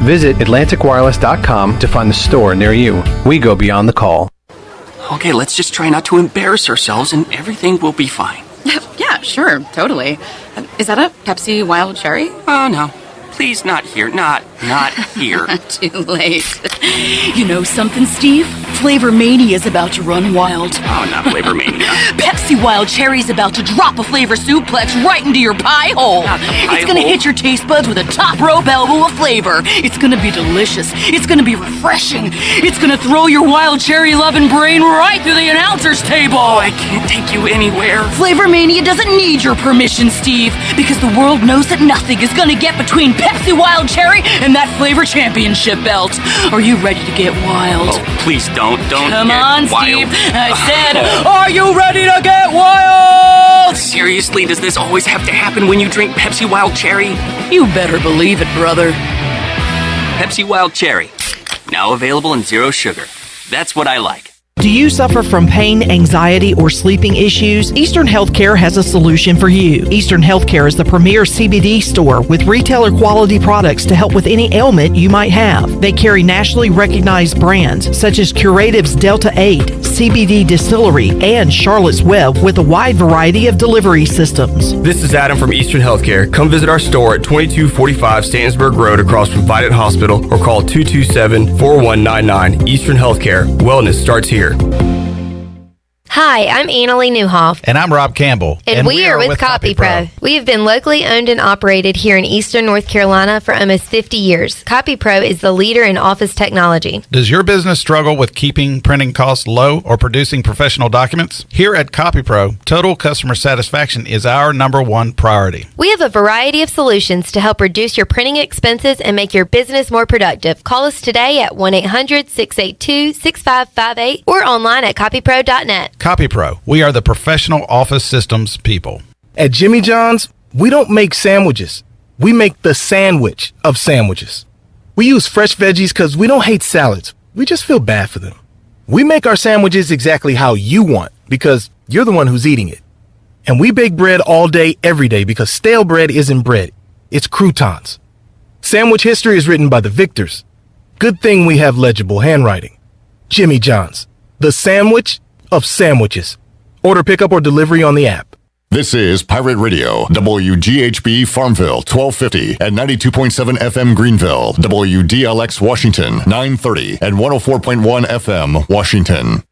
Visit AtlanticWireless.com to find the store near you. We go beyond the call. Okay, let's just try not to embarrass ourselves and everything will be fine. Yeah, sure, totally. Is that a Pepsi Wild Cherry? Oh, no. Please, not here. Not here. Too late. You know something, Steve? Flavor Mania's about to run wild. Oh, not Flavor Mania. Pepsi Wild Cherry's about to drop a flavor suplex right into your pie hole. It's gonna hit your taste buds with a top rope elbow of flavor. It's gonna be delicious. It's gonna be refreshing. It's gonna throw your wild cherry loving brain right through the announcer's table. Oh, I can't take you anywhere. Flavor Mania doesn't need your permission, Steve, because the world knows that nothing is gonna get between Pepsi Wild Cherry and that flavor championship belt. Are you ready to get wild? Oh, please don't Come get on, wild. Steve. I said, are you ready to get wild? Seriously, does this always have to happen when you drink Pepsi Wild Cherry? You better believe it, brother. Pepsi Wild Cherry. Now available in 0 sugar. That's what I like. Do you suffer from pain, anxiety, or sleeping issues? Eastern Healthcare has a solution for you. Eastern Healthcare is the premier CBD store with retailer quality products to help with any ailment you might have. They carry nationally recognized brands such as Curative's Delta 8, CBD Distillery, and Charlotte's Web with a wide variety of delivery systems. This is Adam from Eastern Healthcare. Come visit our store at 2245 Stantonburg Road across from Vidant Hospital or call 227-4199. Eastern Healthcare. Wellness starts here. Hi, I'm Annalie Newhoff. And I'm Rob Campbell. And we are with CopyPro. We have been locally owned and operated here in Eastern North Carolina for almost 50 years. CopyPro is the leader in office technology. Does your business struggle with keeping printing costs low or producing professional documents? Here at CopyPro, total customer satisfaction is our #1 priority. We have a variety of solutions to help reduce your printing expenses and make your business more productive. Call us today at 1-800-682-6558 or online at copypro.net. CopyPro, we are the professional office systems people. At Jimmy John's, we don't make sandwiches. We make the sandwich of sandwiches. We use fresh veggies because we don't hate salads. We just feel bad for them. We make our sandwiches exactly how you want because you're the one who's eating it. And we bake bread all day, every day because stale bread isn't bread. It's croutons. Sandwich history is written by the victors. Good thing we have legible handwriting. Jimmy John's, the sandwich of sandwiches. Order pickup or delivery on the app. This is Pirate Radio, WGHB Farmville, 1250 and 92.7 FM Greenville, WDLX Washington, 930 and 104.1 FM Washington.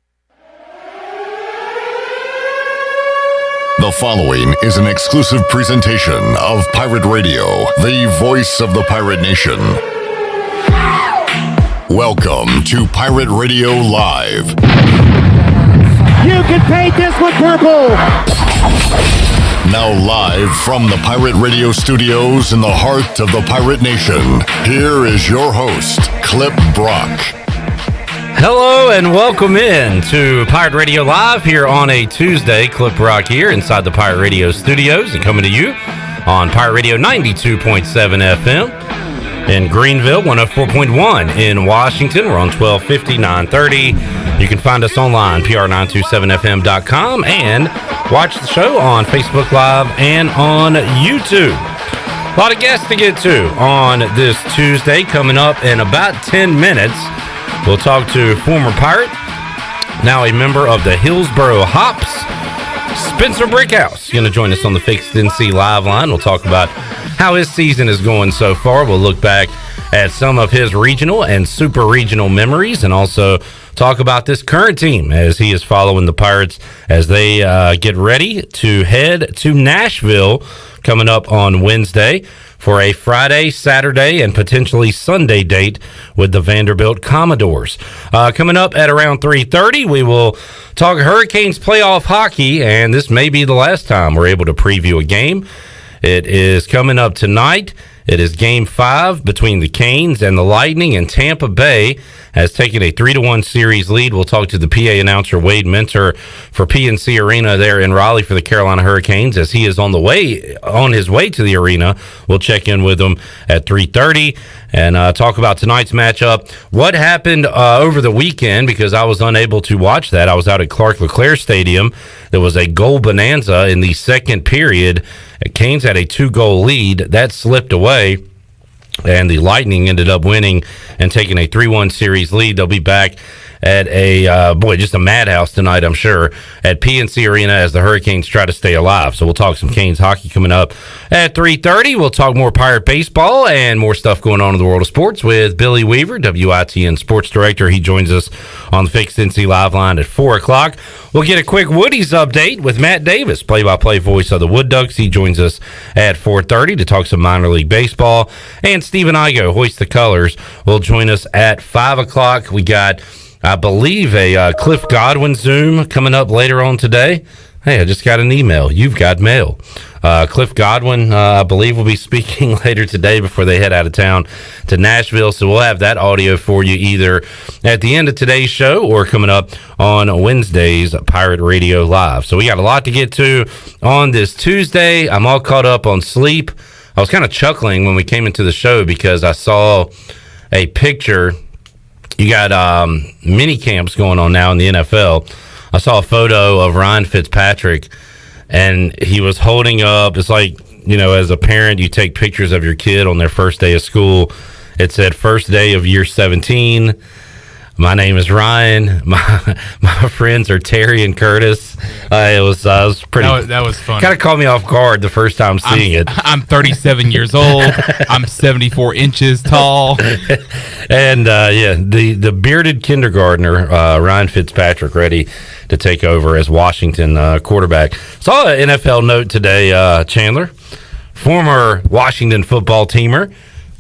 The following is an exclusive presentation of Pirate Radio, the voice of the pirate nation. Welcome to Pirate Radio Live. You can paint this one purple. Now live from the Pirate Radio studios in the heart of the Pirate Nation, here is your host, Clip Brock. Hello and welcome in to Pirate Radio Live here on a Tuesday. Clip Brock here inside the Pirate Radio studios and coming to you on Pirate Radio 92.7 FM. In Greenville, 104.1 in Washington. We're on 1250, 930. You can find us online, pr927fm.com, and watch the show on Facebook Live and on YouTube. A lot of guests to get to on this Tuesday. Coming up in about 10 minutes, we'll talk to former Pirate, now a member of the Hillsboro Hops, Spencer Brickhouse. Going to join us on the Fixed NC Live line. We'll talk about how his season is going so far. We'll look back at some of his regional and super regional memories and also talk about this current team as he is following the Pirates as they get ready to head to Nashville coming up on Wednesday for a Friday, Saturday, and potentially Sunday date with the Vanderbilt Commodores. Coming up at around 3:30, we will talk Hurricanes playoff hockey, and this may be the last time we're able to preview a game. It is coming up tonight. It is Game 5 between the Canes and the Lightning, and Tampa Bay has taken a 3-1 series lead. We'll talk to the PA announcer, Wade Minter, for PNC Arena there in Raleigh for the Carolina Hurricanes as he is on his way to the arena. We'll check in with him at 3:30 and talk about tonight's matchup. What happened over the weekend, because I was unable to watch that. I was out at Clark LeClaire Stadium. There was a goal bonanza in the second period. Canes had a 2-goal lead. That slipped away and the Lightning ended up winning and taking a 3-1 series lead. They'll be back at just a madhouse tonight, I'm sure, at PNC Arena as the Hurricanes try to stay alive. So we'll talk some Canes hockey coming up at 3:30. We'll talk more Pirate baseball and more stuff going on in the world of sports with Billy Weaver, WITN Sports Director. He joins us on the Fixed NC Live line at 4 o'clock. We'll get a quick Woody's update with Matt Davis, play-by-play voice of the Wood Ducks. He joins us at 4:30 to talk some minor league baseball. And Stephen Igoe, Hoist the Colors, will join us at 5 o'clock. We got, I believe, a Cliff Godwin Zoom coming up later on today. Hey, I just got an email. You've got mail. Cliff Godwin, I believe, will be speaking later today before they head out of town to Nashville. So we'll have that audio for you either at the end of today's show or coming up on Wednesday's Pirate Radio Live. So we got a lot to get to on this Tuesday. I'm all caught up on sleep. I was kind of chuckling when we came into the show because I saw a picture. You got mini camps going on now in the NFL. I saw a photo of Ryan Fitzpatrick, and he was holding up, it's like, as a parent, you take pictures of your kid on their first day of school. It said, first day of year 17. My name is Ryan. My friends are Terry and Curtis. It was pretty. That was fun. Kind of caught me off guard the first time seeing it. I'm 37 years old. I'm 74 inches tall. And the bearded kindergartner Ryan Fitzpatrick ready to take over as Washington quarterback. Saw an NFL note today. Chandler, former Washington football teamer,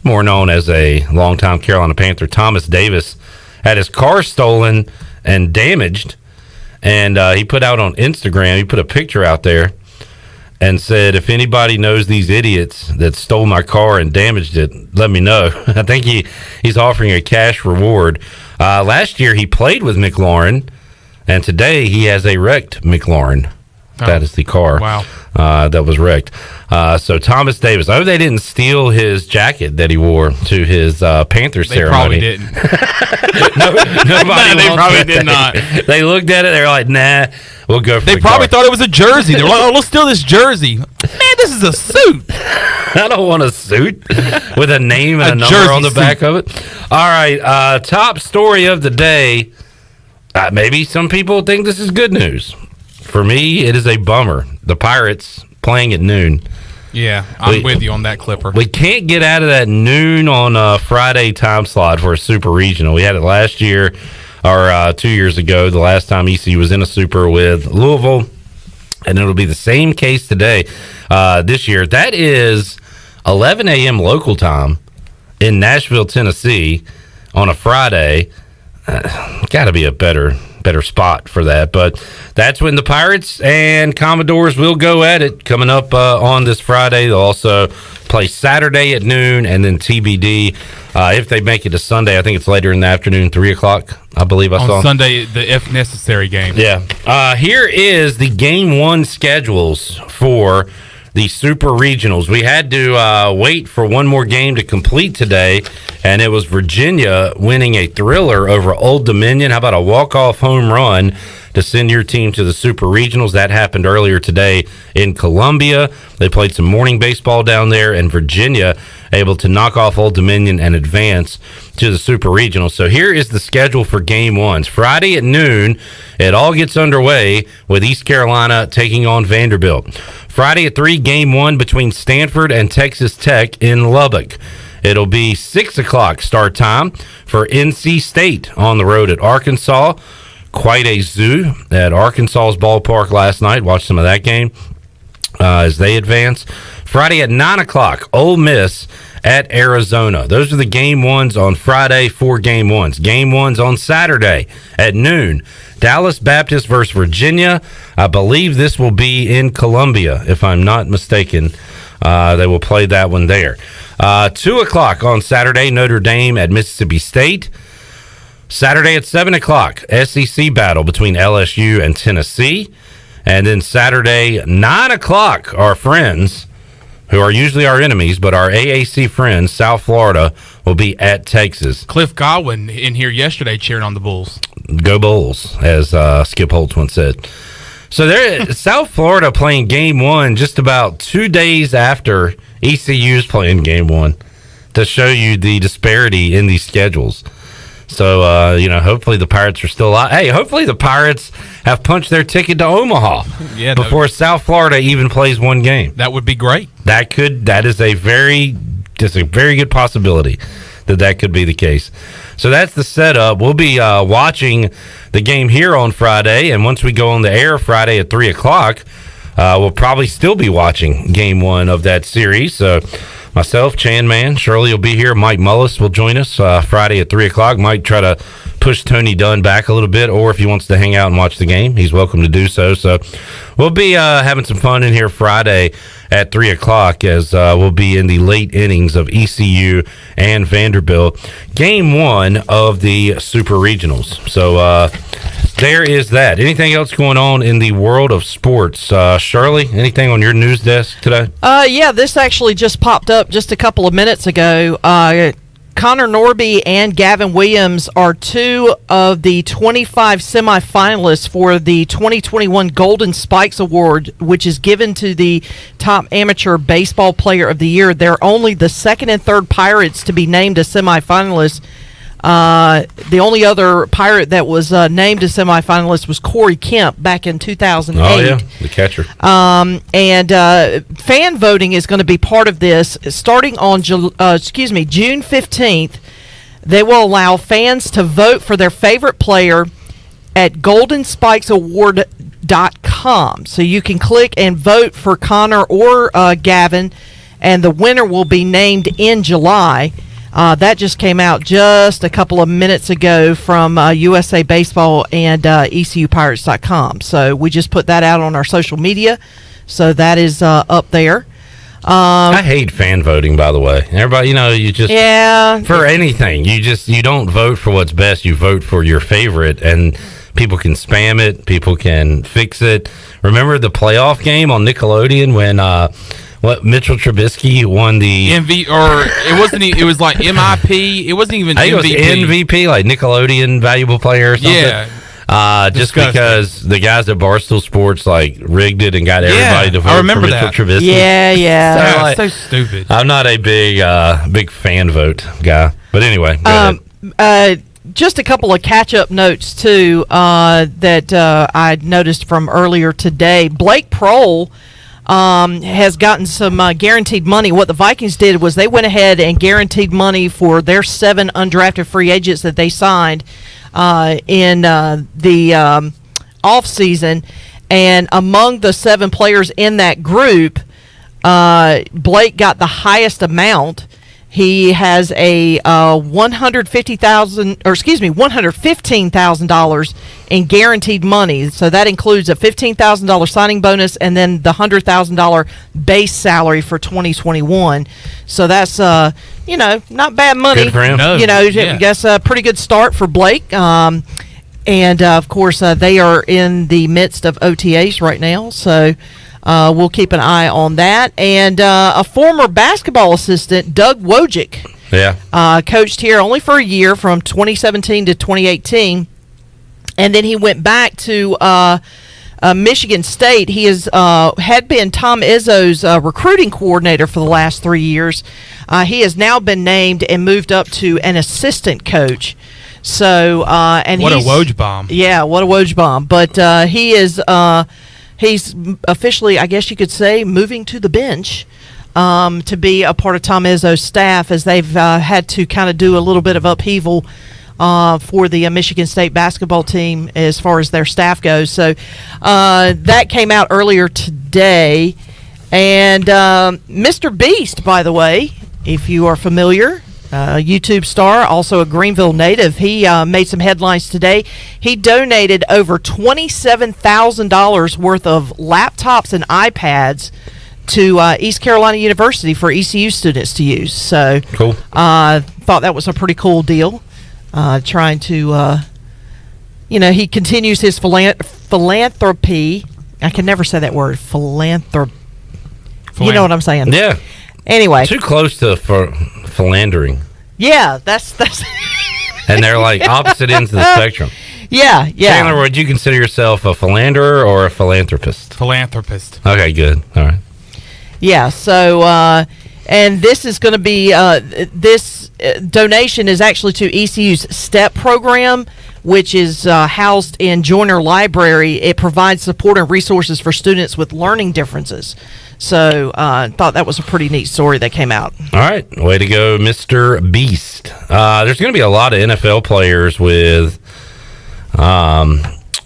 more known as a longtime Carolina Panther, Thomas Davis, had his car stolen and damaged, and he put out on Instagram, he put a picture out there and said, if anybody knows these idiots that stole my car and damaged it, let me know. I think he's offering a cash reward. Last year he played with McLaurin, and today he has a wrecked McLaurin. Oh. That is the car. Wow. That was wrecked. So Thomas Davis. I hope they didn't steal his jacket that he wore to his Panthers ceremony. They probably didn't. They probably did not. They looked at it. They were like, "Nah, we'll go for." They probably thought it was a jersey. They're like, "Oh, let's steal this jersey." Man, this is a suit. I don't want a suit with a name and a number on the back of it. All right, top story of the day. Maybe some people think this is good news. For me, it is a bummer. The Pirates playing at noon. Yeah, I'm with you on that, Clipper. We can't get out of that noon on Friday time slot for a Super Regional. We had it last year, or 2 years ago, the last time ECU was in a Super with Louisville, and it'll be the same case today, this year. That is 11 a.m. local time in Nashville, Tennessee on a Friday. Got to be a better spot for that, but that's when the Pirates and Commodores will go at it coming up on this Friday. They'll also play Saturday at noon, and then TBD if they make it to Sunday. I think it's later in the afternoon, 3 o'clock, I believe I saw. On Sunday, the if necessary game. Yeah. Here is the Game 1 schedules for the Super Regionals. We had to wait for one more game to complete today, and it was Virginia winning a thriller over Old Dominion. How about a walk-off home run to send your team to the Super Regionals? That happened earlier today in Columbia. They played some morning baseball down there, and Virginia able to knock off Old Dominion and advance to the Super Regionals. So here is the schedule for Game 1. Friday at noon, it all gets underway with East Carolina taking on Vanderbilt. Friday at 3, Game 1 between Stanford and Texas Tech in Lubbock. It'll be 6 o'clock start time for NC State on the road at Arkansas. Quite a zoo at Arkansas's ballpark last night. Watched some of that game as they advance. Friday at 9 o'clock, Ole Miss at Arizona. Those are the Game 1s on Friday, 4 Game 1s. Game 1s on Saturday at noon. Dallas Baptist versus Virginia. I believe this will be in Columbia, if I'm not mistaken. They will play that one there. 2 o'clock on Saturday, Notre Dame at Mississippi State. Saturday at 7 o'clock, SEC battle between LSU and Tennessee. And then Saturday, 9 o'clock, our friends, who are usually our enemies, but our AAC friends, South Florida, will be at Texas. Cliff Godwin in here yesterday cheering on the Bulls. Go Bulls, as Skip Holtz once said. So they're South Florida playing Game 1 just about 2 days after ECU's playing Game 1. to show you the disparity in these schedules. So, hopefully the Pirates are still alive. Hey, hopefully the Pirates have punched their ticket to Omaha before South Florida even plays one game. That would be great. That is a very good possibility that could be the case. So that's the setup. We'll be watching the game here on Friday, and once we go on the air Friday at 3 o'clock, we'll probably still be watching game one of that series. So myself, Chan Man, Shirley will be here. Mike Mullis will join us Friday at 3 o'clock. Might try to push Tony Dunn back a little bit, or if he wants to hang out and watch the game, he's welcome to do so. So we'll be having some fun in here Friday at 3 o'clock as we'll be in the late innings of ECU and Vanderbilt. Game one of the Super Regionals. So there is that. Anything else going on in the world of sports? Shirley, anything on your news desk today? Yeah, this actually just popped up just a couple of minutes ago. Connor Norby and Gavin Williams are two of the 25 semifinalists for the 2021 Golden Spikes Award, which is given to the top amateur baseball player of the year. They're only the second and third Pirates to be named as semifinalists. The only other Pirate that was named a semifinalist was Corey Kemp back in 2008. Oh, yeah, the catcher. And fan voting is going to be part of this. Starting on June 15th, they will allow fans to vote for their favorite player at goldenspikesaward.com. So you can click and vote for Connor or Gavin, and the winner will be named in July. That just came out just a couple of minutes ago from USA Baseball and ECUPirates.com. So we just put that out on our social media. So that is up there. I hate fan voting, by the way. Everybody, you just for anything, you don't vote for what's best. You vote for your favorite, and people can spam it. People can fix it. Remember the playoff game on Nickelodeon when Mitchell Trubisky won the MVP, or it wasn't. It was like MIP. It wasn't even I think MVP. It was MVP, like Nickelodeon Valuable Player or something. Yeah. Just because the guys at Barstool Sports rigged it and got everybody to vote for Mitchell Trubisky. Yeah. So stupid. I'm not a big fan vote guy, but anyway. Go ahead. Just a couple of catch-up notes too that I noticed from earlier today. Blake Prohl has gotten some guaranteed money. What the Vikings did was they went ahead and guaranteed money for their 7 undrafted free agents that they signed in the off season, and among the 7 players in that group, Blake got the highest amount. He has a $115,000 in guaranteed money. So that includes a $15,000 signing bonus and then the $100,000 base salary for 2021. So that's not bad money. Good for him. I guess a pretty good start for Blake. And of course, they are in the midst of OTAs right now. So we'll keep an eye on that. And a former basketball assistant, Doug Wojcik, coached here only for a year from 2017 to 2018. And then he went back to Michigan State. He had been Tom Izzo's recruiting coordinator for the last 3 years. He has now been named and moved up to an assistant coach. So, and what a Woj bomb! Yeah, what a Woj bomb! But he is. He's officially, I guess you could say, moving to the bench to be a part of Tom Izzo's staff, as they've had to kind of do a little bit of upheaval for the Michigan State basketball team as far as their staff goes. So that came out earlier today. And Mr. Beast, by the way, if you are familiar, YouTube star, also a Greenville native, he made some headlines today. He donated over $27,000 worth of laptops and iPads to East Carolina University for ECU students to use. So cool. Thought that was a pretty cool deal. Trying to, he continues his philanthropy. I can never say that word, philanthropy. You know what I'm saying? Yeah. Anyway. Too close to philandering. Yeah, that's and they're like opposite ends of the spectrum. Yeah. Chandler, would you consider yourself a philanderer or a philanthropist? Philanthropist. Okay, good. All right. Yeah, so And this is going to be this donation is actually to ECU's STEP program, which is housed in Joyner Library. It provides support and resources for students with learning differences. So I thought that was a pretty neat story that came out. All right. Way to go, Mr. Beast. There's going to be a lot of NFL players with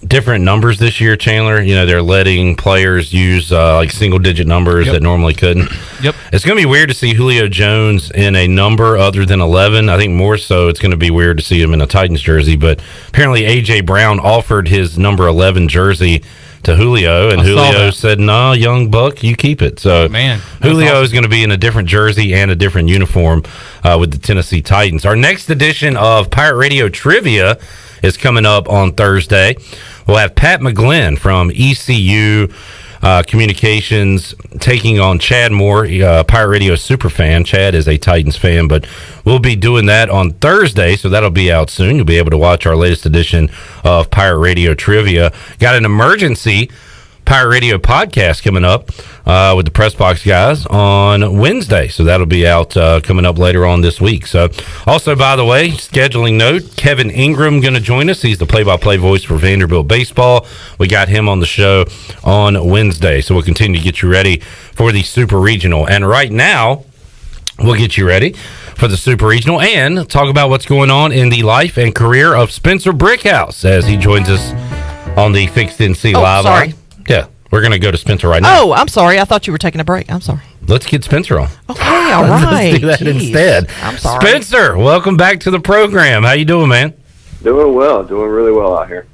different numbers this year, Chandler. You know, they're letting players use like single-digit numbers that normally couldn't. Yep. It's going to be weird to see Julio Jones in a number other than 11. I think more so it's going to be weird to see him in a Titans jersey. But apparently A.J. Brown offered his number 11 jersey to Julio, and Julio said, "No, young buck, you keep it." So, Julio is going to be in a different jersey and a different uniform with the Tennessee Titans. Our next edition of Pirate Radio Trivia is coming up on Thursday. We'll have Pat McGlynn from ECU Communications taking on Chad Moore, Pirate Radio super fan. Chad is a Titans fan, but we'll be doing that on Thursday, so that'll be out soon. You'll be able to watch our latest edition of Pirate Radio Trivia. Got an emergency Pirate Radio podcast coming up with the Press Box guys on Wednesday, so that'll be out coming up later on this week. So, also, by the way, scheduling note, Kevin Ingram going to join us. He's the play-by-play voice for Vanderbilt baseball. We got him on the show on Wednesday, so we'll continue to get you ready for the Super Regional. And right now, we'll get you ready for the Super Regional and talk about what's going on in the life and career of Spencer Brickhouse as he joins us on the Fixed NC Live. Sorry. Yeah, we're going to go to Spencer right now. Oh, I'm sorry. I thought you were taking a break. I'm sorry. Let's get Spencer on. Okay, all right. Let's do that instead. I'm sorry. Spencer, welcome back to the program. How you doing, man? Doing well. Doing really well out here.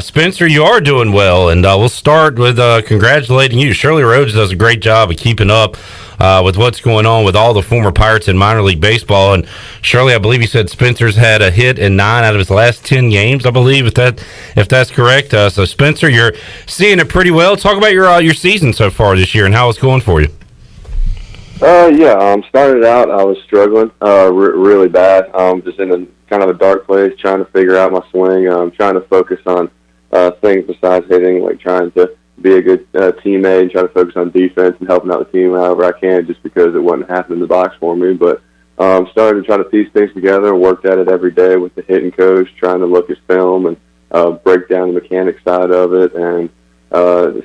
Spencer, you are doing well, and we'll start with congratulating you. Shirley Rhodes does a great job of keeping up with what's going on with all the former Pirates in minor league baseball. And Shirley, I believe you said Spencer's had a hit in 9 out of his last 10 games, I believe, if that's correct. So, Spencer, you're seeing it pretty well. Talk about your season so far this year and how it's going for you. Started out, I was struggling really bad. Just in kind of a dark place, trying to figure out my swing. Trying to focus on things besides hitting, like trying to be a good teammate and try to focus on defense and helping out the team however I can, just because it wasn't happening in the box for me. But started to try to piece things together, worked at it every day with the hitting coach, trying to look at film and break down the mechanics side of it, and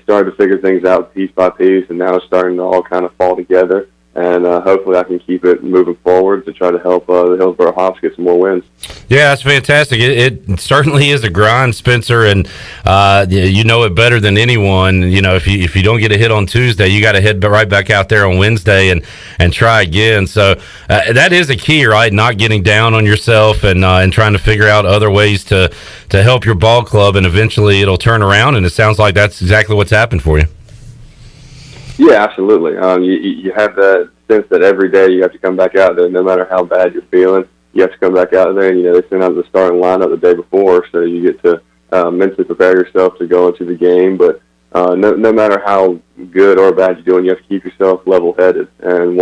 started to figure things out piece by piece, and now it's starting to all kind of fall together. And hopefully I can keep it moving forward to try to help the Hillsborough Hops get some more wins. Yeah, that's fantastic. It certainly is a grind, Spencer, and you know it better than anyone. You know, if you don't get a hit on Tuesday, you got to head right back out there on Wednesday and try again. So that is a key, right? Not getting down on yourself and trying to figure out other ways to help your ball club, and eventually it'll turn around. And it sounds like that's exactly what's happened for you. Yeah, absolutely. You have that sense that every day you have to come back out there, no matter how bad you're feeling. You have to come back out there, and they send out the starting lineup the day before, so you get to mentally prepare yourself to go into the game. But no matter how good or bad you're doing, you have to keep yourself level-headed. And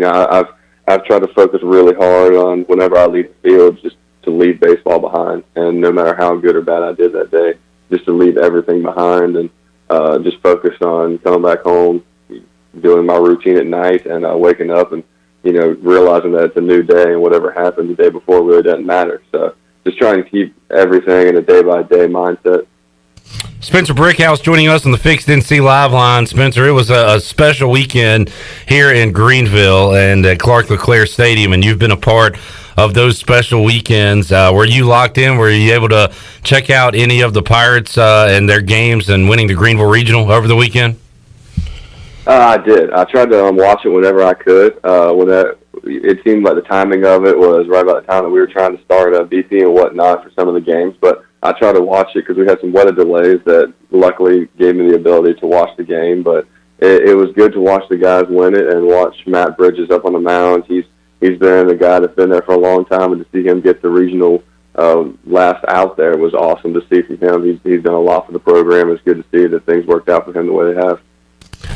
I've tried to focus really hard on whenever I leave the field, just to leave baseball behind. And no matter how good or bad I did that day, just to leave everything behind and just focus on coming back home, doing my routine at night, and waking up and realizing that it's a new day, and whatever happened the day before really doesn't matter. So just trying to keep everything in a day-by-day mindset. Spencer Brickhouse joining us on the Fixed NC Live line. Spencer, it was a special weekend here in Greenville and at Clark LeClaire Stadium, and you've been a part of those special weekends. Were you locked in? Were you able to check out any of the Pirates and their games and winning the Greenville Regional over the weekend? I did. I tried to watch it whenever I could. It seemed like the timing of it was right about the time that we were trying to start BP and whatnot for some of the games. But I tried to watch it because we had some weather delays that luckily gave me the ability to watch the game. But it was good to watch the guys win it and watch Matt Bridges up on the mound. He's been a guy that's been there for a long time, and to see him get the regional last out there was awesome to see from him. He's done a lot for the program. It's good to see that things worked out for him the way they have.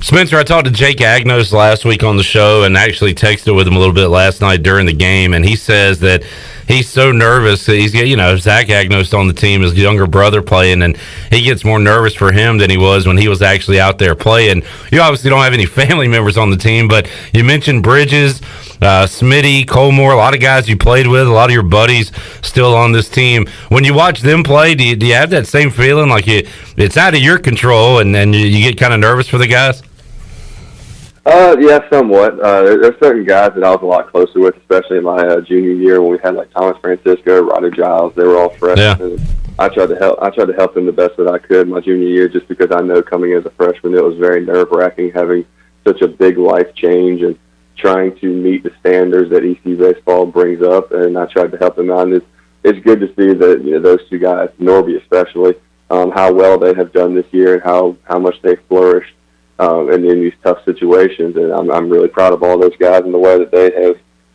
Spencer, I talked to Jake Agnos last week on the show and actually texted with him a little bit last night during the game, and he says that he's so nervous that he's, Zach Agnos on the team, his younger brother playing, and he gets more nervous for him than he was when he was actually out there playing. You obviously don't have any family members on the team, but you mentioned Bridges, Smitty, Colmore, a lot of guys you played with, a lot of your buddies still on this team. When you watch them play, do you have that same feeling like it's out of your control and you get kind of nervous for the guys? Yeah, somewhat. There's certain guys that I was a lot closer with, especially in my junior year when we had like Thomas Francisco, Ryder Giles. They were all freshmen. Yeah. I tried to help them the best that I could my junior year, just because I know coming as a freshman it was very nerve-wracking having such a big life change and trying to meet the standards that ECU baseball brings up. And I tried to help them out. And it's good to see that those two guys, Norby especially, how well they have done this year and how much they've flourished. In these tough situations, and I'm really proud of all those guys and the way that they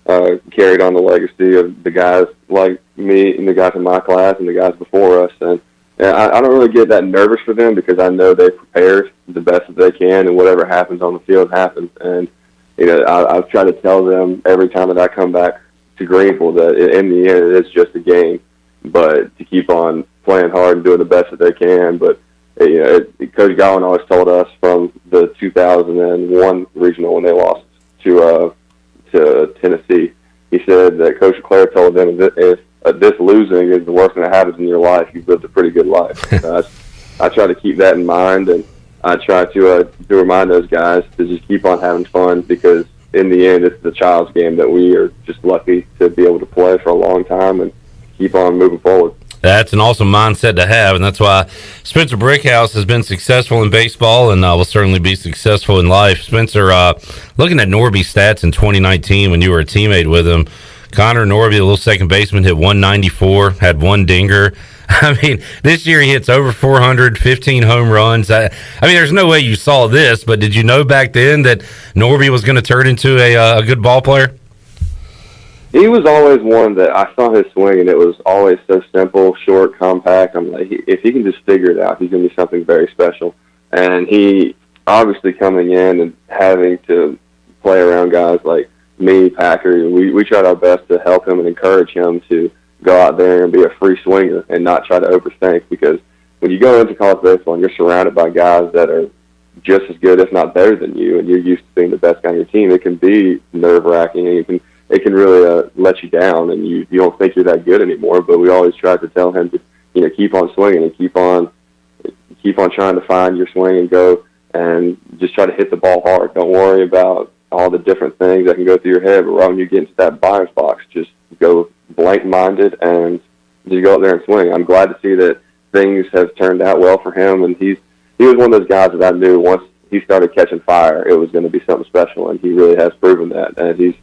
have carried on the legacy of the guys like me and the guys in my class and the guys before us. And I don't really get that nervous for them because I know they prepared the best that they can, and whatever happens on the field happens. And I've tried to tell them every time that I come back to Greenville that in the end it's just a game, but to keep on playing hard and doing the best that they can. But Coach Gowan always told us from the 2001 regional when they lost to Tennessee, he said that Coach Leclerc told them that if this losing is the worst thing that happens in your life, you've lived a pretty good life. I try to keep that in mind, and I try to remind those guys to just keep on having fun, because in the end, it's the child's game that we are just lucky to be able to play for a long time and keep on moving forward. That's an awesome mindset to have, and that's why Spencer Brickhouse has been successful in baseball and will certainly be successful in life. Spencer, looking at Norby's stats in 2019 when you were a teammate with him, Connor Norby, the little second baseman, hit 194, had one dinger. I mean, this year he hits over 400, 15 home runs. I mean, there's no way you saw this, but did you know back then that Norby was going to turn into a good ball player? He was always one that I saw his swing, and it was always so simple, short, compact. I'm like, if he can just figure it out, he's going to be something very special. And he obviously coming in and having to play around guys like me, Packer, we tried our best to help him and encourage him to go out there and be a free swinger and not try to overthink, because when you go into college baseball and you're surrounded by guys that are just as good, if not better than you, and you're used to being the best guy on your team, it can be nerve-wracking, and it can really let you down, and you don't think you're that good anymore. But we always try to tell him to keep on swinging and keep on trying to find your swing and go and just try to hit the ball hard. Don't worry about all the different things that can go through your head, but right when you get into that batter's box, just go blank-minded and just go out there and swing. I'm glad to see that things have turned out well for him, and he was one of those guys that I knew once he started catching fire, it was going to be something special, and he really has proven that. And he's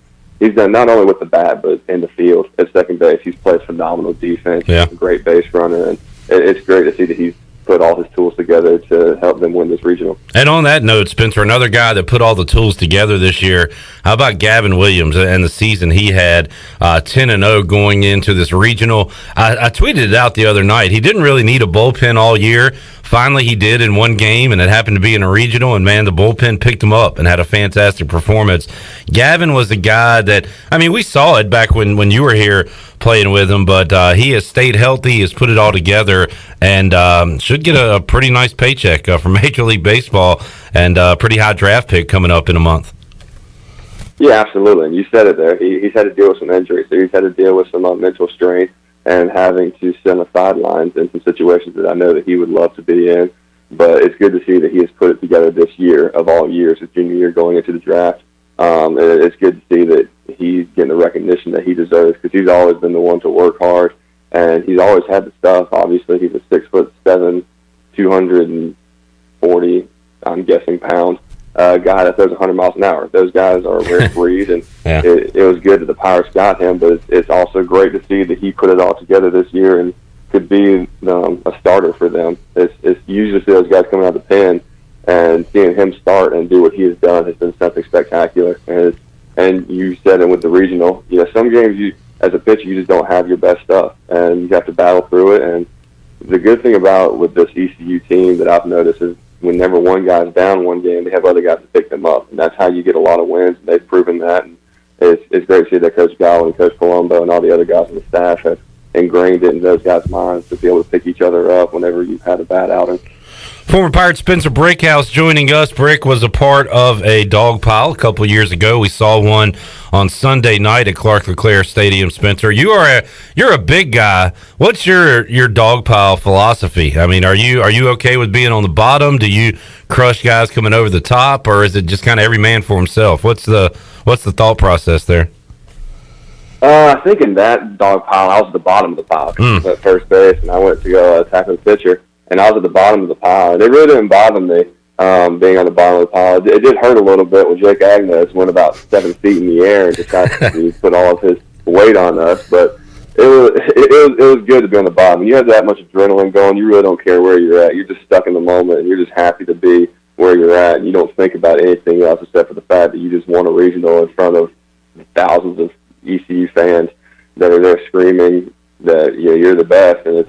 done not only with the bat, but in the field at second base. He's played phenomenal defense. Yeah. He's a great base runner, and it's great to see that he's put all his tools together to help them win this regional. And on that note, Spencer, another guy that put all the tools together this year, how about Gavin Williams and the season he had, 10-0 going into this regional? I tweeted it out the other night. He didn't really need a bullpen all year. Finally, he did in one game, and it happened to be in a regional, and, man, the bullpen picked him up and had a fantastic performance. Gavin was the guy that, I mean, we saw it back when you were here playing with him, but he has stayed healthy, he has put it all together, and should get a pretty nice paycheck from Major League Baseball, and a pretty high draft pick coming up in a month. Yeah, absolutely, and you said it there. He's had to deal with some injuries, so he's had to deal with some mental strain and having to sit on the sidelines in some situations that I know that he would love to be in. But it's good to see that he has put it together this year, of all years, his junior year going into the draft. And it's good to see that he's getting the recognition that he deserves, because he's always been the one to work hard, and he's always had the stuff. Obviously, he's a 6'7", 240, I'm guessing, pound guy that throws 100 miles an hour. Those guys are a rare breed, and yeah. It was good that the Pirates got him, but it's also great to see that he put it all together this year and could be a starter for them. It's usually see those guys coming out of the pen, and seeing him start and do what he has done has been something spectacular. And you said it with the regional. Some games as a pitcher, you just don't have your best stuff, and you have to battle through it. And the good thing about with this ECU team that I've noticed is whenever one guy's down one game, they have other guys to pick them up, and that's how you get a lot of wins. And they've proven that. And it's great to see that Coach Godwin, Coach Colombo, and all the other guys on the staff have ingrained it in those guys' minds to be able to pick each other up whenever you've had a bad outing. Former Pirate Spencer Brickhouse joining us. Brick was a part of a dog pile a couple years ago. We saw one on Sunday night at Clark LeClaire Stadium. Spencer, you're a big guy. What's your dog pile philosophy? I mean, are you okay with being on the bottom? Do you crush guys coming over the top, or is it just kind of every man for himself? What's the thought process there? I think in that dog pile, I was at the bottom of the pile at first base, and I went to go tackle the pitcher. And I was at the bottom of the pile. And it really didn't bother me being on the bottom of the pile. It did hurt a little bit when Jake Agnes went about 7 feet in the air and decided to put all of his weight on us. But it was good to be on the bottom. When you have that much adrenaline going, you really don't care where you're at. You're just stuck in the moment, and you're just happy to be where you're at. And you don't think about anything else except for the fact that you just won a regional in front of thousands of ECU fans that are there screaming that you're the best. And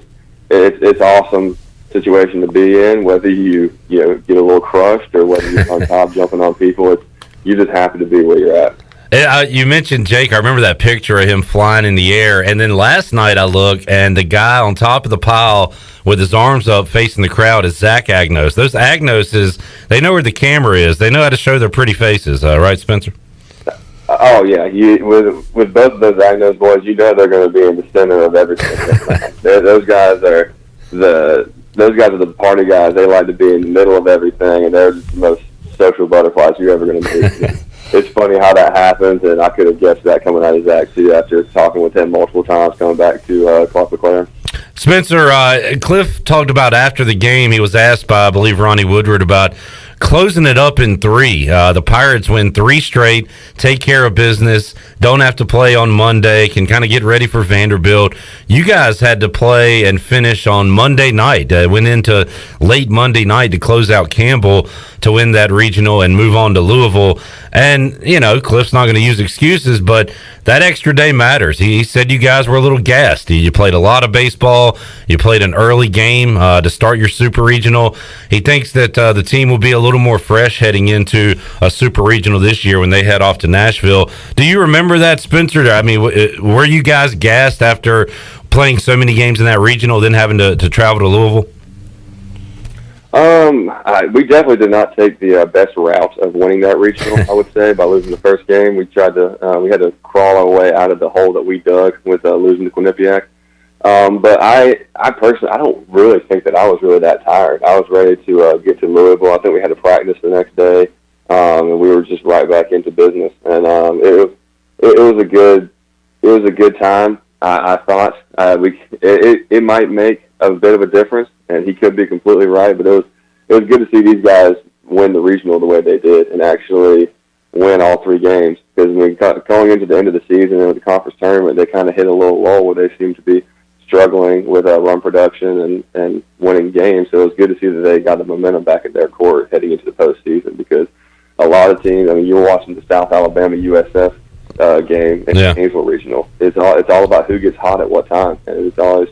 it's awesome situation to be in, whether you get a little crushed or whether you're on top jumping on people. You're just happy to be where you're at. You mentioned Jake. I remember that picture of him flying in the air. And then last night I looked, and the guy on top of the pile with his arms up facing the crowd is Zach Agnos. Those Agnoses, they know where the camera is. They know how to show their pretty faces. Right, Spencer? Oh, yeah. With both of those Agnos boys, you know they're going to be in the center of everything. Those guys are the party guys. They like to be in the middle of everything, and they're the most social butterflies you're ever going to meet. It's funny how that happens, and I could have guessed that coming out of Zach, too, after talking with him multiple times coming back to Clark LeClaire. Spencer, Cliff talked about after the game, he was asked by, I believe, Ronnie Woodward about closing it up in 3. The Pirates win 3 straight, take care of business, don't have to play on Monday, can kind of get ready for Vanderbilt. You guys had to play and finish on Monday night. Went into late Monday night to close out Campbell to win that regional and move on to Louisville. And, Cliff's not going to use excuses, but that extra day matters. He said you guys were a little gassed. You played a lot of baseball. You played an early game to start your super regional. He thinks that the team will be a little more fresh heading into a super regional this year when they head off to Nashville. Do you remember that, Spencer? I mean, were you guys gassed after playing so many games in that regional, then having to travel to Louisville? We definitely did not take the best route of winning that regional, I would say, by losing the first game. We had to crawl our way out of the hole that we dug with losing to Quinnipiac. But I personally, I don't really think that I was really that tired. I was ready to get to Louisville. I think we had to practice the next day, and we were just right back into business. And it was a good time. I thought it might make a bit of a difference, and he could be completely right. But it was good to see these guys win the regional the way they did and actually win all 3 games. Because going into the end of the season and with the conference tournament, they kind of hit a little lull where they seemed to be struggling with run production and winning games. So it was good to see that they got the momentum back at their court heading into the postseason, because a lot of teams, I mean, you were watching the South Alabama USF game in the Gainesville Regional. It's all about who gets hot at what time, and it's always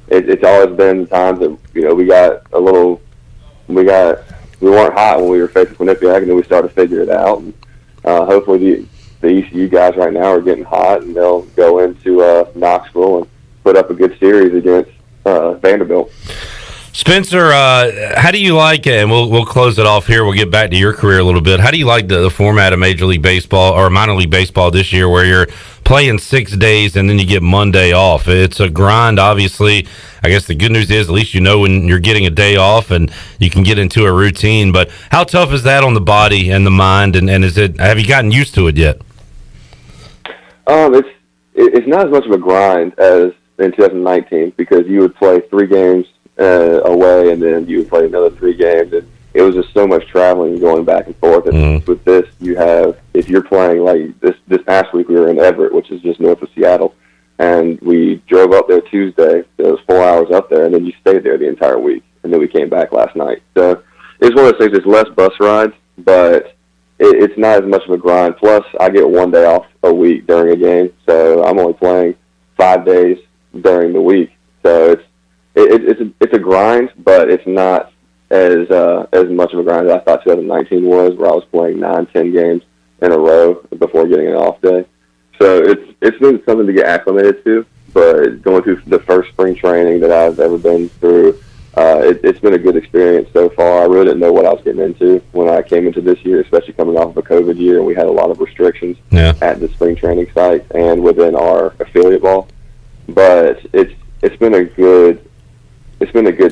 been the times that we weren't hot when we were facing Quinnipiac, and then we started to figure it out. And hopefully the ECU guys right now are getting hot, and they'll go into Knoxville and put up a good series against Vanderbilt. Spencer, how do you like, and we'll close it off here, we'll get back to your career a little bit. How do you like the format of Major League Baseball or minor league baseball this year, where you're playing 6 days and then you get Monday off? It's a grind, obviously. I guess the good news is at least you know when you're getting a day off and you can get into a routine. But how tough is that on the body and the mind, and have you gotten used to it yet? It's not as much of a grind as in 2019, because you would play 3 games away, and then you would play another 3 games, and it was just so much traveling and going back and forth. And with this, if you're playing, like this past week, we were in Everett, which is just north of Seattle, and we drove up there Tuesday. So it was 4 hours up there, and then you stayed there the entire week, and then we came back last night. So it's one of those things. It's less bus rides, but it's not as much of a grind. Plus, I get 1 day off a week during a game, so I'm only playing 5 days during the week. So it's a grind, but it's not as much of a grind as I thought 2019 was, where I was playing 9-10 games in a row before getting an off day. So it's been something to get acclimated to. But going through the first spring training that I've ever been through, it's been a good experience so far. I really didn't know what I was getting into when I came into this year, especially coming off of a COVID year, and we had a lot of restrictions at the spring training site and within our affiliate ball. But it's been a good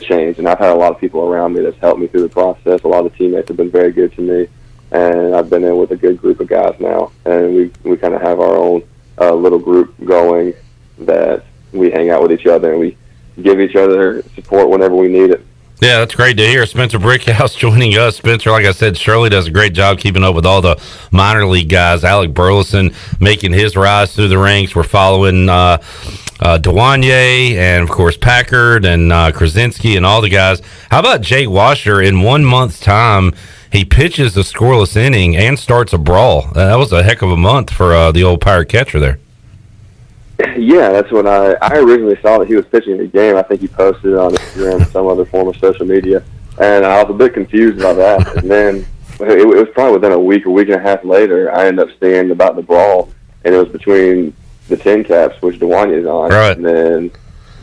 change, and I've had a lot of people around me that's helped me through the process. A lot of the teammates have been very good to me, and I've been in with a good group of guys now, and we kind of have our own little group going that we hang out with each other and we give each other support whenever we need it. Yeah, that's great to hear. Spencer Brickhouse joining us. Spencer, like I said, Shirley does a great job keeping up with all the minor league guys. Alec Burleson making his rise through the ranks. We're following Dewanye and, of course, Packard and Krasinski and all the guys. How about Jake Washer? In 1 month's time, he pitches a scoreless inning and starts a brawl. That was a heck of a month for the old Pirate catcher there. Yeah, that's when I originally saw that he was pitching the game. I think he posted it on Instagram or some other form of social media, and I was a bit confused about that. And then it was probably within a week and a half later, I ended up seeing about the brawl, and it was between the Tin Caps, which Dewanye's on, and then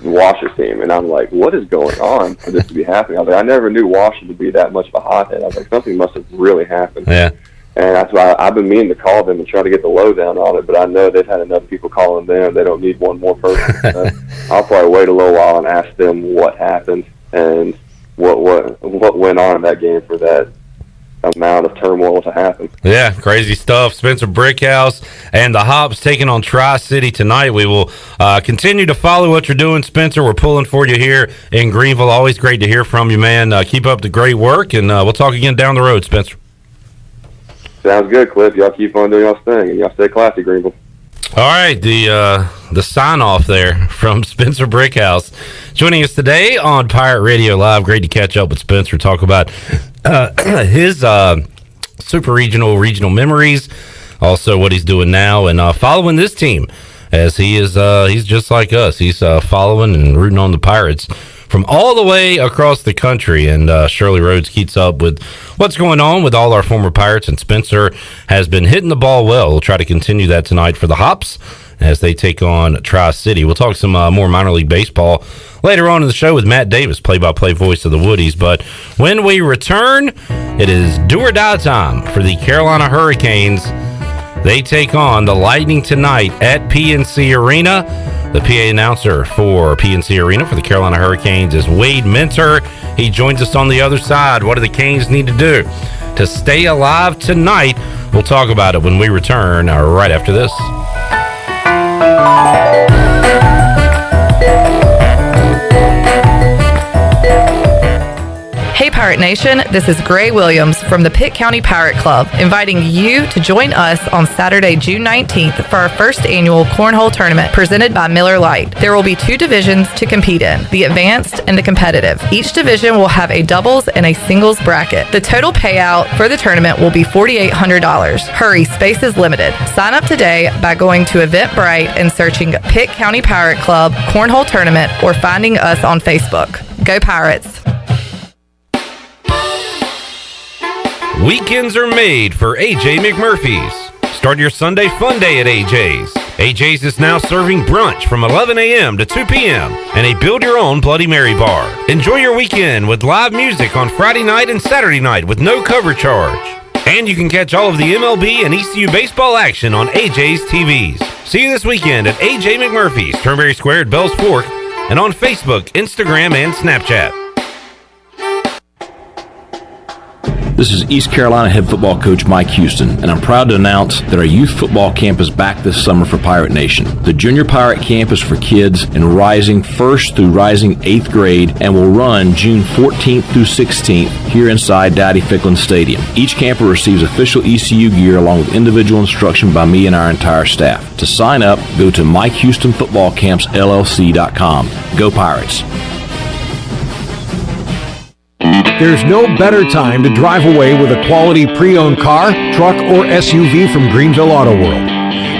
the Washer's team. And I'm like, what is going on for this to be happening? I was like, I never knew Washer to be that much of a hothead. I was like, something must have really happened. Yeah. And that's why I've been meaning to call them and try to get the lowdown on it, but I know they've had enough people calling them. They don't need one more person. So I'll probably wait a little while and ask them what happened and what went on in that game for that amount of turmoil to happen. Yeah, crazy stuff. Spencer Brickhouse and the Hops taking on Tri-City tonight. We will continue to follow what you're doing, Spencer. We're pulling for you here in Greenville. Always great to hear from you, man. Keep up the great work, and we'll talk again down the road, Spencer. Sounds good, Cliff. Y'all keep on doing y'all's thing, and y'all stay classy, Greenville. All right, the sign-off there from Spencer Brickhouse. Joining us today on Pirate Radio Live. Great to catch up with Spencer, talk about his super regional memories, also what he's doing now, and following this team, as he's just like us. He's following and rooting on the Pirates from all the way across the country, and Shirley Rhodes keeps up with what's going on with all our former Pirates, and Spencer has been hitting the ball well. We'll try to continue that tonight for the Hops as they take on Tri-City. We'll talk some more minor league baseball later on in the show with Matt Davis, play-by-play voice of the Woodies. But when we return, it is do or die time for the Carolina Hurricanes. They take on the Lightning tonight at PNC Arena. The PA announcer for PNC Arena for the Carolina Hurricanes is Wade Minter. He joins us on the other side. What do the Canes need to do to stay alive tonight? We'll talk about it when we return right after this. Hey Pirate Nation, this is Gray Williams from the Pitt County Pirate Club, inviting you to join us on Saturday, June 19th for our first annual Cornhole Tournament presented by Miller Lite. There will be 2 divisions to compete in, the Advanced and the Competitive. Each division will have a doubles and a singles bracket. The total payout for the tournament will be $4,800. Hurry, space is limited. Sign up today by going to Eventbrite and searching Pitt County Pirate Club Cornhole Tournament or finding us on Facebook. Go Pirates! Weekends are made for AJ McMurphy's. Start your Sunday fun day at AJ's. AJ's is now serving brunch from 11 a.m. to 2 p.m. and a build-your-own Bloody Mary bar. Enjoy your weekend with live music on Friday night and Saturday night with no cover charge. And you can catch all of the MLB and ECU baseball action on AJ's TVs. See you this weekend at AJ McMurphy's, Turnberry Square at Bells Fork, and on Facebook, Instagram, and Snapchat. This is East Carolina head football coach Mike Houston, and I'm proud to announce that our youth football camp is back this summer for Pirate Nation. The Junior Pirate Camp is for kids in rising 1st through rising 8th grade and will run June 14th through 16th here inside Daddy Ficklin Stadium. Each camper receives official ECU gear along with individual instruction by me and our entire staff. To sign up, go to MikeHoustonFootballCampsLLC.com. Go Pirates! There's no better time to drive away with a quality pre-owned car, truck, or SUV from Greenville Auto World.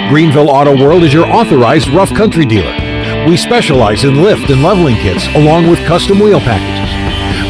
Greenville Auto World is your authorized rough country dealer. We specialize in lift and leveling kits along with custom wheel packages.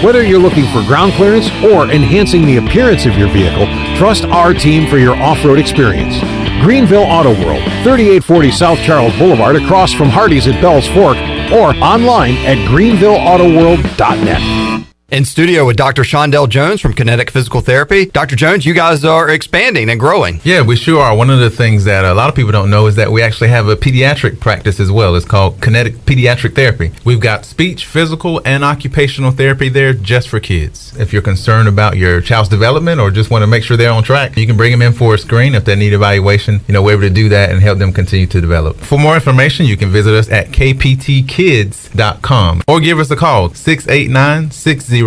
Whether you're looking for ground clearance or enhancing the appearance of your vehicle, trust our team for your off-road experience. Greenville Auto World, 3840 South Charles Boulevard across from Hardee's at Bell's Fork, or online at greenvilleautoworld.net. In studio with Dr. Shondell Jones from Kinetic Physical Therapy. Dr. Jones, you guys are expanding and growing. Yeah, we sure are. One of the things that a lot of people don't know is that we actually have a pediatric practice as well. It's called Kinetic Pediatric Therapy. We've got speech, physical, and occupational therapy there just for kids. If you're concerned about your child's development or just want to make sure they're on track, you can bring them in for a screen. If they need evaluation, we're able to do that and help them continue to develop. For more information, you can visit us at kptkids.com or give us a call, 689-6043.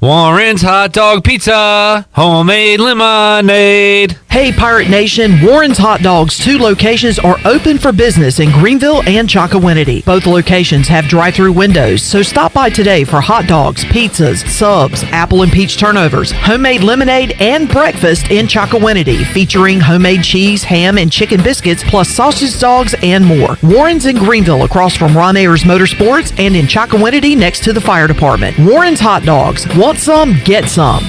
Warren's Hot Dog Pizza, homemade lemonade. Hey, Pirate Nation, Warren's Hot Dogs, 2 locations are open for business in Greenville and Chocowinity. Both locations have drive-through windows, so stop by today for hot dogs, pizzas, subs, apple and peach turnovers, homemade lemonade, and breakfast in Chocowinity, featuring homemade cheese, ham, and chicken biscuits, plus sausage dogs and more. Warren's in Greenville, across from Ron Ayers Motorsports, and in Chocowinity next to the fire department. Warren's Hot Dogs. Want some? Get some.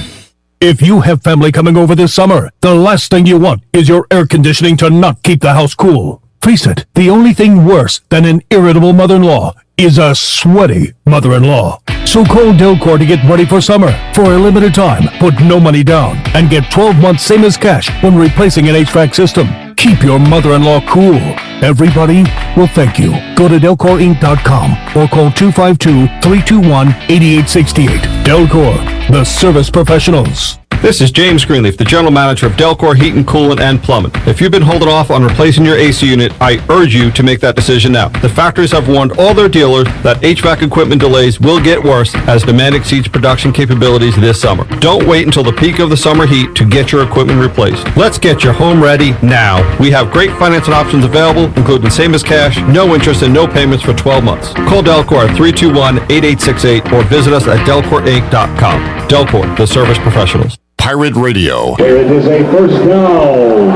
If you have family coming over this summer, the last thing you want is your air conditioning to not keep the house cool. Face it, the only thing worse than an irritable mother-in-law is a sweaty mother-in-law. So call Delcor to get ready for summer. For a limited time, put no money down and get 12 months same as cash when replacing an HVAC system. Keep your mother-in-law cool. Everybody will thank you. Go to DelcorInc.com or call 252-321-8868. Delcor, the service professionals. This is James Greenleaf, the General Manager of Delcor Heating, Coolant, and Plumbing. If you've been holding off on replacing your AC unit, I urge you to make that decision now. The factories have warned all their dealers that HVAC equipment delays will get worse as demand exceeds production capabilities this summer. Don't wait until the peak of the summer heat to get your equipment replaced. Let's get your home ready now. We have great financing options available, including same as cash, no interest, and no payments for 12 months. Call Delcor at 321-8868 or visit us at DelcorInc.com. Delcor, the service professionals. Pirate Radio. Here it is, a first down.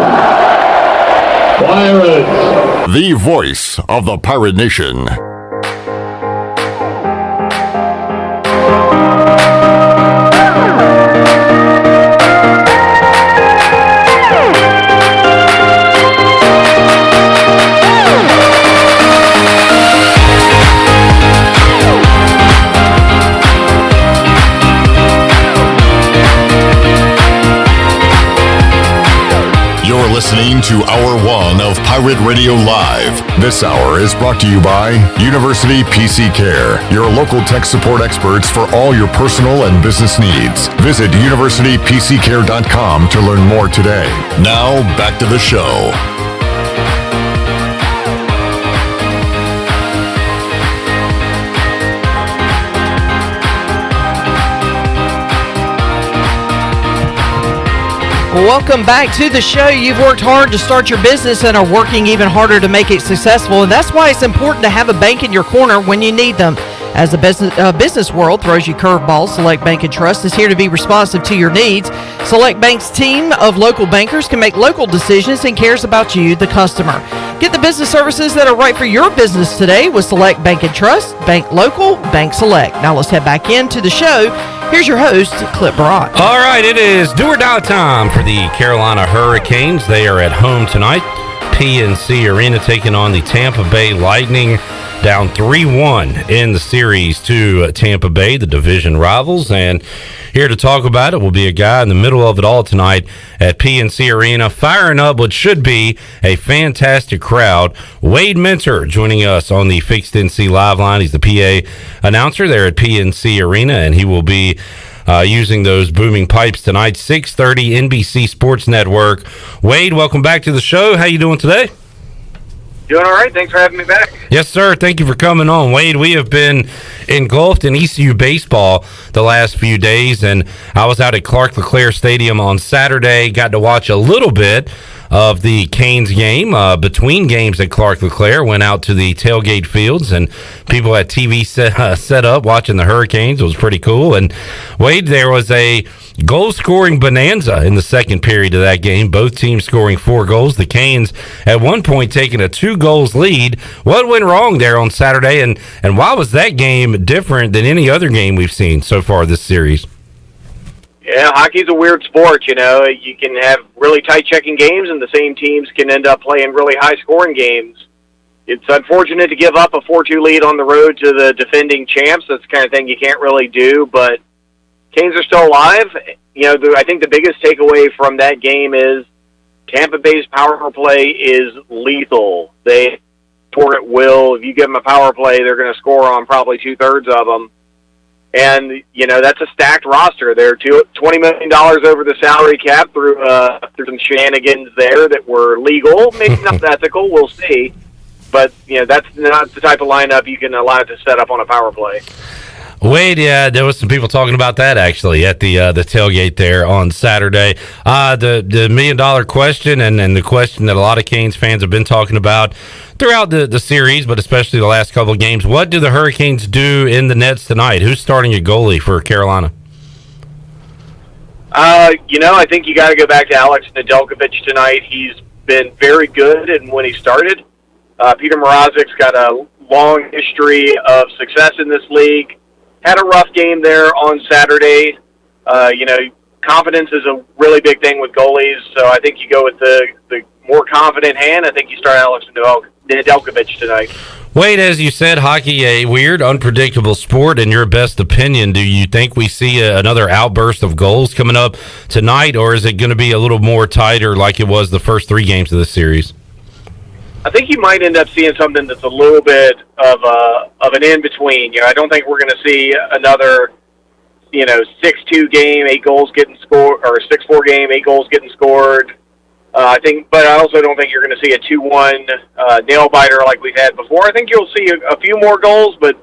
Pirates. The voice of the Pirate Nation. You're listening to Hour 1 of Pirate Radio Live. This hour is brought to you by University PC Care, your local tech support experts for all your personal and business needs. Visit universitypccare.com to learn more today. Now, back to the show. Welcome back to the show. You've worked hard to start your business and are working even harder to make it successful. And that's why it's important to have a bank in your corner when you need them. As the business world throws you curveballs, Select Bank & Trust is here to be responsive to your needs. Select Bank's team of local bankers can make local decisions and cares about you, the customer. Get the business services that are right for your business today with Select Bank & Trust. Bank local, bank select. Now let's head back into the show. Here's your host, Clip Brock. All right, it is do or die time for the Carolina Hurricanes. They are at home tonight. PNC Arena taking on the Tampa Bay Lightning, down 3-1 in the series to Tampa Bay, the division rivals. And here to talk about it will be a guy in the middle of it all tonight at PNC Arena, firing up what should be a fantastic crowd. Wade Minter joining us on the Fixed NC Live line. He's the PA announcer there at PNC Arena, and he will be using those booming pipes tonight. 6:30 NBC Sports Network. Wade, welcome back to the show. How you doing today? Doing all right. Thanks for having me back. Yes, sir. Thank you for coming on. Wade, we have been engulfed in ECU baseball the last few days, and I was out at Clark LeClaire Stadium on Saturday, got to watch a little bit of the Canes game. Between games at Clark LeClaire, went out to the tailgate fields, and people had TV set up watching the Hurricanes. It was pretty cool. And Wade, there was a goal-scoring bonanza in the second period of that game. Both teams scoring 4 goals. The Canes at one point taking a 2-goals lead. What went wrong there on Saturday, and why was that game different than any other game we've seen so far this series? Yeah, hockey's a weird sport, you know. You can have really tight checking games, and the same teams can end up playing really high-scoring games. It's unfortunate to give up a 4-2 lead on the road to the defending champs. That's the kind of thing you can't really do, but Canes are still alive. You know, I think the biggest takeaway from that game is Tampa Bay's power play is lethal. They score at will. If you give them a power play, they're going to score on probably 2/3 of them. And, you know, that's a stacked roster. They're $20 million over the salary cap through some shenanigans there that were legal, maybe not ethical, we'll see. But, you know, that's not the type of lineup you can allow to set up on a power play. Wade, yeah, there was some people talking about that actually at the tailgate there on Saturday. The million-dollar question and the question that a lot of Canes fans have been talking about throughout the series, but especially the last couple of games. What do the Hurricanes do in the nets tonight? Who's starting at goalie for Carolina? You know, I think you got to go back to Alex Nedeljkovic tonight. He's been very good, and when he started, Peter Mrazek's got a long history of success in this league. Had a rough game there on Saturday. You know, confidence is a really big thing with goalies, so I think you go with the more confident hand. I think you start Alex Nedeljkovic tonight. Wade, as you said, hockey a weird, unpredictable sport. In your best opinion, do you think we see another outburst of goals coming up tonight, or is it going to be a little more tighter like it was the first 3 games of the series? I think you might end up seeing something that's a little bit of an in-between. You know, I don't think we're going to see another, you know, 6-2 game, 8 goals getting scored, or 6-4 game, 8 goals getting scored. But I also don't think you're going to see a 2-1 nail-biter like we've had before. I think you'll see a few more goals, but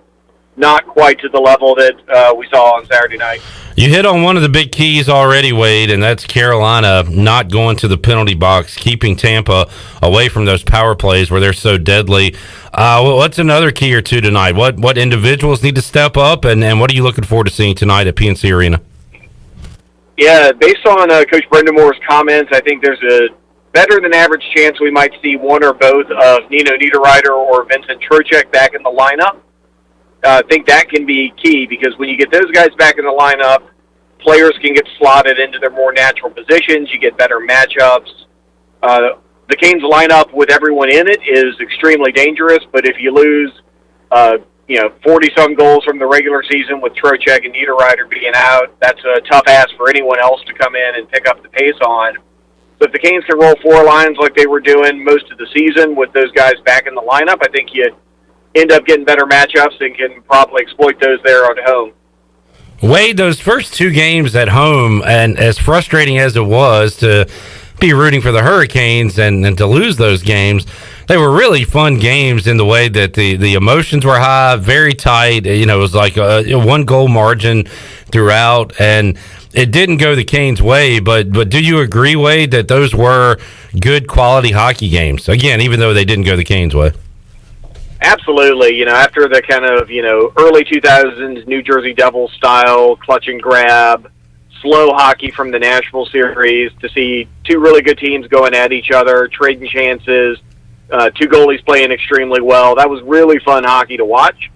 not quite to the level that we saw on Saturday night. You hit on one of the big keys already, Wade, and that's Carolina not going to the penalty box, keeping Tampa away from those power plays where they're so deadly. What's another key or two tonight? What individuals need to step up, and what are you looking forward to seeing tonight at PNC Arena? Yeah, based on Coach Brendan Moore's comments, I think there's a better-than-average chance we might see one or both of Nino Niederreiter or Vincent Trocheck back in the lineup. I think that can be key because when you get those guys back in the lineup, players can get slotted into their more natural positions. You get better matchups. The Canes lineup with everyone in it is extremely dangerous, but if you lose, 40-some goals from the regular season with Trocheck and Niederreiter being out, that's a tough ask for anyone else to come in and pick up the pace on. So if the Canes can roll 4 lines like they were doing most of the season with those guys back in the lineup, I think you end up getting better matchups and can probably exploit those there at home. Wade, those first 2 games at home, and as frustrating as it was to be rooting for the Hurricanes and to lose those games, they were really fun games in the way that the emotions were high, very tight. You know, it was like a 1-goal margin throughout, and it didn't go the Canes' way, but do you agree, Wade, that those were good quality hockey games? Again, even though they didn't go the Canes' way. Absolutely. You know, after the kind of, early 2000s New Jersey Devils style clutch and grab, slow hockey from the Nashville series, to see 2 really good teams going at each other, trading chances, 2 goalies playing extremely well. That was really fun hockey to watch.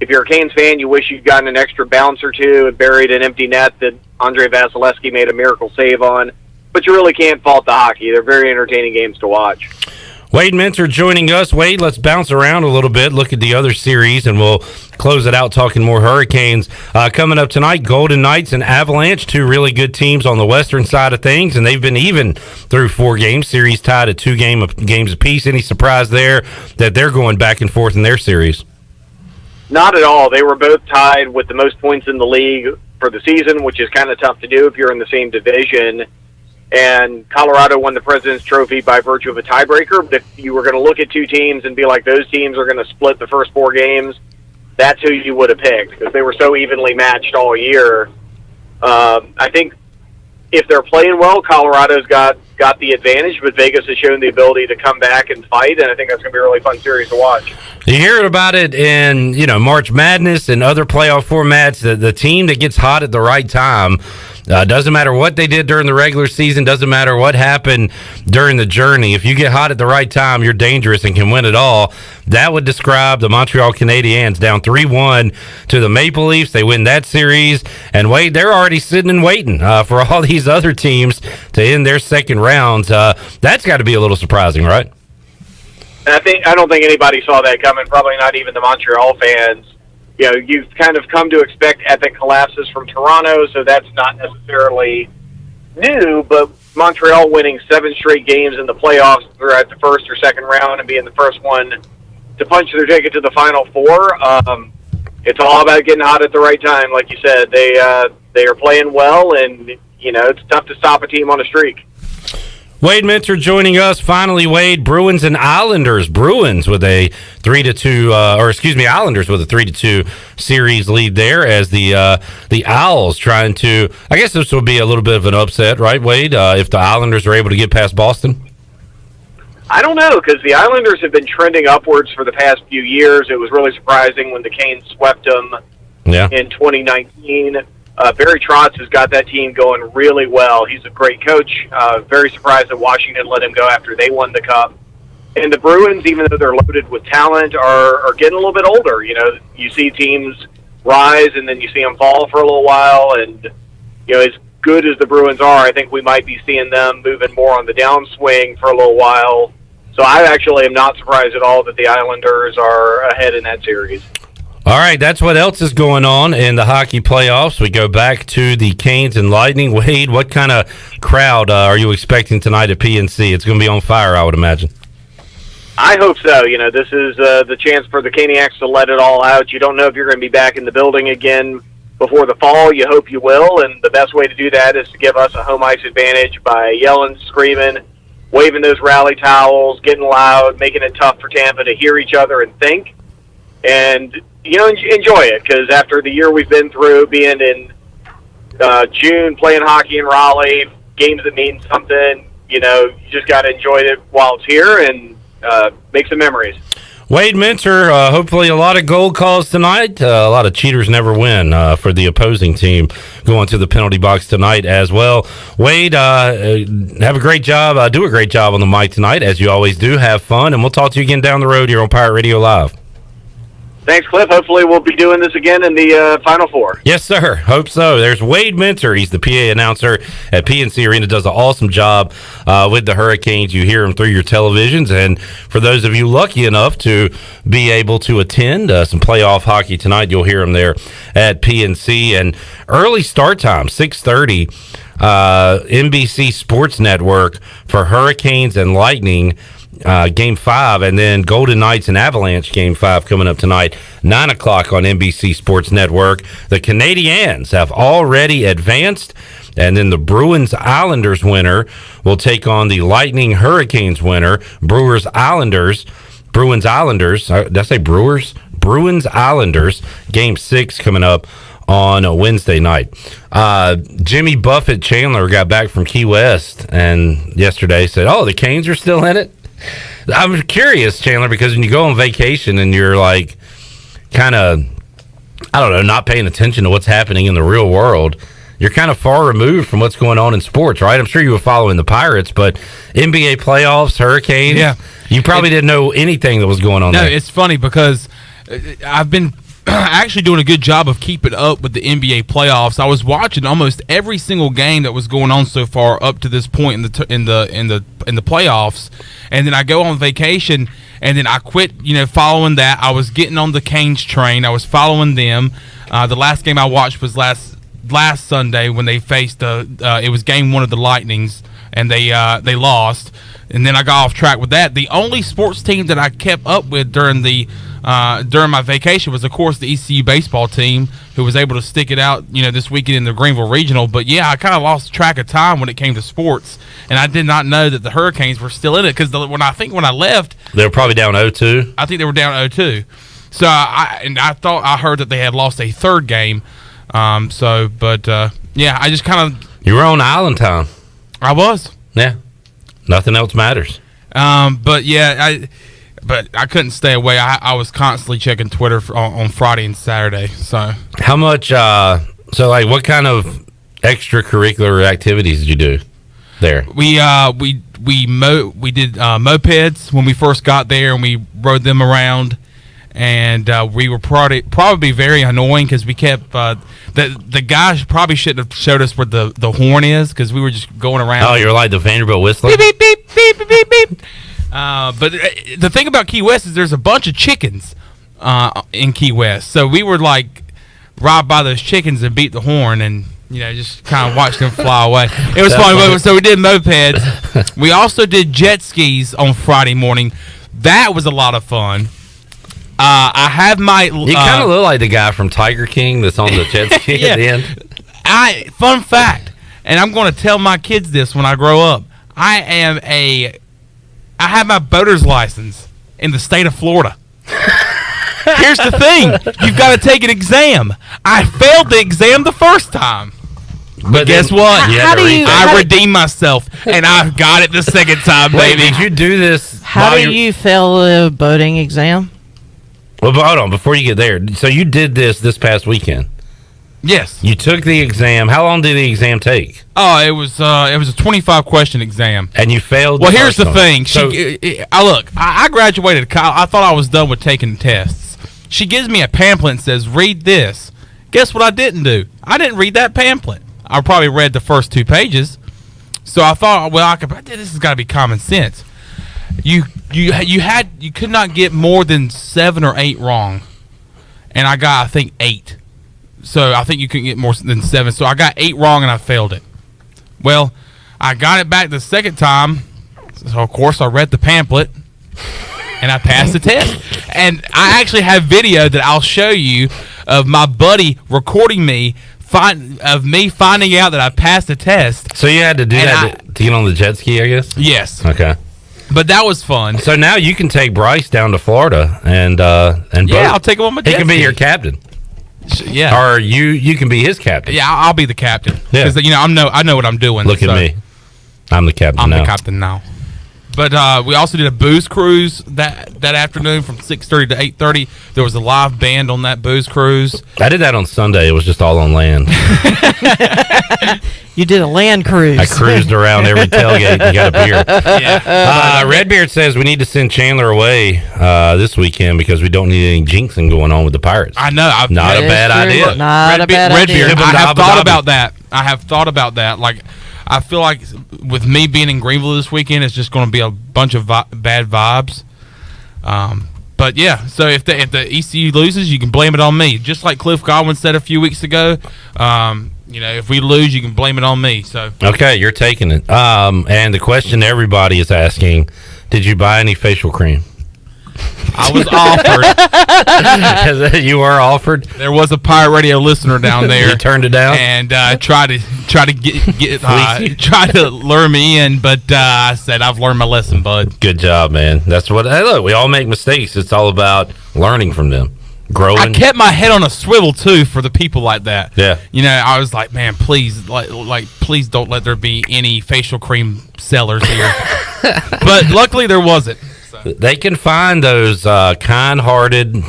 If you're a Canes fan, you wish you'd gotten an extra bounce or 2 and buried an empty net that Andre Vasilevsky made a miracle save on. But you really can't fault the hockey. They're very entertaining games to watch. Wade Minter joining us. Wade, let's bounce around a little bit, look at the other series, and we'll close it out talking more Hurricanes. Coming up tonight, Golden Knights and Avalanche, 2 really good teams on the western side of things, and they've been even through 4 games. Series tied at 2 games apiece. Any surprise there that they're going back and forth in their series? Not at all. They were both tied with the most points in the league for the season, which is kind of tough to do if you're in the same division. And Colorado won the President's Trophy by virtue of a tiebreaker. But if you were going to look at 2 teams and be like, those teams are going to split the first 4 games, that's who you would have picked because they were so evenly matched all year. I think if they're playing well, Colorado's got got the advantage, but Vegas has shown the ability to come back and fight, and I think that's going to be a really fun series to watch. You hear about it in, March Madness and other playoff formats. The team that gets hot at the right time, doesn't matter what they did during the regular season, doesn't matter what happened during the journey. If you get hot at the right time, you're dangerous and can win it all. That would describe the Montreal Canadiens down 3-1 to the Maple Leafs. They win that series, and Wade, they're already sitting and waiting for all these other teams to end their second rounds. That's got to be a little surprising, right? I don't think anybody saw that coming, probably not even the Montreal fans. You've kind of come to expect epic collapses from Toronto, so that's not necessarily new, but Montreal winning 7 straight games in the playoffs throughout the first or second round and being the first one to punch their ticket to the Final Four, it's all about getting hot at the right time. Like you said, they are playing well, and, it's tough to stop a team on a streak. Wade Minter joining us. Finally, Wade, Bruins and Islanders. Bruins with a 3-2, Islanders with a 3-2 series lead there as the Owls trying to. I guess this will be a little bit of an upset, right, Wade? If the Islanders are able to get past Boston. I don't know, because the Islanders have been trending upwards for the past few years. It was really surprising when the Canes swept them in 2019. Barry Trotz has got that team going really well. He's a great coach. Very surprised that Washington let him go after they won the Cup. And the Bruins, even though they're loaded with talent, are getting a little bit older. You see teams rise and then you see them fall for a little while. And, as good as the Bruins are, I think we might be seeing them moving more on the downswing for a little while. So I actually am not surprised at all that the Islanders are ahead in that series. All right, that's what else is going on in the hockey playoffs. We go back to the Canes and Lightning. Wade, what kind of crowd are you expecting tonight at PNC? It's going to be on fire, I would imagine. I hope so. This is the chance for the Caniacs to let it all out. You don't know if you're going to be back in the building again before the fall. You hope you will, and the best way to do that is to give us a home ice advantage by yelling, screaming, waving those rally towels, getting loud, making it tough for Tampa to hear each other and think. And enjoy it, because after the year we've been through, being in June, playing hockey in Raleigh, games that mean something, you just got to enjoy it while it's here and make some memories. Wade Minter, hopefully a lot of goal calls tonight. A lot of cheaters never win for the opposing team going to the penalty box tonight as well. Wade, have a great job. Do a great job on the mic tonight, as you always do. Have fun, and we'll talk to you again down the road here on Pirate Radio Live. Thanks, Cliff. Hopefully we'll be doing this again in the Final Four. Yes, sir. Hope so. There's Wade Minter. He's the PA announcer at PNC Arena. Does an awesome job with the Hurricanes. You hear him through your televisions. And for those of you lucky enough to be able to attend some playoff hockey tonight, you'll hear him there at PNC. And early start time, 6:30, NBC Sports Network for Hurricanes and Lightning. Game 5, and then Golden Knights and Avalanche Game 5 coming up tonight, 9 o'clock on NBC Sports Network. The Canadiens have already advanced, and then the Bruins Islanders winner will take on the Lightning Hurricanes winner. Bruins Islanders. Did I say Brewers? Bruins Islanders Game 6 coming up on a Wednesday night. Jimmy Buffett Chandler got back from Key West and yesterday said, the Canes are still in it. I'm curious, Chandler, because when you go on vacation and you're like kind of, not paying attention to what's happening in the real world, you're kind of far removed from what's going on in sports, right? I'm sure you were following the Pirates, but NBA playoffs, Hurricanes, you probably didn't know anything that was going on there. No, it's funny because I've been actually doing a good job of keeping up with the NBA playoffs. I was watching almost every single game that was going on so far up to this point in the playoffs, and then I go on vacation, and then I quit. Following that, I was getting on the Canes train. I was following them. The last game I watched was last Sunday when they faced it was Game 1 of the Lightnings, and they lost. And then I got off track with that. The only sports team that I kept up with during my vacation was, of course, the ECU baseball team, who was able to stick it out, this weekend in the Greenville Regional. But I kind of lost track of time when it came to sports, and I did not know that the Hurricanes were still in it, because when I left, they were probably down 0-2. I think they were down 0-2. So I heard that they had lost a third game. I just kind of. You were on Island Time. I was. Yeah. Nothing else matters. But yeah, I couldn't stay away. I was constantly checking Twitter on Friday and Saturday. So how much? What kind of extracurricular activities did you do there? We did mopeds when we first got there, and we rode them around. And we were probably very annoying because we kept the guy probably shouldn't have showed us where the horn is because we were just going around. Oh, you're like the Vanderbilt whistler. Beep beep beep beep beep beep beep. But the thing about Key West is there's a bunch of chickens in Key West, so we were like ride by those chickens and beat the horn and just kind of watch them fly away. It was fun. So we did mopeds. We also did jet skis on Friday morning. That was a lot of fun. I have my. You kind of look like the guy from Tiger King that's on the jet ski at the end. Fun fact, and I'm going to tell my kids this when I grow up. I have my boater's license in the state of Florida. Here's the thing: you've got to take an exam. I failed the exam the first time. But guess what? I redeemed myself, and I got it the second time, baby. Did you do this? How do you fail the boating exam? Well, but hold on. Before you get there, so you did this past weekend? Yes. You took the exam. How long did the exam take? Oh, it was a 25 question exam, and you failed. Well, here's the thing. I graduated. I thought I was done with taking tests. She gives me a pamphlet and says, "Read this." Guess what I didn't do? I didn't read that pamphlet. I probably read the first 2 pages. So I thought, this has got to be common sense. You could not get more than 7 or 8 wrong, and I got I think 8. So I think you couldn't get more than 7. So I got 8 wrong and I failed it. Well, I got it back the second time. So of course I read the pamphlet and I passed the test. And I actually have video that I'll show you of my buddy recording me finding out that I passed the test. So you had to do that to get on the jet ski, I guess? Yes. Okay. But that was fun. So now you can take Bryce down to Florida and boat. I'll take him on my jet ski. He can be your captain. Yeah. Or you can be his captain. Yeah, I'll be the captain. Yeah. Because I know what I'm doing. Look at me. I'm the captain now. I'm the captain now. But we also did a booze cruise that afternoon from 6:30 to 8:30. There was a live band on that booze cruise. I did that on Sunday. It was just all on land. You did a land cruise. I cruised around every tailgate and got a beer. Yeah. Redbeard says we need to send Chandler away this weekend because we don't need any jinxing going on with the Pirates. I know. Not a bad idea. Not a bad idea. Redbeard, I have thought about that. Like, I feel like with me being in Greenville this weekend, it's just going to be a bunch of bad vibes. But yeah, so if the ECU loses, you can blame it on me. Just like Cliff Godwin said a few weeks ago, if we lose, you can blame it on me. So okay, you're taking it. And the question everybody is asking: did you buy any facial cream? I was offered. You were offered. There was a Pirate Radio listener down there. You turned it down and tried to lure me in, but I said I've learned my lesson, bud. Good job, man. That's what. Hey, look, we all make mistakes. It's all about learning from them, growing. I kept my head on a swivel too for the people like that. Yeah. I was like, man, please, please don't let there be any facial cream sellers here. But luckily there wasn't. They can find those kind-hearted,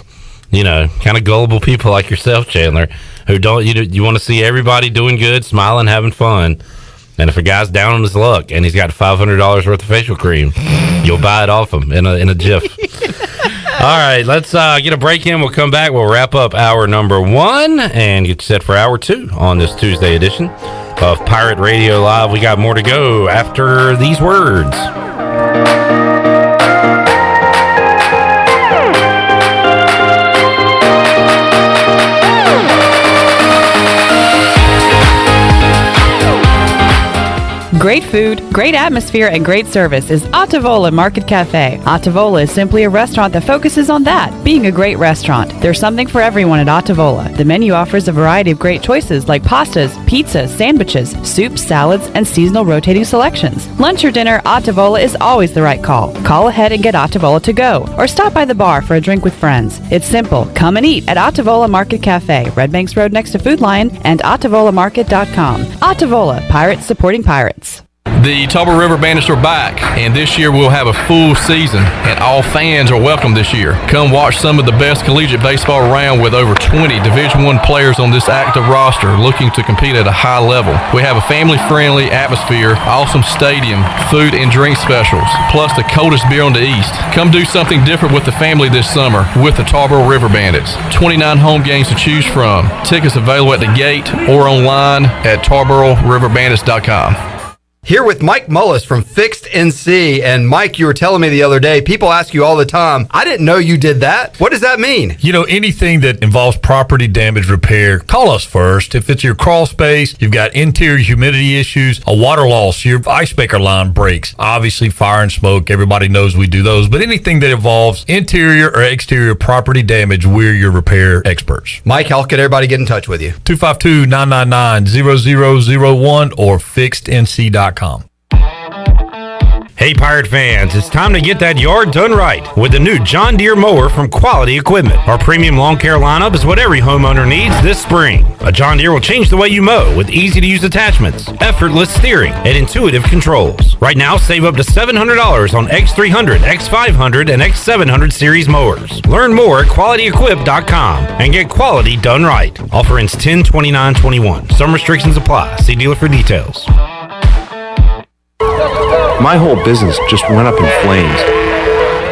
kind of gullible people like yourself, Chandler, who don't. You want to see everybody doing good, smiling, having fun. And if a guy's down on his luck and he's got $500 worth of facial cream, you'll buy it off him in a jiff. All right, let's get a break in. We'll come back. We'll wrap up hour number 1 and get set for hour 2 on this Tuesday edition of Pirate Radio Live. We got more to go after these words. Great food, great atmosphere, and great service is Ottavola Market Cafe. Ottavola is simply a restaurant that focuses on that, being a great restaurant. There's something for everyone at Ottavola. The menu offers a variety of great choices like pastas, pizzas, sandwiches, soups, salads, and seasonal rotating selections. Lunch or dinner, Ottavola is always the right call. Call ahead and get Ottavola to go, or stop by the bar for a drink with friends. It's simple. Come and eat at Ottavola Market Cafe, Red Banks Road next to Food Lion, and OttavolaMarket.com. Ottavola, Pirates supporting pirates. The Tauber River Bandits are back, and this year we'll have a full season, and all fans are welcome this year. Come watch some of the best collegiate baseball around with over 20 Division I players on this active roster looking to compete at a high level. We have a family-friendly atmosphere, awesome stadium, food and drink specials, plus the coldest beer on the East. Come do something different with the family this summer with the Tauber River Bandits. 29 home games to choose from. Tickets available at the gate or online at TarboroughRiverBandits.com. Here with Mike Mullis from Fixed NC. And Mike, you were telling me the other day, people ask you all the time, I didn't know you did that. What does that mean? You know, anything that involves property damage repair, call us first. If it's your crawl space, you've got interior humidity issues, a water loss, your ice maker line breaks, obviously fire and smoke, everybody knows we do those. But anything that involves interior or exterior property damage, we're your repair experts. Mike, how can everybody get in touch with you? 252-999-0001 or fixednc.com. Hey Pirate fans, it's time to get that yard done right with the new John Deere mower from Quality Equipment. Our premium lawn care lineup is what every homeowner needs this spring. A John Deere will change the way you mow with easy-to-use attachments, effortless steering, and intuitive controls. Right now, save up to $700 on X300, X500, and X700 series mowers. Learn more at QualityEquip.com and get quality done right. Offer ends 10/29/21. Some restrictions apply. See dealer for details. My whole business just went up in flames,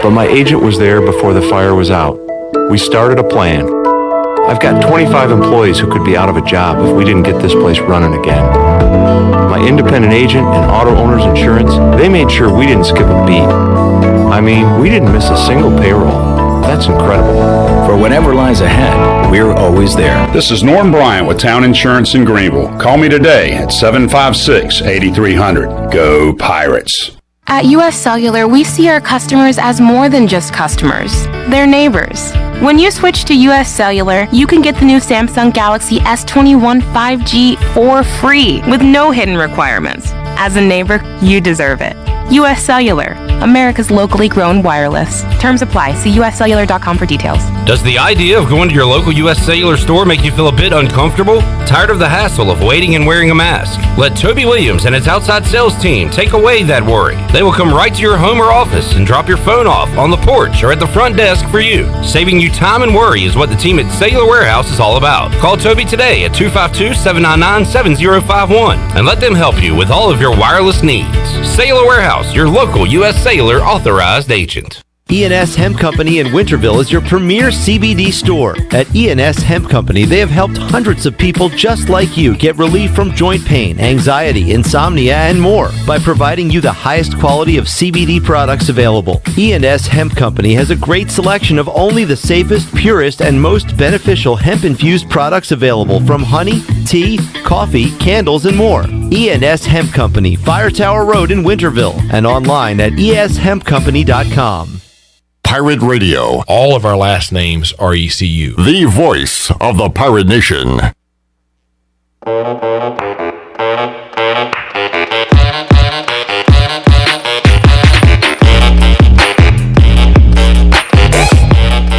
but my agent was there before the fire was out. We started a plan. I've got 25 employees who could be out of a job if we didn't get this place running again. My independent agent and auto owner's insurance, they made sure we didn't skip a beat. I mean, we didn't miss a single payroll. That's incredible. For whatever lies ahead, we're always there. This is Norm Bryant with Town Insurance in Greenville. Call me today at 756-8300. Go Pirates. At US Cellular, we see our customers as more than just customers. They're neighbors. When you switch to US Cellular, you can get the new Samsung Galaxy S21 5G for free with no hidden requirements. As a neighbor, you deserve it. US Cellular, America's locally grown wireless. Terms apply. See uscellular.com for details. Does the idea of going to your local U.S. Cellular store make you feel a bit uncomfortable? Tired of the hassle of waiting and wearing a mask? Let Toby Williams and its outside sales team take away that worry. They will come right to your home or office and drop your phone off on the porch or at the front desk for you. Saving you time and worry is what the team at Cellular Warehouse is all about. Call Toby today at 252-799-7051 and let them help you with all of your wireless needs. Cellular Warehouse, your local U.S. Cellular authorized agent. E&S Hemp Company in Winterville is your premier CBD store. At E&S Hemp Company, they have helped hundreds of people just like you get relief from joint pain, anxiety, insomnia, and more by providing you the highest quality of CBD products available. E&S Hemp Company has a great selection of only the safest, purest, and most beneficial hemp-infused products available from honey, tea, coffee, candles, and more. E&S Hemp Company, Fire Tower Road in Winterville, and online at eshempcompany.com. Pirate Radio. All of our last names are ECU. The voice of the Pirate Nation.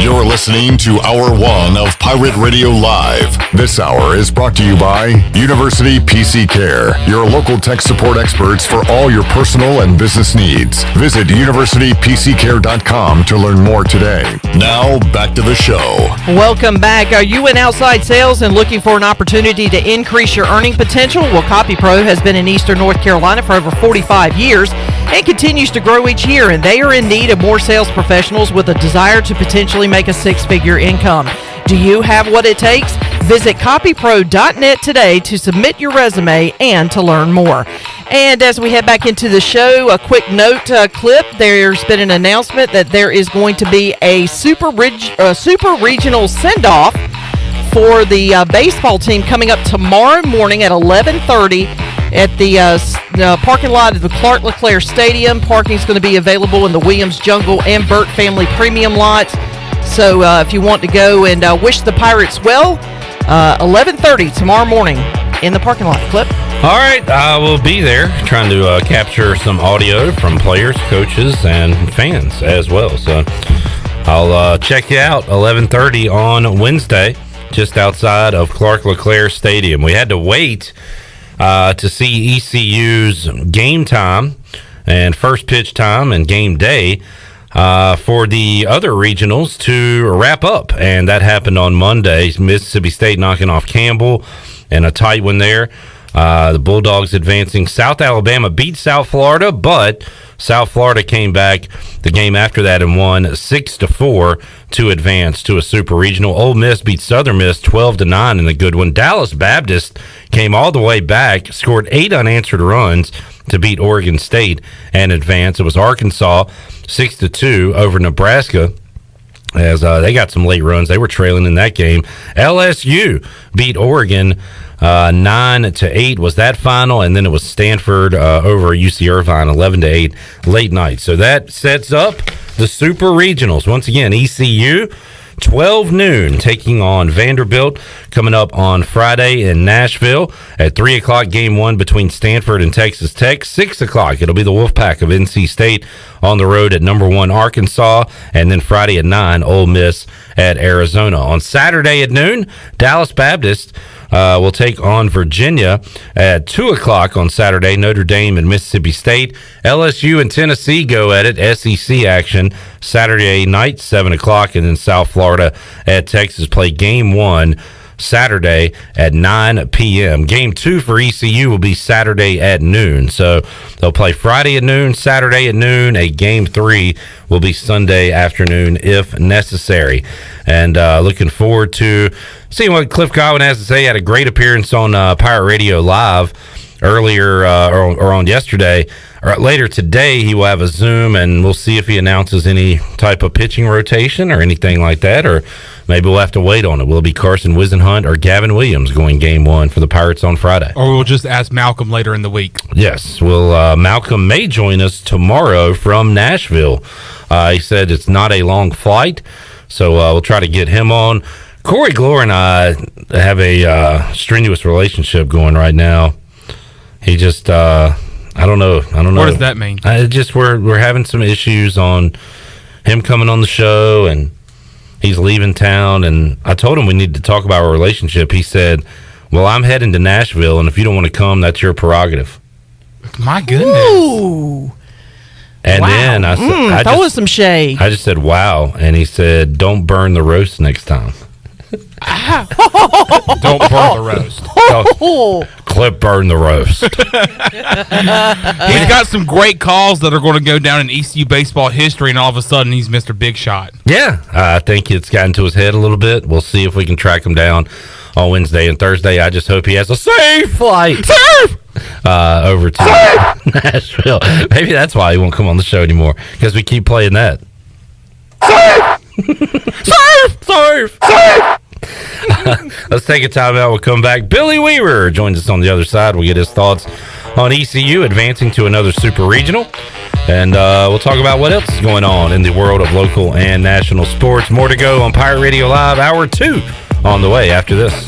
You're listening to Hour 1 of Pirate Radio Live. This hour is brought to you by University PC Care, your local tech support experts for all your personal and business needs. Visit universitypccare.com to learn more today. Now, back to the show. Welcome back. Are you in outside sales and looking for an opportunity to increase your earning potential? Well, CopyPro has been in Eastern North Carolina for over 45 years and continues to grow each year, and they are in need of more sales professionals with a desire to potentially make a six-figure income. Do you have what it takes? Visit copypro.net today to submit your resume and to learn more. And as we head back into the show, a quick note clip. There's been an announcement that there is going to be a super regional send-off for the baseball team coming up tomorrow morning at 11:30 at the parking lot of the Clark LeClaire Stadium. Parking is going to be available in the Williams Jungle and Burt Family Premium lots. So if you want to go and wish the Pirates well, 11:30 tomorrow morning in the parking lot. Clip. All right, I will be there trying to capture some audio from players, coaches, and fans as well. So I'll check you out 11:30 on Wednesday, just outside of Clark LeClaire Stadium. We had to wait to see ECU's game time and first pitch time and game day for the other regionals to wrap up. And that happened on Monday. Mississippi State knocking off Campbell and a tight one there. The Bulldogs advancing. South Alabama beat South Florida, but South Florida came back the game after that and won 6-4 to advance to a super regional. Ole Miss beat Southern Miss 12-9 in a good one. Dallas Baptist came all the way back, scored 8 unanswered runs to beat Oregon State and advance. It was Arkansas 6-2 over Nebraska, as they got some late runs. They were trailing in that game. LSU beat Oregon 9-8 was that final, and then it was Stanford over UC Irvine 11-8 late night. So that sets up the super regionals. Once again, ECU 12 noon taking on Vanderbilt, coming up on Friday in Nashville. At 3 o'clock, game one between Stanford and Texas Tech. 6 o'clock, it'll be the Wolfpack of NC State on the road at number 1 Arkansas. And then Friday at 9, Ole Miss at Arizona. On Saturday at noon, Dallas Baptist will take on Virginia at 2 o'clock on Saturday. Notre Dame and Mississippi State. LSU and Tennessee go at it. SEC action Saturday night, 7 o'clock. And then South Florida at Texas play game 1 Saturday at 9 p.m. Game 2 for ECU will be Saturday at noon. So they'll play Friday at noon, Saturday at noon. A game 3 will be Sunday afternoon if necessary. And looking forward to seeing what Cliff Godwin has to say. He had a great appearance on Pirate Radio Live earlier or on yesterday. Or later today, he will have a Zoom, and we'll see if he announces any type of pitching rotation or anything like that, or maybe we'll have to wait on it. Will it be Carson Wisenhunt or Gavin Williams going game 1 for the Pirates on Friday? Or we'll just ask Malcolm later in the week. Yes. Well, Malcolm may join us tomorrow from Nashville. He said it's not a long flight, so we'll try to get him on. Corey Glore and I have a strenuous relationship going right now. He just... I don't know. What does that mean? We're having some issues on him coming on the show, and he's leaving town. And I told him we need to talk about our relationship. He said, "Well, I'm heading to Nashville, and if you don't want to come, that's your prerogative." My goodness. Ooh. And wow. Then I throw us some shade. I just said, "Wow," and he said, "Don't burn the roast next time." Don't burn the roast. Clip burn the roast. He's got some great calls that are going to go down in ECU baseball history, and all of a sudden he's Mr. Big Shot. Yeah, I think it's gotten to his head a little bit. We'll see if we can track him down on Wednesday and Thursday. I just hope he has a safe flight over to Nashville. Maybe that's why he won't come on the show anymore, because we keep playing that. Safe! Let's take a time out. We'll come back. Billy Weaver joins us on the other side. We'll get his thoughts on ECU advancing to another super regional. And we'll talk about what else is going on in the world of local and national sports. More to go on Pirate Radio Live, Hour 2 on the way after this.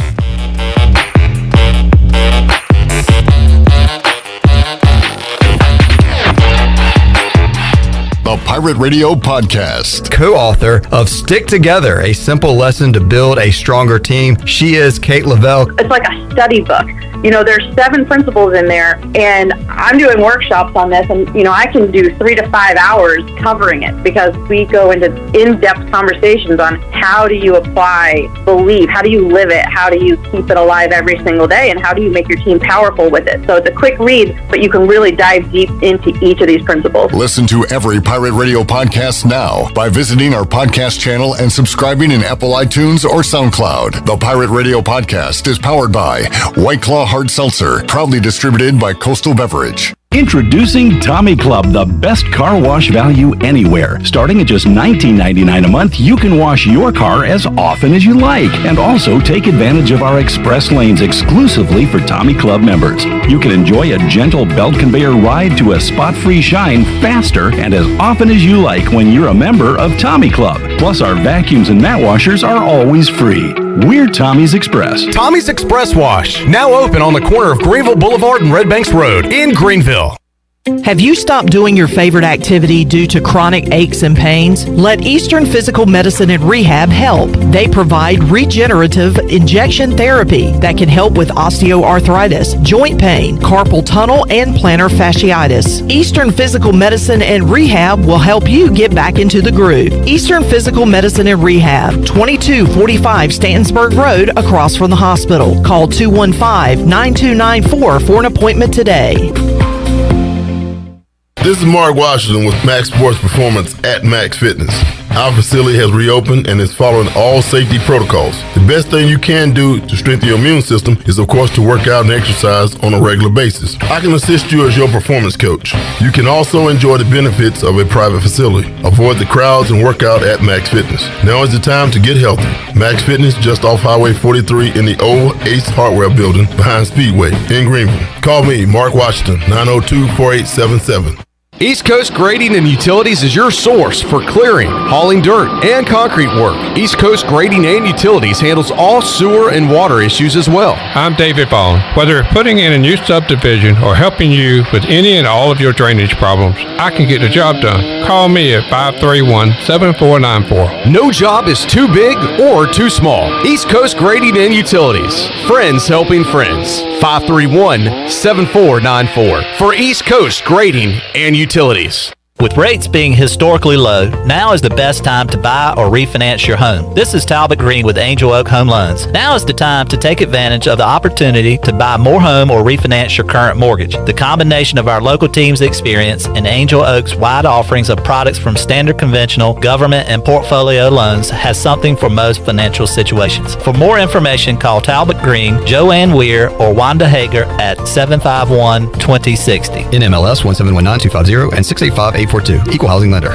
The Pirate Radio Podcast. Co-author of Stick Together, a simple lesson to build a stronger team. She is Kate Lavelle. It's like a study book. You know, there's 7 principles in there, and I'm doing workshops on this, and, you know, I can do 3 to 5 hours covering it, because we go into in-depth conversations on how do you apply belief, how do you live it, how do you keep it alive every single day, and how do you make your team powerful with it. So it's a quick read, but you can really dive deep into each of these principles. Listen to every Pirate Radio podcast now by visiting our podcast channel and subscribing in Apple iTunes or SoundCloud. The Pirate Radio Podcast is powered by White Claw Hard Seltzer, proudly distributed by Coastal Beverage. Introducing Tommy Club, the best car wash value anywhere. Starting at just $19.99 a month, you can wash your car as often as you like, and also take advantage of our express lanes exclusively for Tommy Club members. You can enjoy a gentle belt conveyor ride to a spot-free shine faster and as often as you like when you're a member of Tommy Club. Plus, our vacuums and mat washers are always free. We're Tommy's Express. Tommy's Express Wash, now open on the corner of Greenville Boulevard and Red Banks Road in Greenville. Have you stopped doing your favorite activity due to chronic aches and pains? Let Eastern Physical Medicine and Rehab help. They provide regenerative injection therapy that can help with osteoarthritis, joint pain, carpal tunnel, and plantar fasciitis. Eastern Physical Medicine and Rehab will help you get back into the groove. Eastern Physical Medicine and Rehab, 2245 Stantonsburg Road, across from the hospital. Call 215-9294 for an appointment today. This is Mark Washington with Max Sports Performance at Max Fitness. Our facility has reopened and is following all safety protocols. The best thing you can do to strengthen your immune system is, of course, to work out and exercise on a regular basis. I can assist you as your performance coach. You can also enjoy the benefits of a private facility. Avoid the crowds and work out at Max Fitness. Now is the time to get healthy. Max Fitness, just off Highway 43 in the old Ace Hardware building behind Speedway in Greenville. Call me, Mark Washington, 902-4877. East Coast Grading and Utilities is your source for clearing, hauling dirt, and concrete work. East Coast Grading and Utilities handles all sewer and water issues as well. I'm David Vaughn. Whether putting in a new subdivision or helping you with any and all of your drainage problems, I can get the job done. Call me at 531-7494. No job is too big or too small. East Coast Grading and Utilities. Friends helping friends. 531-7494 for East Coast Grading and Utilities. With rates being historically low, now is the best time to buy or refinance your home. This is Talbot Green with Angel Oak Home Loans. Now is the time to take advantage of the opportunity to buy more home or refinance your current mortgage. The combination of our local team's experience and Angel Oak's wide offerings of products from standard conventional, government, and portfolio loans has something for most financial situations. For more information, call Talbot Green, Joanne Weir, or Wanda Hager at 751-2060. NMLS 1719250 and 685-842. Equal housing lender.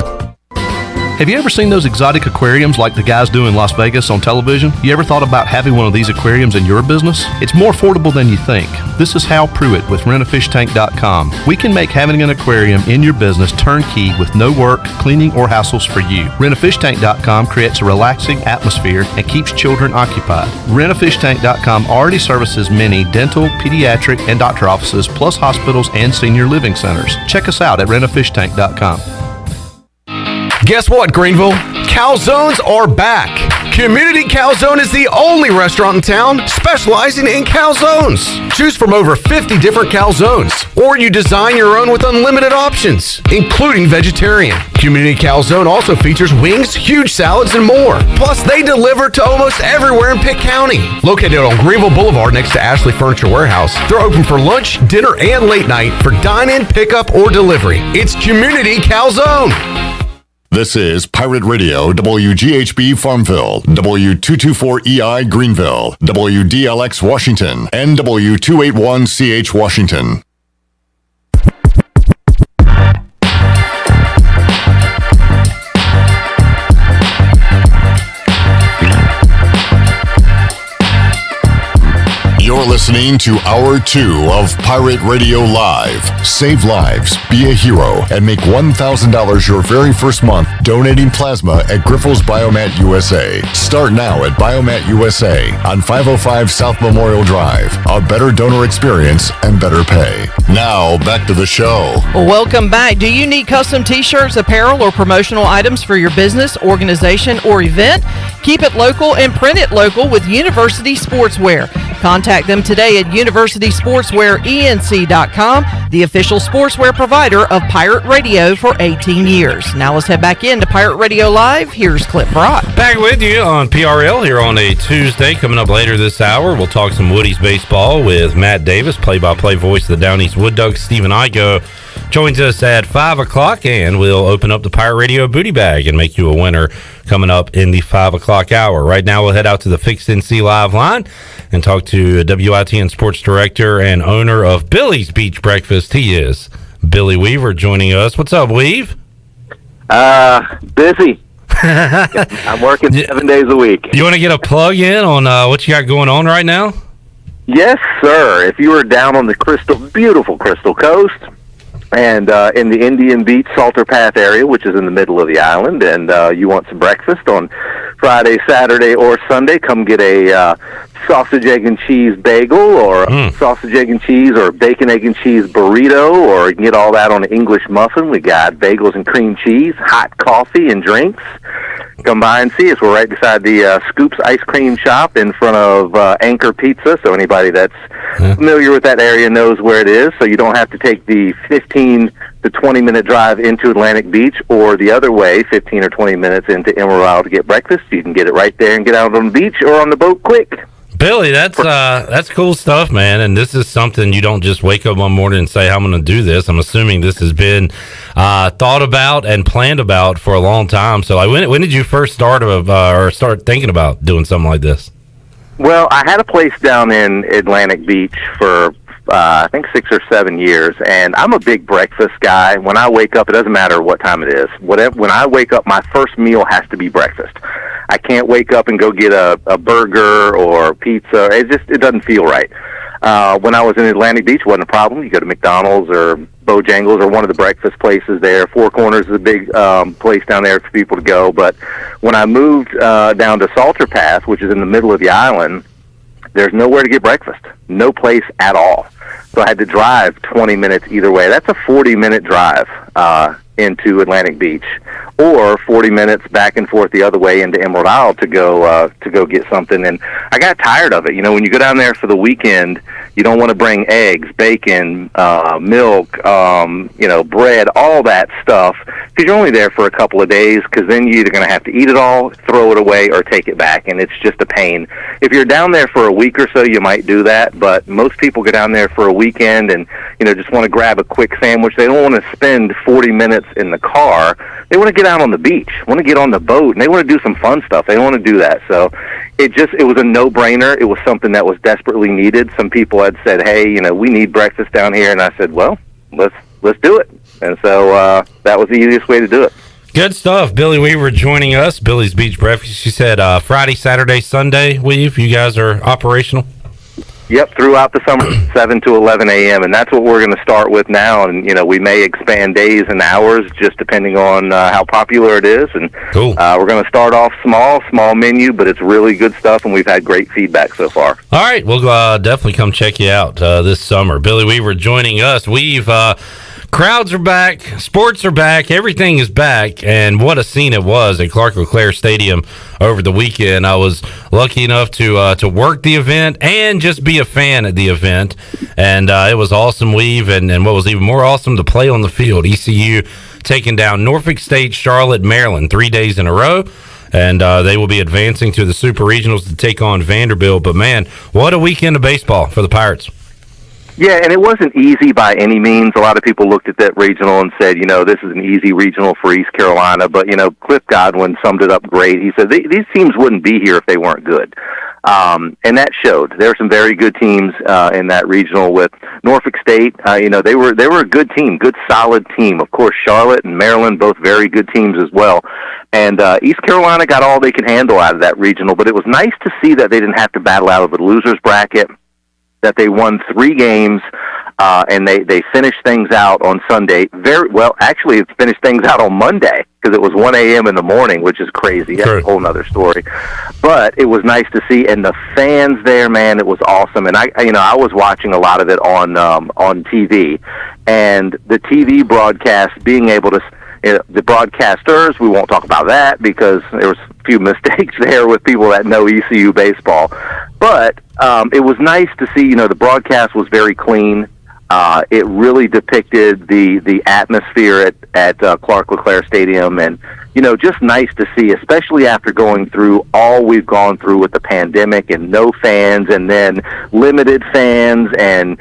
Have you ever seen those exotic aquariums like the guys do in Las Vegas on television? You ever thought about having one of these aquariums in your business? It's more affordable than you think. This is Hal Pruitt with rentafishtank.com. We can make having an aquarium in your business turnkey with no work, cleaning, or hassles for you. Rentafishtank.com creates a relaxing atmosphere and keeps children occupied. Rentafishtank.com already services many dental, pediatric, and doctor offices, plus hospitals and senior living centers. Check us out at rentafishtank.com. Guess what, Greenville? Calzones are back. Community Calzone is the only restaurant in town specializing in calzones. Choose from over 50 different calzones, or you design your own with unlimited options, including vegetarian. Community Calzone also features wings, huge salads, and more. Plus, they deliver to almost everywhere in Pitt County. Located on Greenville Boulevard next to Ashley Furniture Warehouse, they're open for lunch, dinner, and late night for dine-in, pickup, or delivery. It's Community Calzone. This is Pirate Radio, WGHB Farmville, W224EI Greenville, WDLX Washington, and W281CH Washington. You're listening to Hour 2 of Pirate Radio Live. Save lives, be a hero, and make $1,000 your very first month donating plasma at Grifols Biomat USA. Start now at Biomat USA on 505 South Memorial Drive. A better donor experience and better pay. Now, back to the show. Welcome back. Do you need custom t-shirts, apparel, or promotional items for your business, organization, or event? Keep it local and print it local with University Sportswear. Contact them today at universitysportswearenc.com, the official sportswear provider of Pirate Radio for 18 years. Now let's head back into Pirate Radio Live. Here's Clip Brock. Back with you on PRL here on a Tuesday. Coming up later this hour, we'll talk some Woody's baseball with Matt Davis, play-by-play voice of the Down East Wood Ducks. Stephen Igoe joins us at 5 o'clock, and we'll open up the Pirate Radio booty bag and make you a winner coming up in the 5 o'clock hour. Right now, we'll head out to the Fixed NC Live line and talk to WITN Sports Director and owner of Billy's Beach Breakfast. He is Billy Weaver joining us. What's up, Weave? Busy. I'm working 7 days a week. You want to get a plug in on what you got going on right now? Yes, sir. If you were down on the beautiful Crystal Coast, and in the Indian Beach Salter Path area, which is in the middle of the island, and you want some breakfast on Friday, Saturday, or Sunday, come get a sausage, egg, and cheese bagel, or a sausage, egg, and cheese, or bacon, egg, and cheese burrito, or you can get all that on an English muffin. We got bagels and cream cheese, hot coffee, and drinks. Come by and see us. We're right beside the Scoops Ice Cream Shop in front of Anchor Pizza, so anybody that's familiar with that area knows where it is, so you don't have to take the 15 to 20-minute drive into Atlantic Beach, or the other way, 15 or 20 minutes into Emerald Isle to get breakfast. You can get it right there and get out on the beach or on the boat quick. Billy, that's cool stuff, man. And this is something you don't just wake up one morning and say, I'm going to do this. I'm assuming this has been thought about and planned about for a long time. So when did you first start thinking about doing something like this? Well, I had a place down in Atlantic Beach for I think 6 or 7 years, and I'm a big breakfast guy. When I wake up, it doesn't matter what time it is. When I wake up, my first meal has to be breakfast. I can't wake up and go get a burger or pizza. It doesn't feel right. When I was in Atlantic Beach, it wasn't a problem. You go to McDonald's or Bojangles or one of the breakfast places there. Four Corners is a big place down there for people to go. But when I moved down to Salter Path, which is in the middle of the island, there's nowhere to get breakfast. No place at all. So I had to drive 20 minutes either way. That's a 40-minute drive into Atlantic Beach, or 40 minutes back and forth the other way into Emerald Isle to go get something. And I got tired of it. You know, when you go down there for the weekend, you don't want to bring eggs, bacon, milk, bread, all that stuff, because you're only there for a couple of days, because then you're either going to have to eat it all, throw it away, or take it back, and it's just a pain. If you're down there for a week or so, you might do that, but most people go down there for a weekend and, just want to grab a quick sandwich. They don't want to spend 40 minutes in the car. They want to get out on the beach, want to get on the boat, and they want to do some fun stuff. They don't want to do that. So it was a no-brainer. It was something that was desperately needed. Some people had said, hey, we need breakfast down here, and I said, well, let's do it. And so that was the easiest way to do it. Good stuff. Billy Weaver joining us, Billy's Beach Breakfast. She said Friday, Saturday, Sunday, Weave, you guys are operational? Yep, throughout the summer, 7 to 11 a.m., and that's what we're going to start with now. And, we may expand days and hours just depending on how popular it is. And cool. We're going to start off small menu, but it's really good stuff, and we've had great feedback so far. All right, we'll definitely come check you out this summer. Billy Weaver joining us. Crowds are back, sports are back, everything is back, and what a scene it was at Clark LeClaire Stadium over the weekend. I was lucky enough to work the event and just be a fan at the event, and it was awesome, Weave, and what was even more awesome, to play on the field. ECU taking down Norfolk State, Charlotte, Maryland 3 days in a row. And they will be advancing to the Super Regionals to take on Vanderbilt. But, man, what a weekend of baseball for the Pirates. Yeah, and it wasn't easy by any means. A lot of people looked at that regional and said, this is an easy regional for East Carolina. But, Cliff Godwin summed it up great. He said these teams wouldn't be here if they weren't good. And that showed. There were some very good teams in that regional with Norfolk State. They were a good team, good solid team. Of course, Charlotte and Maryland, both very good teams as well. And East Carolina got all they could handle out of that regional. But it was nice to see that they didn't have to battle out of the losers bracket, that they won 3 games, and they finished things out on Sunday. Very well, actually, it finished things out on Monday, because it was 1 a.m. in the morning, which is crazy. That's a whole nother story. But it was nice to see, and the fans there, man, it was awesome. And I was watching a lot of it on TV, and the TV broadcast, being able to, the broadcasters, we won't talk about that because there was a few mistakes there with people that know ECU baseball. But it was nice to see, the broadcast was very clean. It really depicted the atmosphere at Clark LeClaire Stadium, and just nice to see, especially after going through all we've gone through with the pandemic and no fans and then limited fans, and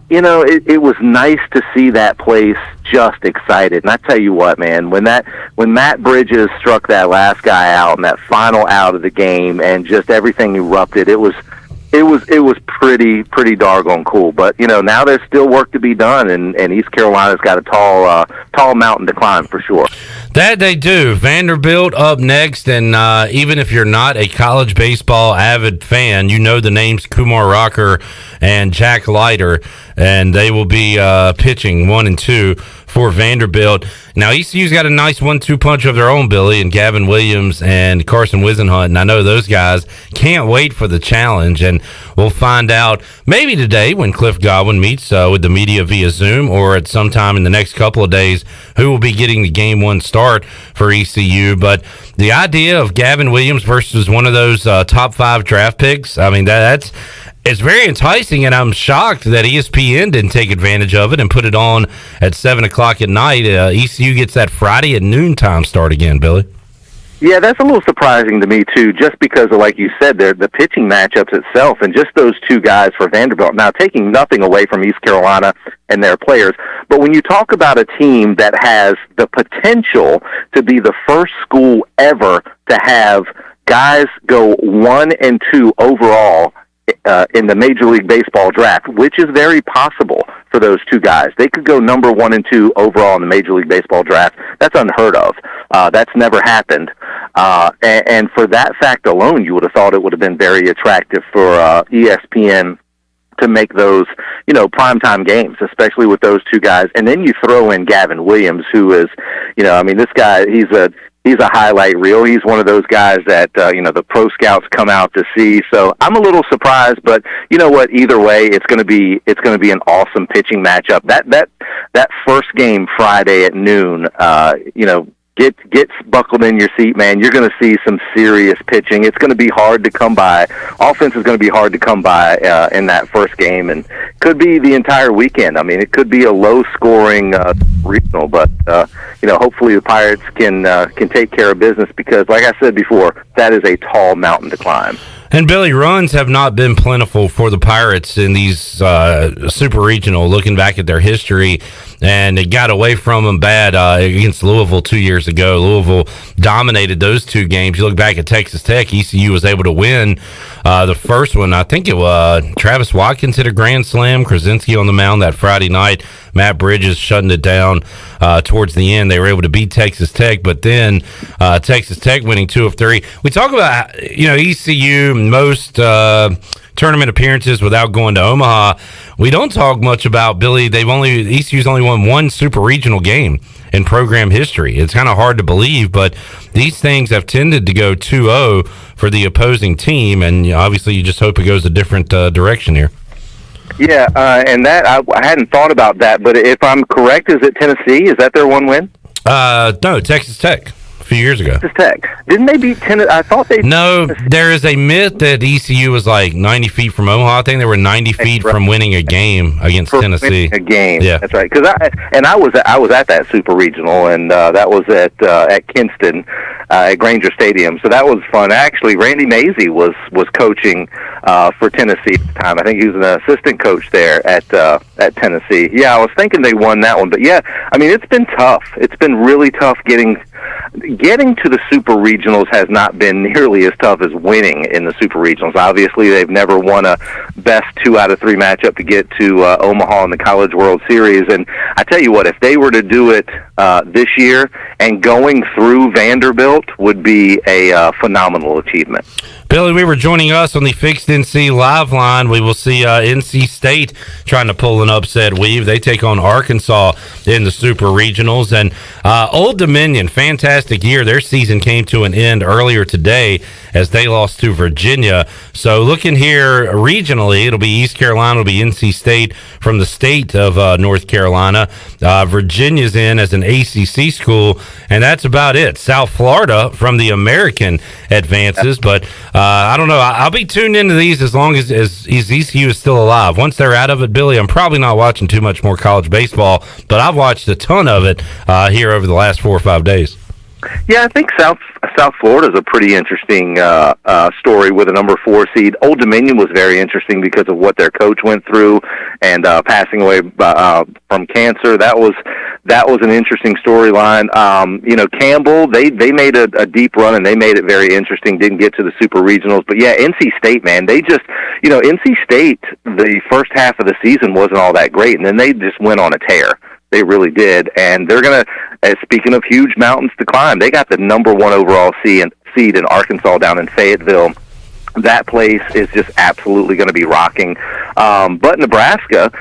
it was nice to see that place just excited. And I tell you what, man, when Matt Bridges struck that last guy out in that final out of the game and just everything erupted, it was It was pretty doggone cool. But now there's still work to be done, and East Carolina's got a tall mountain to climb for sure. That they do. Vanderbilt up next, and even if you're not a college baseball avid fan, you know the names Kumar Rocker and Jack Leiter, and they will be pitching 1 and 2 for Vanderbilt. Now, ECU's got a nice 1-2 punch of their own, Billy, and Gavin Williams and Carson Wisenhunt, and I know those guys can't wait for the challenge, and we'll find out maybe today when Cliff Godwin meets with the media via Zoom, or at some time in the next couple of days, who will be getting the Game 1 start for ECU. But the idea of Gavin Williams versus one of those top 5 draft picks, I mean, it's very enticing, and I'm shocked that ESPN didn't take advantage of it and put it on at 7 o'clock at night. ECU gets that Friday at noontime start again, Billy. Yeah, that's a little surprising to me, too, just because of, like you said, the pitching matchups itself and just those two guys for Vanderbilt. Now, taking nothing away from East Carolina and their players, but when you talk about a team that has the potential to be the first school ever to have guys go 1 and 2 overall in the Major League Baseball draft, which is very possible for those two guys. They could go number 1 and 2 overall in the Major League Baseball draft. That's unheard of. That's never happened. And for that fact alone, you would have thought it would have been very attractive for ESPN to make those, primetime games, especially with those two guys. And then you throw in Gavin Williams, who is, this guy, he's a highlight reel. He's one of those guys that, the pro scouts come out to see. So I'm a little surprised, but you know what? Either way, it's going to be an awesome pitching matchup. That first game Friday at noon, get buckled in your seat, man. You're going to see some serious pitching. It's going to be hard to come by. Offense is going to be hard to come by in that first game, and could be the entire weekend. I mean, it could be a low-scoring regional, but hopefully the Pirates can take care of business because, like I said before, that is a tall mountain to climb. And Billy, runs have not been plentiful for the Pirates in these super regional, looking back at their history, and it got away from them bad against Louisville 2 years ago. Louisville dominated those two games. You look back at Texas Tech, ECU was able to win the first one. I think it was Travis Watkins hit a grand slam, Krasinski on the mound that Friday night, Matt Bridges shutting it down towards the end. They were able to beat Texas Tech, but then Texas Tech winning 2 of 3. We talk about, ECU, most tournament appearances without going to Omaha. We don't talk much about, Billy, ECU's only won 1 super regional game in program history. It's kind of hard to believe, but these things have tended to go 2-0 for the opposing team, and obviously you just hope it goes a different direction here. Yeah, and that I hadn't thought about that, but if I'm correct, is it Tennessee? Is that their 1 win? No, Texas Tech. Few years ago. Texas Tech. Didn't they beat Tennessee? I thought they... No, there is a myth that ECU was like 90 feet from Omaha. I think they were 90 feet from winning a game against Tennessee. A game. Yeah. That's right. Because I was at that super regional, and that was at Kinston at Granger Stadium. So that was fun. Actually, Randy Mazie was coaching for Tennessee at the time. I think he was an assistant coach there at Tennessee. Yeah, I was thinking they won that one, but yeah, I mean, it's been tough. It's been really tough getting to the super regionals has not been nearly as tough as winning in the super regionals. Obviously, they've never won a best 2 out of 3 matchup to get to Omaha in the College World Series. And I tell you what, if they were to do it this year, and going through Vanderbilt would be a phenomenal achievement. Billy Weaver joining us on the Fixed NC Live line. We will see NC State trying to pull an upset weave. They take on Arkansas in the Super Regionals. And Old Dominion, fantastic year. Their season came to an end earlier today as they lost to Virginia. So looking here regionally, it'll be East Carolina, it'll be NC State from the state of North Carolina. Virginia's in as an ACC school, and that's about it. South Florida from the American advances, but I don't know. I'll be tuned into these as long as ECU is still alive. Once they're out of it, Billy, I'm probably not watching too much more college baseball, but I've watched a ton of it here over the last 4 or 5 days. Yeah, I think South Florida is a pretty interesting story with a number 4 seed. Old Dominion was very interesting because of what their coach went through and passing away from cancer. That was that was an interesting storyline. Campbell, they made a deep run, and they made it very interesting. Didn't get to the Super Regionals. But, yeah, NC State, man, they just, NC State, the first half of the season wasn't all that great, and then they just went on a tear. They really did. And they're going to, speaking of huge mountains to climb, they got the number 1 overall seed in Arkansas down in Fayetteville. That place is just absolutely going to be rocking. But Nebraska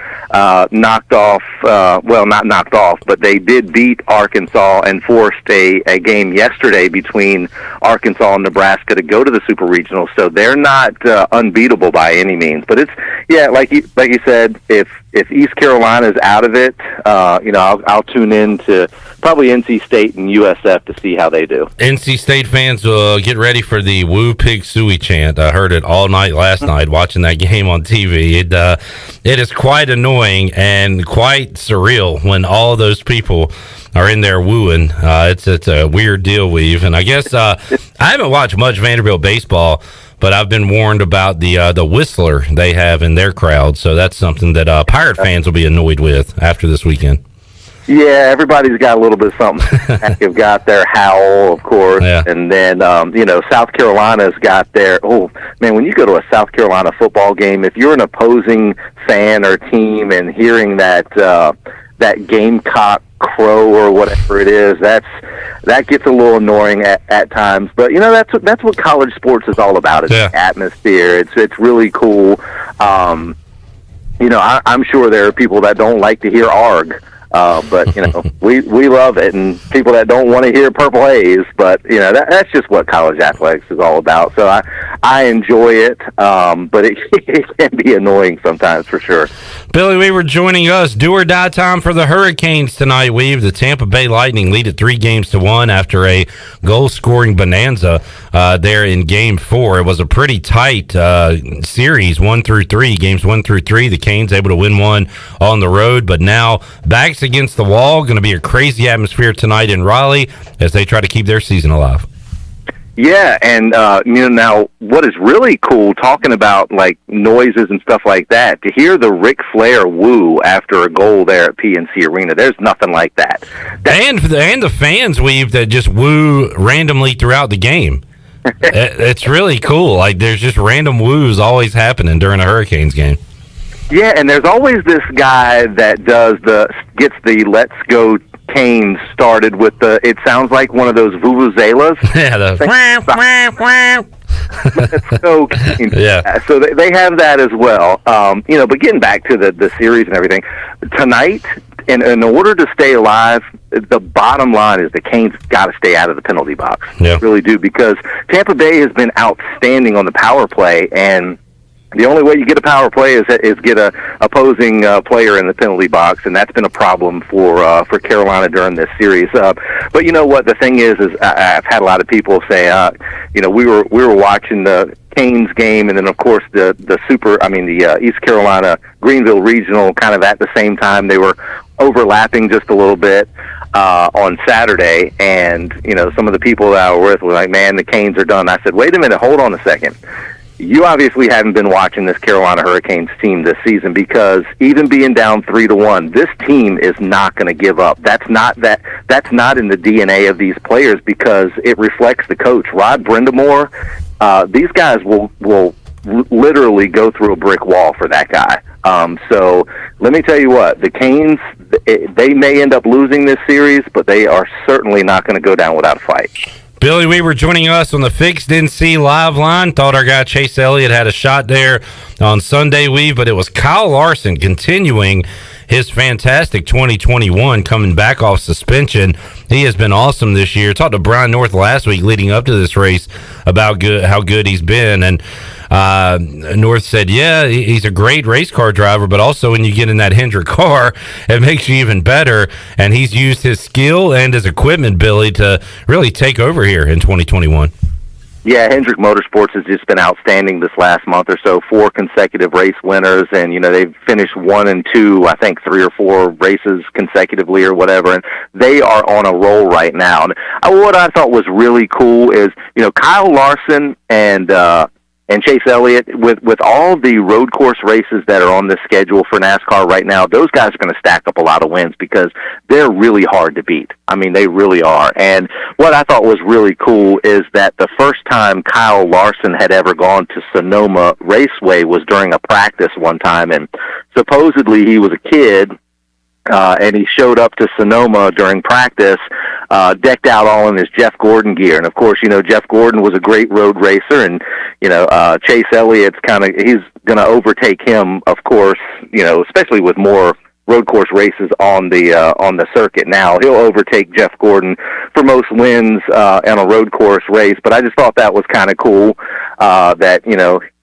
knocked off, not knocked off, but they did beat Arkansas and forced a game yesterday between Arkansas and Nebraska to go to the Super Regional. So they're not unbeatable by any means. But it's, like you said, if East Carolina's out of it, I'll tune in to probably NC State and USF to see how they do. NC State fans, get ready for the Woo Pig Suey chant. I heard it all night last night watching that game on TV. It is quite annoying and quite surreal when all of those people are in there wooing. It's a weird deal, Weave. And I guess I haven't watched much Vanderbilt baseball, but I've been warned about the whistler they have in their crowd. So that's something that Pirate fans will be annoyed with after this weekend. Yeah, everybody's got a little bit of something. They've got their howl, of course, and then South Carolina's got their. Oh man, when you go to a South Carolina football game, if you're an opposing fan or team and hearing that Gamecock crow or whatever it is, that gets a little annoying at times. But that's what college sports is all about. It's the atmosphere. It's really cool. I'm sure there are people that don't like to hear arg. But we love it, and people that don't want to hear Purple Haze, but that's just what college athletics is all about. So I enjoy it, but it can be annoying sometimes for sure. Billy Weaver joining us. Do or die time for the Hurricanes tonight, Weave. The Tampa Bay Lightning lead at 3-1 after a goal-scoring bonanza there in Game 4. It was a pretty tight series, 1-3. Games 1-3. The Canes able to win one on the road, but now backs against the wall. Going to be a crazy atmosphere tonight in Raleigh as they try to keep their season alive. Yeah, and now what is really cool, talking about like noises and stuff like that, to hear the Ric Flair woo after a goal there at PNC Arena, there's nothing like that. And the fans, Weave, that just woo randomly throughout the game. It's really cool. Like, there's just random woos always happening during a Hurricanes game. Yeah, and there's always this guy that gets the Let's Go Canes started with the, it sounds like one of those vuvuzelas. Yeah, Let's Go Canes. Yeah. So they have that as well. But getting back to the series and everything, tonight, in order to stay alive, the bottom line is the Canes got to stay out of the penalty box. Yeah. They really do, because Tampa Bay has been outstanding on the power play, and the only way you get a power play is get a opposing player in the penalty box, and that's been a problem for Carolina during this series. But you know what? The thing is I've had a lot of people say, we were watching the Canes game, and then of course the East Carolina Greenville Regional kind of at the same time. They were overlapping just a little bit on Saturday, and some of the people that I were with were like, "Man, the Canes are done." I said, "Wait a minute, hold on a second. You obviously haven't been watching this Carolina Hurricanes team this season, because even being down 3-1, this team is not going to give up. That's not in the DNA of these players, because it reflects the coach, Rod Brindamore. These guys will literally go through a brick wall for that guy. So let me tell you what, the Canes, they may end up losing this series, but they are certainly not going to go down without a fight. Billy Weaver joining us on the Fixed NC live line. Thought our guy Chase Elliott had a shot there on Sunday, Weave, but it was Kyle Larson continuing his fantastic 2021, coming back off suspension. He has been awesome this year. Talked to Brian North last week leading up to this race about how good he's been, and North said, yeah, he's a great race car driver, but also when you get in that Hendrick car, it makes you even better, and he's used his skill and his equipment, Billy, to really take over here in 2021. Yeah, Hendrick Motorsports has just been outstanding this last month or so. 4 consecutive race winners, and they've finished 1 and 2, I think 3 or 4 races consecutively or whatever, and they are on a roll right now. And what I thought was really cool is, Kyle Larson and And Chase Elliott, with all the road course races that are on the schedule for NASCAR right now, those guys are going to stack up a lot of wins because they're really hard to beat. I mean, they really are. And what I thought was really cool is that the first time Kyle Larson had ever gone to Sonoma Raceway was during a practice one time, and supposedly he was a kid, and he showed up to Sonoma during practice, decked out all in his Jeff Gordon gear. And of course, Jeff Gordon was a great road racer, and Chase Elliott's he's going to overtake him, of course, especially with more road course races on the circuit now. He'll overtake Jeff Gordon for most wins in a road course race. But I just thought that was kind of cool that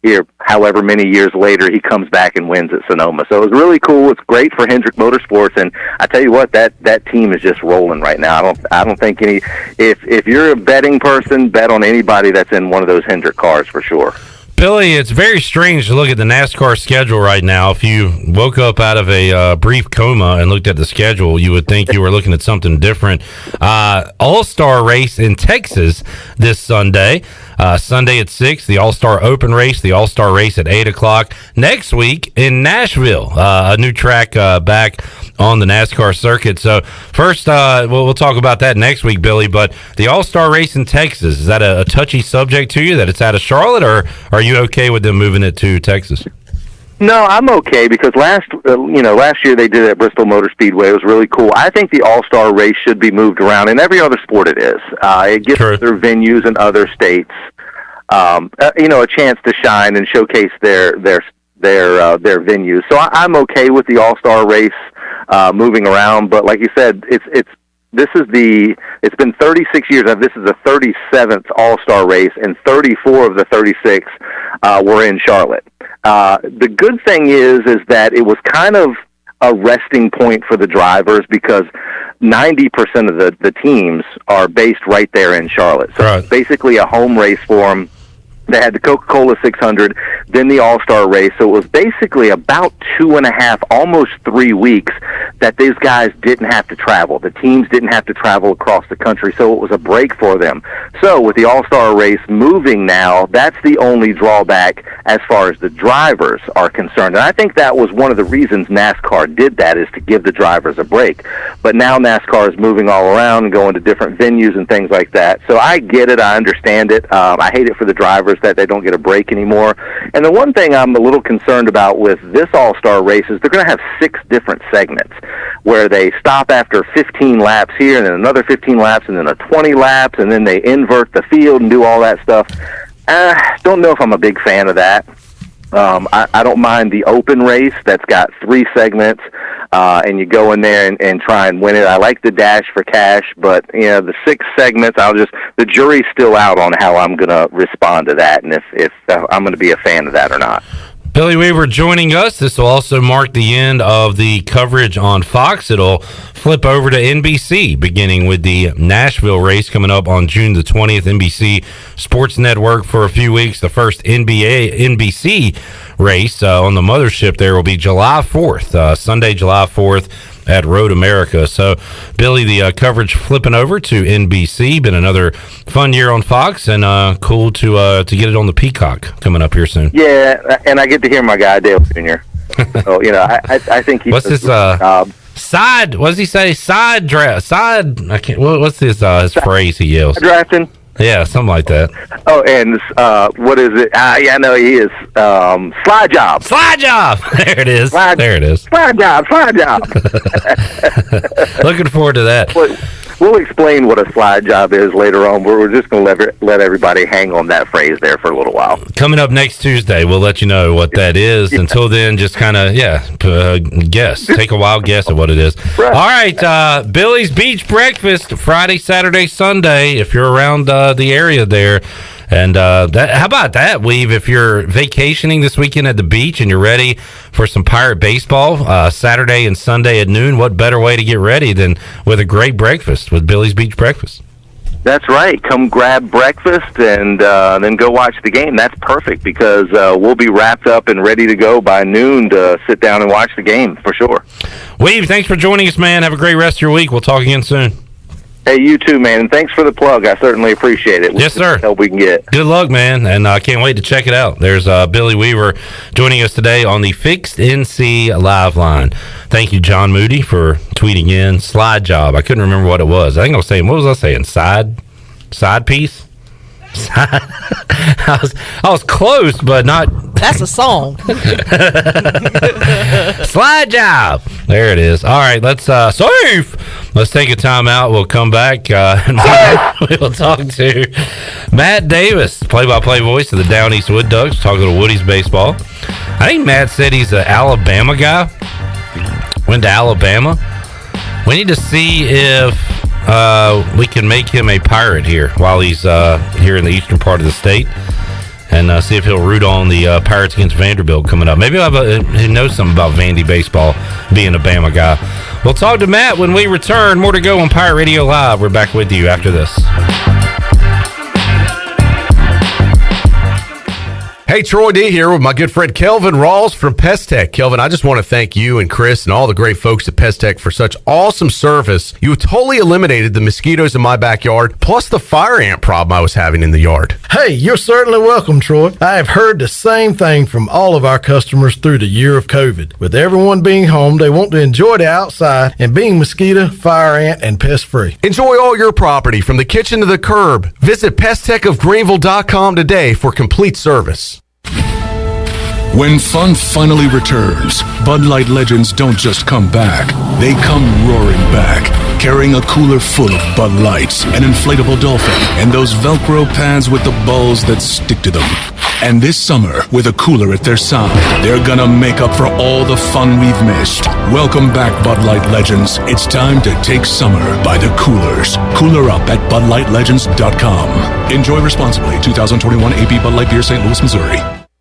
here, however many years later, he comes back and wins at Sonoma. So it was really cool. It's great for Hendrick Motorsports, and I tell you what, that team is just rolling right now. I don't think if you're a betting person, bet on anybody that's in one of those Hendrick cars for sure. Billy, it's very strange to look at the NASCAR schedule right now. If you woke up out of a brief coma and looked at the schedule, you would think you were looking at something different. All-Star race in Texas this Sunday. Sunday at 6, the All-Star Open race, the All-Star race at 8 o'clock. Next week in Nashville, a new track back on the NASCAR circuit. So first, we'll talk about that next week, Billy, but the All-Star race in Texas, is that a touchy subject to you, that it's out of Charlotte, or are you okay with them moving it to Texas? No, I'm okay because last year they did it at Bristol Motor Speedway. It was really cool. I think the All-Star race should be moved around. In every other sport it is. It gives other venues in other states, a chance to shine and showcase their venues. So I'm okay with the All-Star race moving around. But like you said, it's been 36 years. This is the 37th All-Star race, and 34 of the 36 were in Charlotte. The good thing is that it was kind of a resting point for the drivers because 90% of the teams are based right there in Charlotte. So it's basically a home race for them. They had the Coca-Cola 600, then the All-Star race. So it was basically about 2.5, almost 3 weeks that these guys didn't have to travel. The teams didn't have to travel across the country, so it was a break for them. So with the All-Star race moving now, that's the only drawback as far as the drivers are concerned. And I think that was one of the reasons NASCAR did that, is to give the drivers a break. But now NASCAR is moving all around and going to different venues and things like that. So I get it. I understand it. I hate it for the drivers that they don't get a break anymore. And the one thing I'm a little concerned about with this All-Star race is they're going to have 6 different segments where they stop after 15 laps here and then another 15 laps and then a 20 laps, and then they invert the field and do all that stuff. Don't know if I'm a big fan of that. I don't mind the open race that's got 3 segments, and you go in there and try and win it. I like the dash for cash, but the 6 segments, the jury's still out on how I'm going to respond to that, and if I'm going to be a fan of that or not. Billy Weaver joining us. This will also mark the end of the coverage on Fox. It'll flip over to NBC, beginning with the Nashville race coming up on June the 20th. NBC Sports Network for a few weeks. The first NBC race on the mothership there will be July 4th, Sunday, July 4th. At Road America. So, Billy, the coverage flipping over to NBC. Been another fun year on Fox, and cool to get it on the Peacock coming up here soon. Yeah, and I get to hear my guy Dale Jr. So I think he's. What's this? Side? What does he say? Side draft. Side. I can't. What's his phrase he yells? Drafting. Yeah, something like that. Oh, and what is it? Yeah, I know he is. Slide job. Slide job. There it is. There it is. Slide job. Slide job. Looking forward to that. We'll explain what a slide job is later on. We're just going to let everybody hang on that phrase there for a little while. Coming up next Tuesday, we'll let you know what that is. Yeah. Until then, just kind of, guess. Take a wild guess at what it is. Right. All right, Billy's Beach Breakfast, Friday, Saturday, Sunday, if you're around the area there. And how about that, Weave? If you're vacationing this weekend at the beach and you're ready for some Pirate baseball, Saturday and Sunday at noon, what better way to get ready than with a great breakfast with Billy's Beach Breakfast? That's right. Come grab breakfast and then go watch the game. That's perfect because we'll be wrapped up and ready to go by noon to sit down and watch the game for sure. Weave, thanks for joining us, man. Have a great rest of your week. We'll talk again soon. Hey, you too, man. And thanks for the plug. I certainly appreciate it. Yes, sir. Help we can get. Good luck, man, and I can't wait to check it out. There's Billy Weaver joining us today on the Fixed NC Live Line. Thank you, John Moody, for tweeting in. Slide job. I couldn't remember what it was. I think I was saying, what was I saying? Side piece? I was close, but not. That's a song. Slide job. There it is. All right, let's safe. Let's take a time out. We'll come back and we'll talk to Matt Davis, play-by-play voice of the Down East Wood Ducks, talking to Woody's baseball. I think Matt said he's an Alabama guy. Went to Alabama. We need to see if we can make him a Pirate here while he's here in the eastern part of the state, and see if he'll root on the Pirates against Vanderbilt coming up. Maybe he knows something about Vandy baseball, being a Bama guy. We'll talk to Matt when we return. More to go on Pirate Radio Live. We're back with you after this. Hey, Troy D here with my good friend Kelvin Rawls from Pest Tech. Kelvin, I just want to thank you and Chris and all the great folks at Pest Tech for such awesome service. You totally eliminated the mosquitoes in my backyard, plus the fire ant problem I was having in the yard. Hey, you're certainly welcome, Troy. I have heard the same thing from all of our customers through the year of COVID. With everyone being home, they want to enjoy the outside and being mosquito, fire ant, and pest-free. Enjoy all your property from the kitchen to the curb. Visit pesttechofgreenville.com today for complete service. When fun finally returns, Bud Light Legends don't just come back. They come roaring back, carrying a cooler full of Bud Lights, an inflatable dolphin, and those Velcro pads with the balls that stick to them. And this summer, with a cooler at their side, they're gonna make up for all the fun we've missed. Welcome back, Bud Light Legends. It's time to take summer by the coolers. Cooler up at BudLightLegends.com. Enjoy responsibly. 2021 AB Bud Light Beer, St. Louis, Missouri.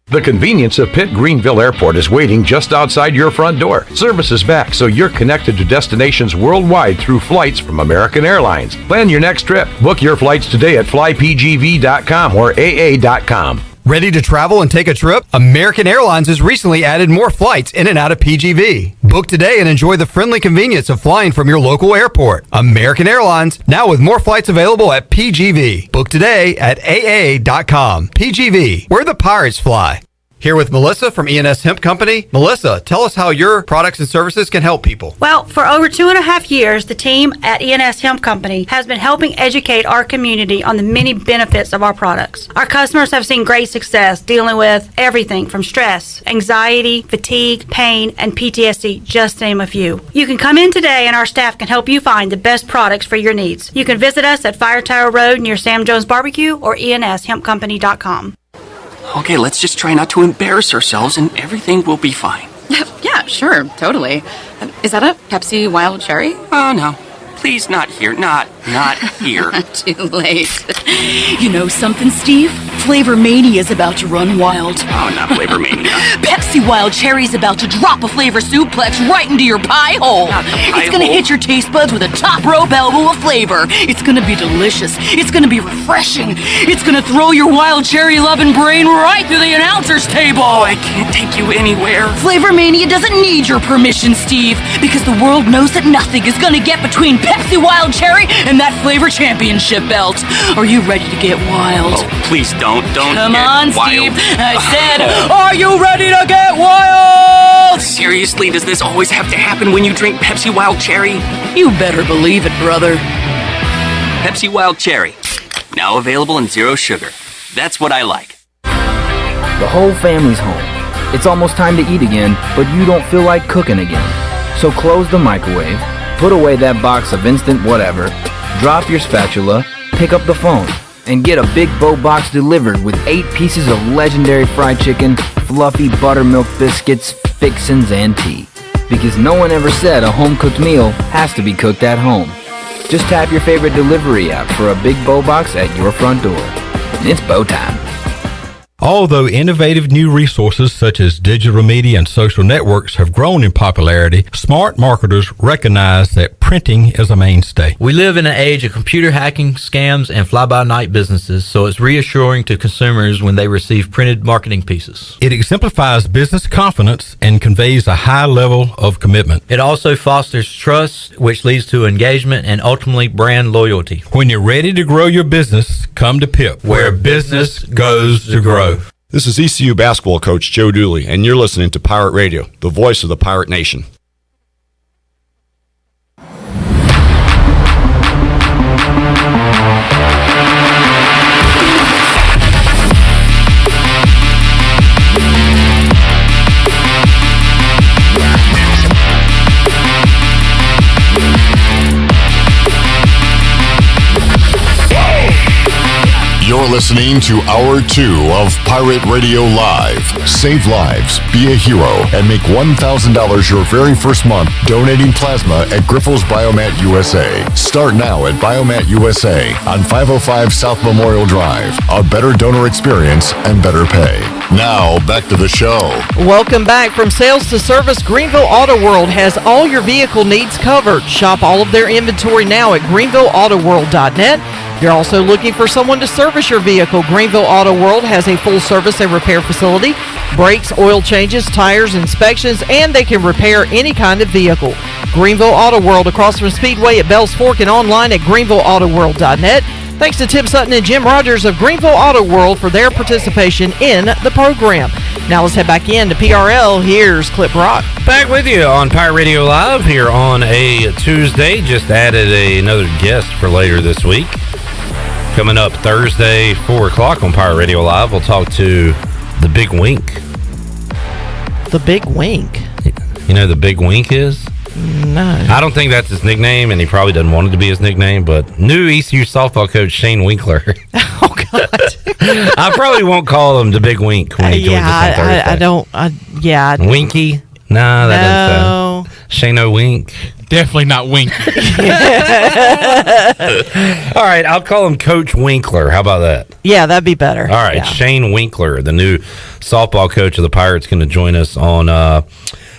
The convenience of Pitt Greenville Airport is waiting just outside your front door. Service is back, so you're connected to destinations worldwide through flights from American Airlines. Plan your next trip. Book your flights today at flypgv.com or aa.com. Ready to travel and take a trip? American Airlines has recently added more flights in and out of PGV. Book today and enjoy the friendly convenience of flying from your local airport. American Airlines, now with more flights available at PGV. Book today at aa.com. PGV, where the pirates fly. Here with Melissa from E&S Hemp Company. Melissa, tell us how your products and services can help people. Well, for over 2.5 years, the team at E&S Hemp Company has been helping educate our community on the many benefits of our products. Our customers have seen great success dealing with everything from stress, anxiety, fatigue, pain, and PTSD, just to name a few. You can come in today and our staff can help you find the best products for your needs. You can visit us at Fire Tower Road near Sam Jones Barbecue or enshempcompany.com. Okay, let's just try not to embarrass ourselves and everything will be fine. Yeah, sure, totally. Is that a Pepsi Wild Cherry? Oh, no. Please, not here. Not here. Too late. You know something, Steve? Flavor Mania's about to run wild. Oh, not Flavor Mania. Pepsi Wild Cherry's about to drop a flavor suplex right into your pie hole. It's gonna hit your taste buds with a top rope elbow of flavor. It's gonna be delicious. It's gonna be refreshing. It's gonna throw your wild cherry loving brain right through the announcer's table. Oh, I can't take you anywhere. Flavor Mania doesn't need your permission, Steve, because the world knows that nothing is gonna get between Pepsi Wild Cherry and that flavor championship belt. Are you ready to get wild? Oh, please don't Come get on, wild. Steve. I said, are you ready to get wild? Seriously, does this always have to happen when you drink Pepsi Wild Cherry? You better believe it, brother. Pepsi Wild Cherry. Now available in zero sugar. That's what I like. The whole family's home. It's almost time to eat again, but you don't feel like cooking again. So close the microwave, put away that box of instant whatever, drop your spatula, pick up the phone, and get a big bow box delivered with 8 pieces of legendary fried chicken, fluffy buttermilk biscuits, fixins, and tea. Because no one ever said a home-cooked meal has to be cooked at home. Just tap your favorite delivery app for a big bow box at your front door. It's bow time. Although innovative new resources such as digital media and social networks have grown in popularity, smart marketers recognize that printing is a mainstay. We live in an age of computer hacking, scams, and fly-by-night businesses, so it's reassuring to consumers when they receive printed marketing pieces. It exemplifies business confidence and conveys a high level of commitment. It also fosters trust, which leads to engagement and ultimately brand loyalty. When you're ready to grow your business, come to PIP, where business goes to grow. This is ECU basketball coach Joe Dooley, and you're listening to Pirate Radio, the voice of the Pirate Nation. You're listening to Hour 2 of Pirate Radio Live. Save lives, be a hero, and make $1,000 your very first month donating plasma at Grifols Biomat USA. Start now at Biomat USA on 505 South Memorial Drive. A better donor experience and better pay. Now, back to the show. Welcome back. From sales to service, Greenville Auto World has all your vehicle needs covered. Shop all of their inventory now at greenvilleautoworld.net. You're also looking for someone to service your vehicle. Greenville Auto World has a full service and repair facility, brakes, oil changes, tires, inspections, and they can repair any kind of vehicle. Greenville Auto World across from Speedway at Bells Fork and online at greenvilleautoworld.net. Thanks to Tim Sutton and Jim Rogers of Greenville Auto World for their participation in the program. Now let's head back in to PRL. Here's Clip Rock. Back with you on Pirate Radio Live here on a Tuesday. Just added another guest for later this week. Coming up Thursday, 4 o'clock on Pirate Radio Live, we'll talk to the Big Wink. The Big Wink? You know who the Big Wink is? No. I don't think that's his nickname, and he probably doesn't want it to be his nickname, but new ECU softball coach Shane Winkler. Oh, God. I probably won't call him the Big Wink when he joins us on Thursday. I don't. Winky? No, that doesn't sound. Shane Wink. Definitely not Winky. All right, I'll call him Coach Winkler. How about that? Yeah, that'd be better. All right, yeah. Shane Winkler, the new softball coach of the Pirates, going to join us on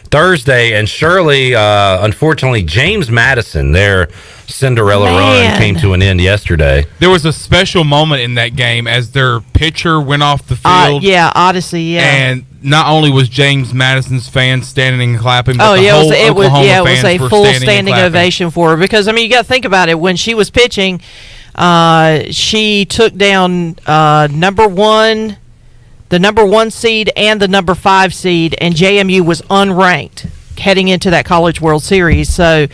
Thursday. And Shirley, unfortunately, James Madison, their Cinderella run came to an end yesterday. There was a special moment in that game as their pitcher went off the field. Odyssey, yeah. And not only was James Madison's fans standing and clapping, but it was fans a were full standing ovation for her. Because, I mean, you got to think about it. When she was pitching, she took down the number 1 seed and the number 5 seed, and JMU was unranked heading into that College World Series. So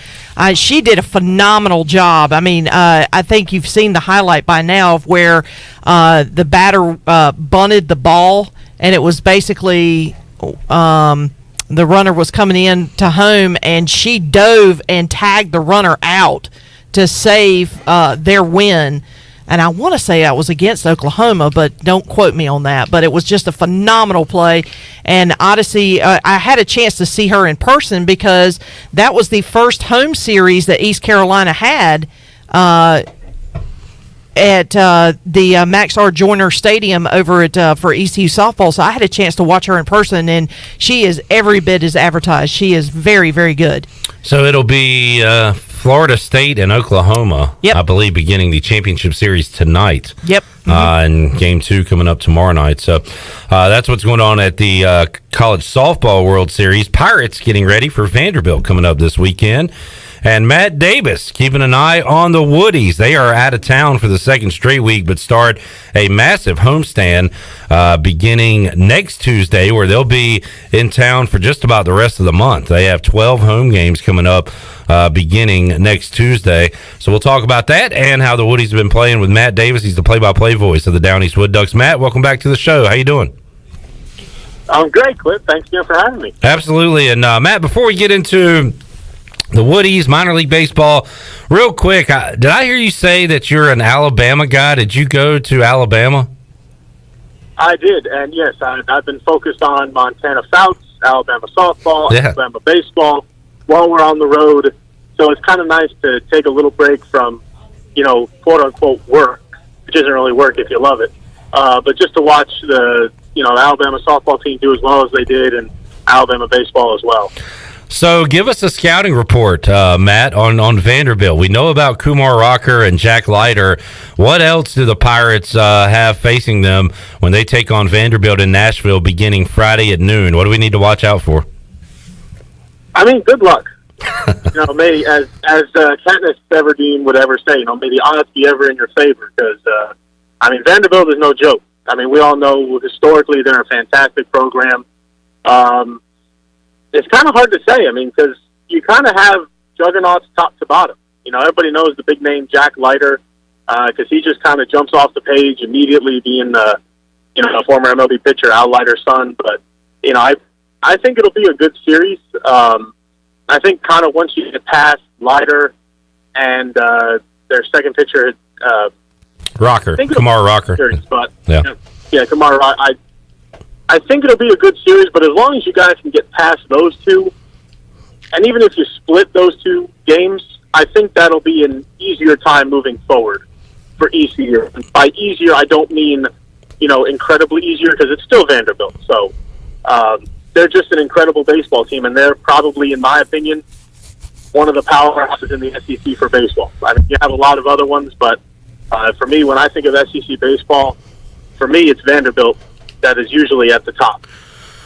she did a phenomenal job. I mean, I think you've seen the highlight by now of where the batter bunted the ball, and it was basically the runner was coming in to home, and she dove and tagged the runner out to save their win. And I want to say that was against Oklahoma, but don't quote me on that. But it was just a phenomenal play. And Odyssey, I had a chance to see her in person because that was the first home series that East Carolina had at the Max R. Joyner Stadium over at for ECU softball. So I had a chance to watch her in person, and she is every bit as advertised. She is very, very good. So it'll be Florida State and Oklahoma, I believe, beginning the championship series tonight. Yep. And game 2 coming up tomorrow night. So that's what's going on at the College Softball World Series. Pirates getting ready for Vanderbilt coming up this weekend. And Matt Davis keeping an eye on the Woodies. They are out of town for the second straight week, but start a massive homestand beginning next Tuesday, where they'll be in town for just about the rest of the month. They have 12 home games coming up beginning next Tuesday. So we'll talk about that and how the Woodies have been playing with Matt Davis. He's the play-by-play voice of the Down East Wood Ducks. Matt, welcome back to the show. How you doing? I'm great, Cliff. Thanks again for having me. Absolutely. And Matt, before we get into the Woodies, minor league baseball, real quick, did I hear you say that you're an Alabama guy? Did you go to Alabama? I did, and yes, I've been focused on Montana Souths, Alabama softball, Alabama baseball while we're on the road. So it's kind of nice to take a little break from, quote-unquote work, which isn't really work if you love it, but just to watch the Alabama softball team do as well as they did, and Alabama baseball as well. So give us a scouting report, Matt, on Vanderbilt. We know about Kumar Rocker and Jack Leiter. What else do the Pirates have facing them when they take on Vanderbilt in Nashville beginning Friday at noon? What do we need to watch out for? I mean, good luck. May as Katniss Everdeen would ever say, may the odds be ever in your favor, because Vanderbilt is no joke. We all know historically they're a fantastic program. It's kind of hard to say, because you kind of have juggernauts top to bottom. Everybody knows the big name Jack Leiter, because he just kind of jumps off the page immediately, being a former MLB pitcher, Al Leiter's son. But I think it'll be a good series. I think kind of once you get past Leiter and their second pitcher, Rocker, Kumar Rocker. Series, but yeah, Kumar Rocker. I think it'll be a good series, but as long as you guys can get past those two, and even if you split those two games, I think that'll be an easier time moving forward for ECU. And by easier, I don't mean, incredibly easier, because it's still Vanderbilt. So they're just an incredible baseball team, and they're probably, in my opinion, one of the powerhouses in the SEC for baseball. You have a lot of other ones, but for me, when I think of SEC baseball, for me, it's Vanderbilt that is usually at the top.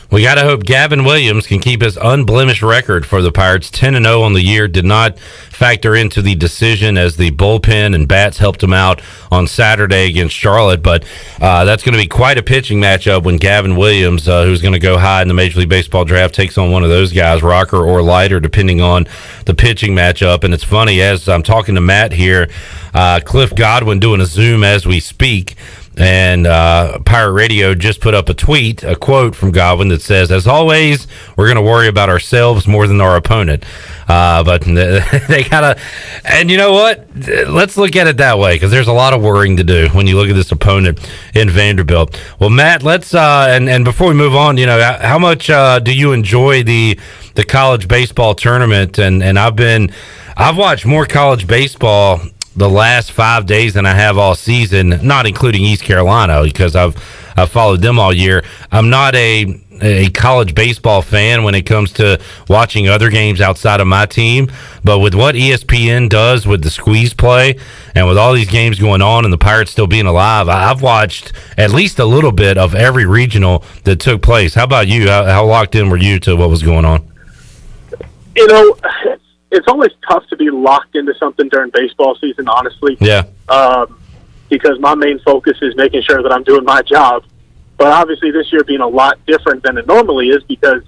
We got to hope Gavin Williams can keep his unblemished record for the Pirates. 10-0 on the year did not factor into the decision, as the bullpen and bats helped him out on Saturday against Charlotte. But that's going to be quite a pitching matchup when Gavin Williams, who's going to go high in the Major League Baseball draft, takes on one of those guys, Rocker or Leiter, depending on the pitching matchup. And it's funny, as I'm talking to Matt here, Cliff Godwin doing a Zoom as we speak, and Pirate Radio just put up a quote from Godwin that says, "As always, we're going to worry about ourselves more than our opponent." But they gotta, and you know what? Let's look at it that way, because there's a lot of worrying to do when you look at this opponent in Vanderbilt. Well, Matt, let's and before we move on, how much do you enjoy the college baseball tournament? And I've watched more college baseball the last 5 days than I have all season, not including East Carolina, because I've followed them all year. I'm not a college baseball fan when it comes to watching other games outside of my team, but with what ESPN does with the squeeze play and with all these games going on and the Pirates still being alive, I've watched at least a little bit of every regional that took place. How about you? How locked in were you to what was going on? It's always tough to be locked into something during baseball season, honestly. Yeah. Because my main focus is making sure that I'm doing my job. But obviously this year being a lot different than it normally is, because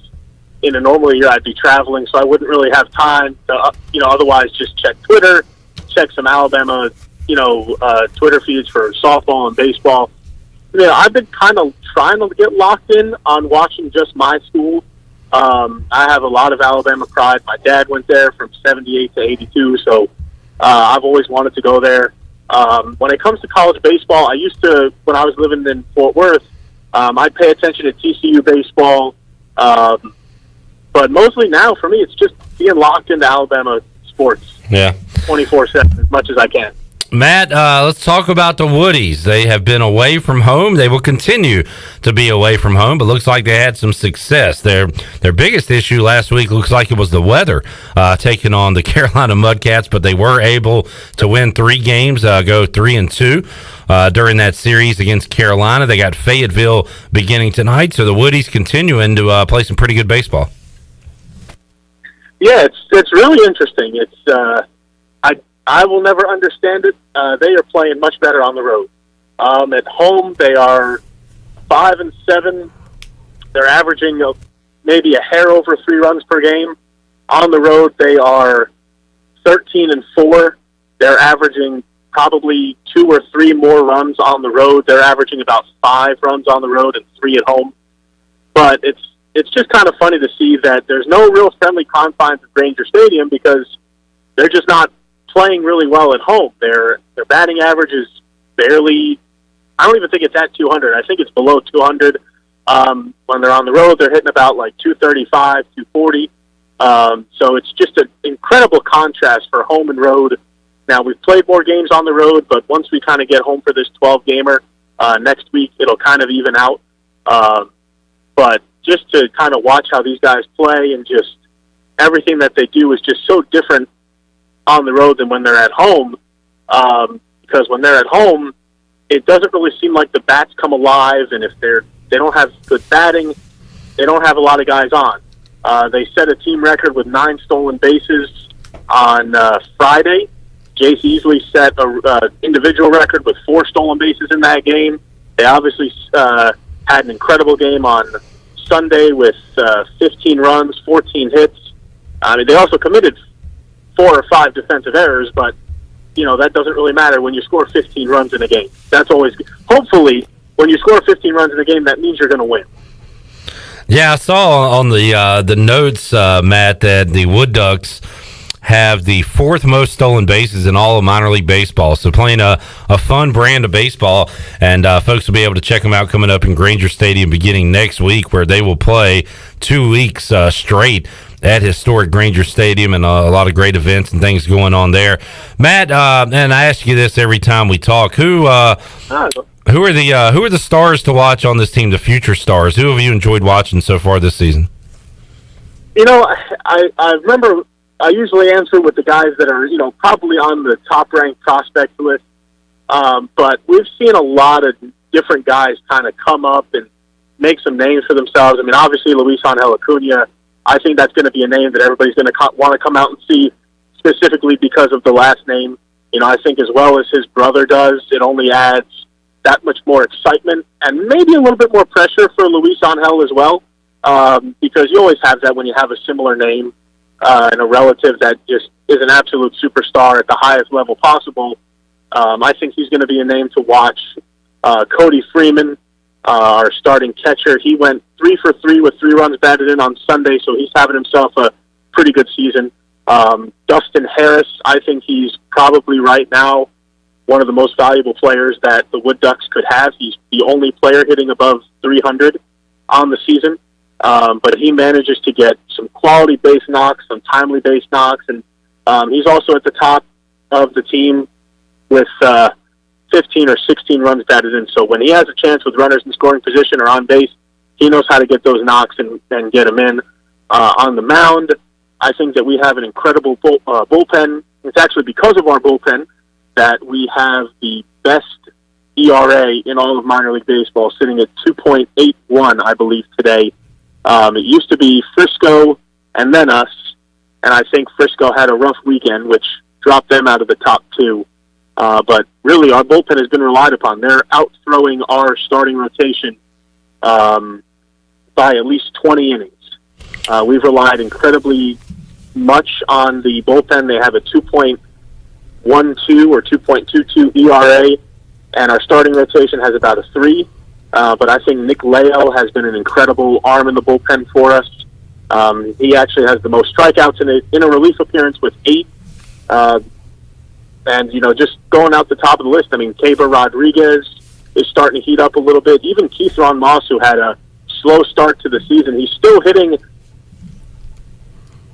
in a normal year I'd be traveling, so I wouldn't really have time to, otherwise just check Twitter, check some Alabama, Twitter feeds for softball and baseball. I've been kind of trying to get locked in on watching just my school. I have a lot of Alabama pride. My dad went there from 78 to 82, so I've always wanted to go there. When it comes to college baseball, I used to, when I was living in Fort Worth, I'd pay attention to TCU baseball, but mostly now for me it's just being locked into Alabama sports 24/7 as much as I can. Matt, let's talk about the Woodies. They have been away from home. They will continue to be away from home, but looks like they had some success. Their biggest issue last week looks like it was the weather, taking on the Carolina Mudcats, but they were able to win 3 games, go 3-2 during that series against Carolina. They got Fayetteville beginning tonight, so the Woodies continuing to play some pretty good baseball. Yeah, it's really interesting. I will never understand it. They are playing much better on the road. At home, they are 5-7. They're averaging maybe a hair over 3 runs per game. On the road, they are 13-4. They're averaging probably 2 or 3 more runs on the road. They're averaging about 5 runs on the road and 3 at home. But it's just kind of funny to see that there's no real friendly confines of Granger Stadium, because they're just not playing really well at home. Their batting average is barely, I don't even think it's at 200. I think it's below 200. When they're on the road, they're hitting about like 235, 240. So it's just an incredible contrast for home and road. Now, we've played more games on the road, but once we kind of get home for this 12-gamer next week, it'll kind of even out. But just to kind of watch how these guys play and just everything that they do is just so different on the road than when they're at home. Because when they're at home, it doesn't really seem like the bats come alive, and if they don't have good batting, they don't have a lot of guys on. They set a team record with 9 stolen bases on Friday. Jace Easley set a individual record with 4 stolen bases in that game. They obviously had an incredible game on Sunday with 15 runs, 14 hits. I mean, they also committed 4 or 5 defensive errors, but that doesn't really matter when you score 15 runs in a game. That's always good. Hopefully, when you score 15 runs in a game, that means you're going to win. Yeah, I saw on the notes, Matt, that the Wood Ducks have the 4th most stolen bases in all of minor league baseball. So playing a fun brand of baseball, and folks will be able to check them out coming up in Granger Stadium beginning next week, where they will play 2 weeks straight at historic Granger Stadium, and a lot of great events and things going on there. Matt, and I ask you this every time we talk, who are the stars to watch on this team, the future stars? Who have you enjoyed watching so far this season? I remember I usually answer with the guys that are, probably on the top-ranked prospect list. But we've seen a lot of different guys kind of come up and make some names for themselves. I mean, obviously, Luis Angel Acuna, I think that's going to be a name that everybody's going to want to come out and see, specifically because of the last name. I think as well as his brother does, it only adds that much more excitement and maybe a little bit more pressure for Luis Angel as well, because you always have that when you have a similar name and a relative that just is an absolute superstar at the highest level possible. I think he's going to be a name to watch. Cody Freeman, our starting catcher, he went 3 for 3 with 3 runs batted in on Sunday, so he's having himself a pretty good season. Dustin Harris, I think he's probably right now one of the most valuable players that the Wood Ducks could have. He's the only player hitting above 300 on the season, but he manages to get some quality base knocks, some timely base knocks, and he's also at the top of the team with 15 or 16 runs batted in. So when he has a chance with runners in scoring position or on base, he knows how to get those knocks and get them in. On the mound, I think that we have an incredible bullpen. It's actually because of our bullpen that we have the best ERA in all of minor league baseball, sitting at 2.81, I believe, today. It used to be Frisco and then us, and I think Frisco had a rough weekend, which dropped them out of the top 2. But really, our bullpen has been relied upon. They're out-throwing our starting rotation by at least 20 innings. We've relied incredibly much on the bullpen. They have a 2.12 or 2.22 ERA, and our starting rotation has about a 3. But I think Nick Leo has been an incredible arm in the bullpen for us. He actually has the most strikeouts in a relief appearance with 8. And, just going out the top of the list, I mean, Keber Rodriguez is starting to heat up a little bit. Even Keith Ron Moss, who had a slow start to the season, he's still hitting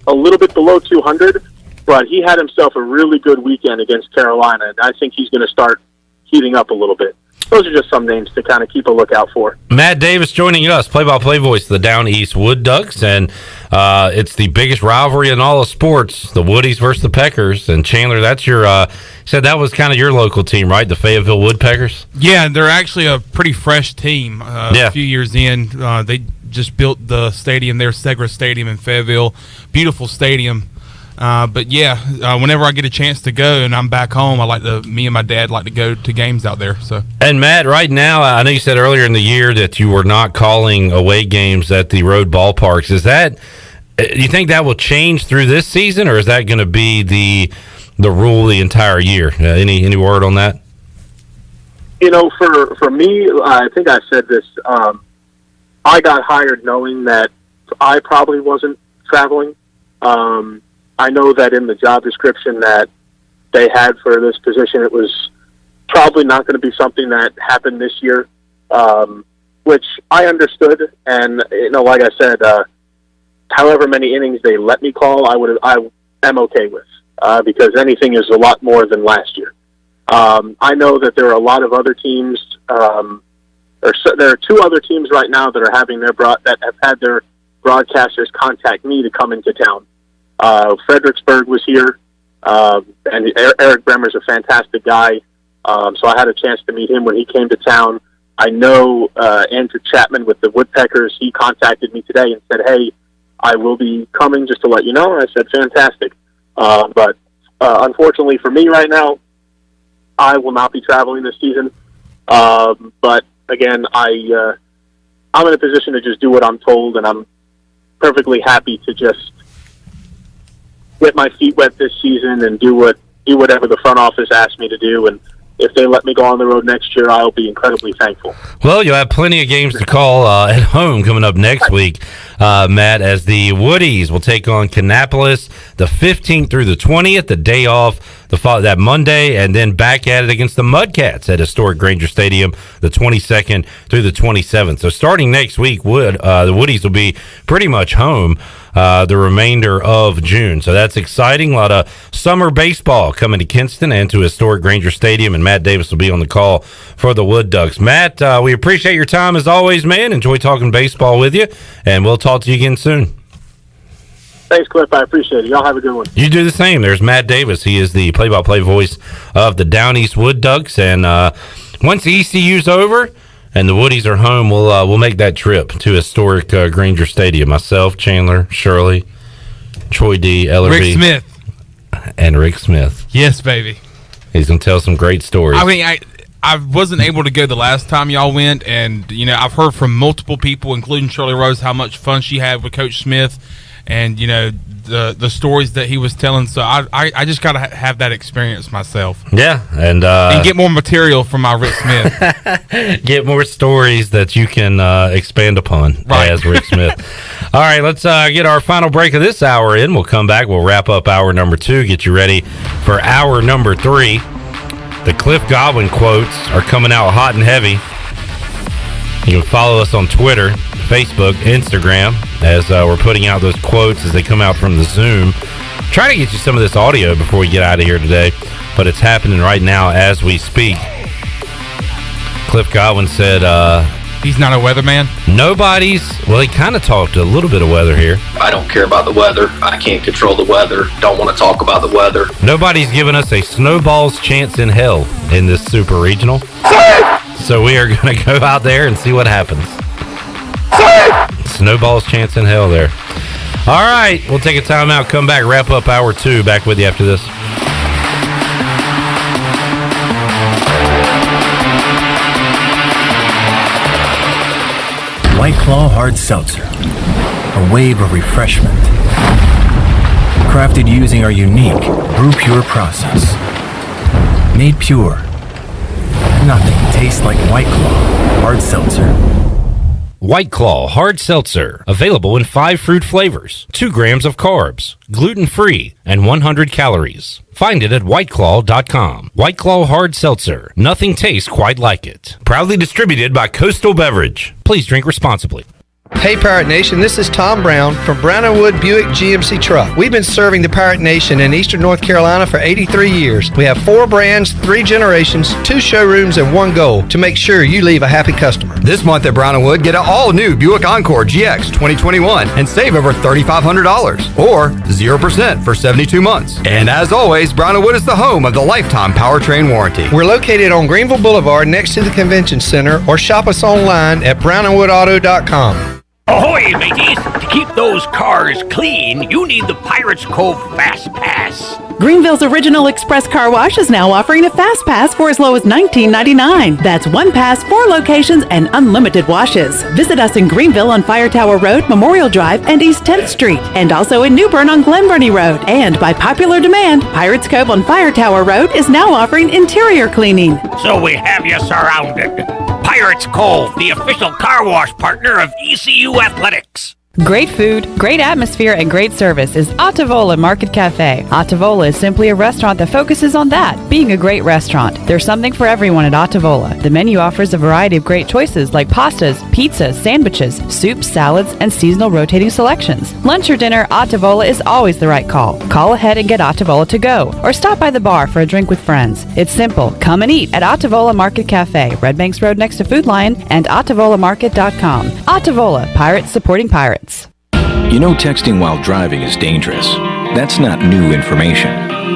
a little bit below 200, but he had himself a really good weekend against Carolina, and I think he's going to start heating up a little bit. Those are just some names to kind of keep a lookout for. Matt Davis joining us, play-by-play voice of the Down East Wood Ducks, and it's the biggest rivalry in all of sports, the Woodies versus the Peckers. And Chandler, that's your said that was kind of your local team, right? The Fayetteville Woodpeckers? Yeah, they're actually a pretty fresh team. A few years in, they just built the stadium there, Segra Stadium in Fayetteville. Beautiful stadium. But whenever I get a chance to go and I'm back home, me and my dad like to go to games out there. So. And Matt, right now, I know you said earlier in the year that you were not calling away games at the road ballparks. Do you think that will change through this season, or is that going to be the rule the entire year? Any word on that? For me, I think I said this. I got hired knowing that I probably wasn't traveling. I know that in the job description that they had for this position, it was probably not going to be something that happened this year, which I understood. And, like I said, however many innings they let me call, I am okay with, because anything is a lot more than last year. I know that there are a lot of other teams, there are 2 other teams right now that are having that have had their broadcasters contact me to come into town. Fredericksburg was here, and Eric Bremer's a fantastic guy. So I had a chance to meet him when he came to town. I know Andrew Chapman with the Woodpeckers. He contacted me today and said, "Hey, I will be coming, just to let you know." And I said, "Fantastic." But unfortunately for me right now, I will not be traveling this season. But again, I'm in a position to just do what I'm told, and I'm perfectly happy to just get my feet wet this season and do whatever the front office asks me to do. And if they let me go on the road next year, I'll be incredibly thankful. Well, you'll have plenty of games to call at home coming up next week, Matt, as the Woodies will take on Kannapolis the 15th through the 20th, the day off that Monday, and then back at it against the Mudcats at historic Granger Stadium the 22nd through the 27th. So starting next week, the Woodies will be pretty much home the remainder of June. So that's exciting. A lot of summer baseball coming to Kinston and to historic Granger Stadium, and Matt Davis will be on the call for the Wood Ducks. Matt, we appreciate your time as always, man. Enjoy talking baseball with you, and we'll talk to you again soon. Thanks, Cliff. I appreciate it. Y'all have a good one. You do the same. There's Matt Davis. He is the play-by-play voice of the Down East Wood Ducks, and once the ECU's over and the Woodies are home, we'll make that trip to historic Granger Stadium. Myself, Chandler, Shirley, Troy D, Ellerby, Rick Smith, and Rick Smith. Yes, baby. He's gonna tell some great stories. I mean, I wasn't able to go the last time y'all went, and I've heard from multiple people, including Shirley Rose, how much fun she had with Coach Smith, and the stories that he was telling. So I just gotta have that experience myself. Yeah, and get more material from my Rick Smith. Get more stories that you can expand upon as Rick Smith. All right, let's get our final break of this hour in. We'll come back. We'll wrap up hour number 2. Get you ready for hour number 3. The Cliff Godwin quotes are coming out hot and heavy. You can follow us on Twitter, Facebook, Instagram, as we're putting out those quotes as they come out from the Zoom. Trying to get you some of this audio before we get out of here today, but it's happening right now as we speak. Cliff Godwin said, he's not a weatherman? Well, he kind of talked a little bit of weather here. I don't care about the weather. I can't control the weather. Don't want to talk about the weather. Nobody's given us a snowball's chance in hell in this Super Regional. So we are going to go out there and see what happens. Snowball's chance in hell there. All right, we'll take a timeout, come back, wrap up hour 2. Back with you after this. White Claw Hard Seltzer. A wave of refreshment. Crafted using our unique Brew Pure process. Made pure. Nothing tastes like White Claw Hard Seltzer. White Claw Hard Seltzer. Available in 5 fruit flavors, 2 grams of carbs, gluten-free, and 100 calories. Find it at whiteclaw.com. White Claw Hard Seltzer. Nothing tastes quite like it. Proudly distributed by Coastal Beverage. Please drink responsibly. Hey Pirate Nation, this is Tom Brown from Brown & Wood Buick GMC Truck. We've been serving the Pirate Nation in Eastern North Carolina for 83 years. We have 4 brands, 3 generations, 2 showrooms, and 1 goal to make sure you leave a happy customer. This month at Brown & Wood, get an all-new Buick Encore GX 2021 and save over $3,500 or 0% for 72 months. And as always, Brown & Wood is the home of the lifetime powertrain warranty. We're located on Greenville Boulevard next to the Convention Center, or shop us online at brownandwoodauto.com. Ahoy, mateys! To keep those cars clean, you need the Pirates Cove Fast Pass. Greenville's original express car wash is now offering a fast pass for as low as $19.99. That's 1 pass, 4 locations, and unlimited washes. Visit us in Greenville on Fire Tower Road, Memorial Drive, and East 10th Street, and also in New Bern on Glen Burnie Road. And by popular demand, Pirates Cove on Fire Tower Road is now offering interior cleaning. So we have you surrounded. Pirates Cove, the official car wash partner of ECU Athletics. Great food, great atmosphere, and great service is Ottavola Market Cafe. Ottavola is simply a restaurant that focuses on that, being a great restaurant. There's something for everyone at Ottavola. The menu offers a variety of great choices like pastas, pizzas, sandwiches, soups, salads, and seasonal rotating selections. Lunch or dinner, Ottavola is always the right call. Call ahead and get Ottavola to go, or stop by the bar for a drink with friends. It's simple. Come and eat at Ottavola Market Cafe, Red Banks Road next to Food Lion, and OttavolaMarket.com. Ottavola, Pirates supporting pirates. You know texting while driving is dangerous. That's not new information.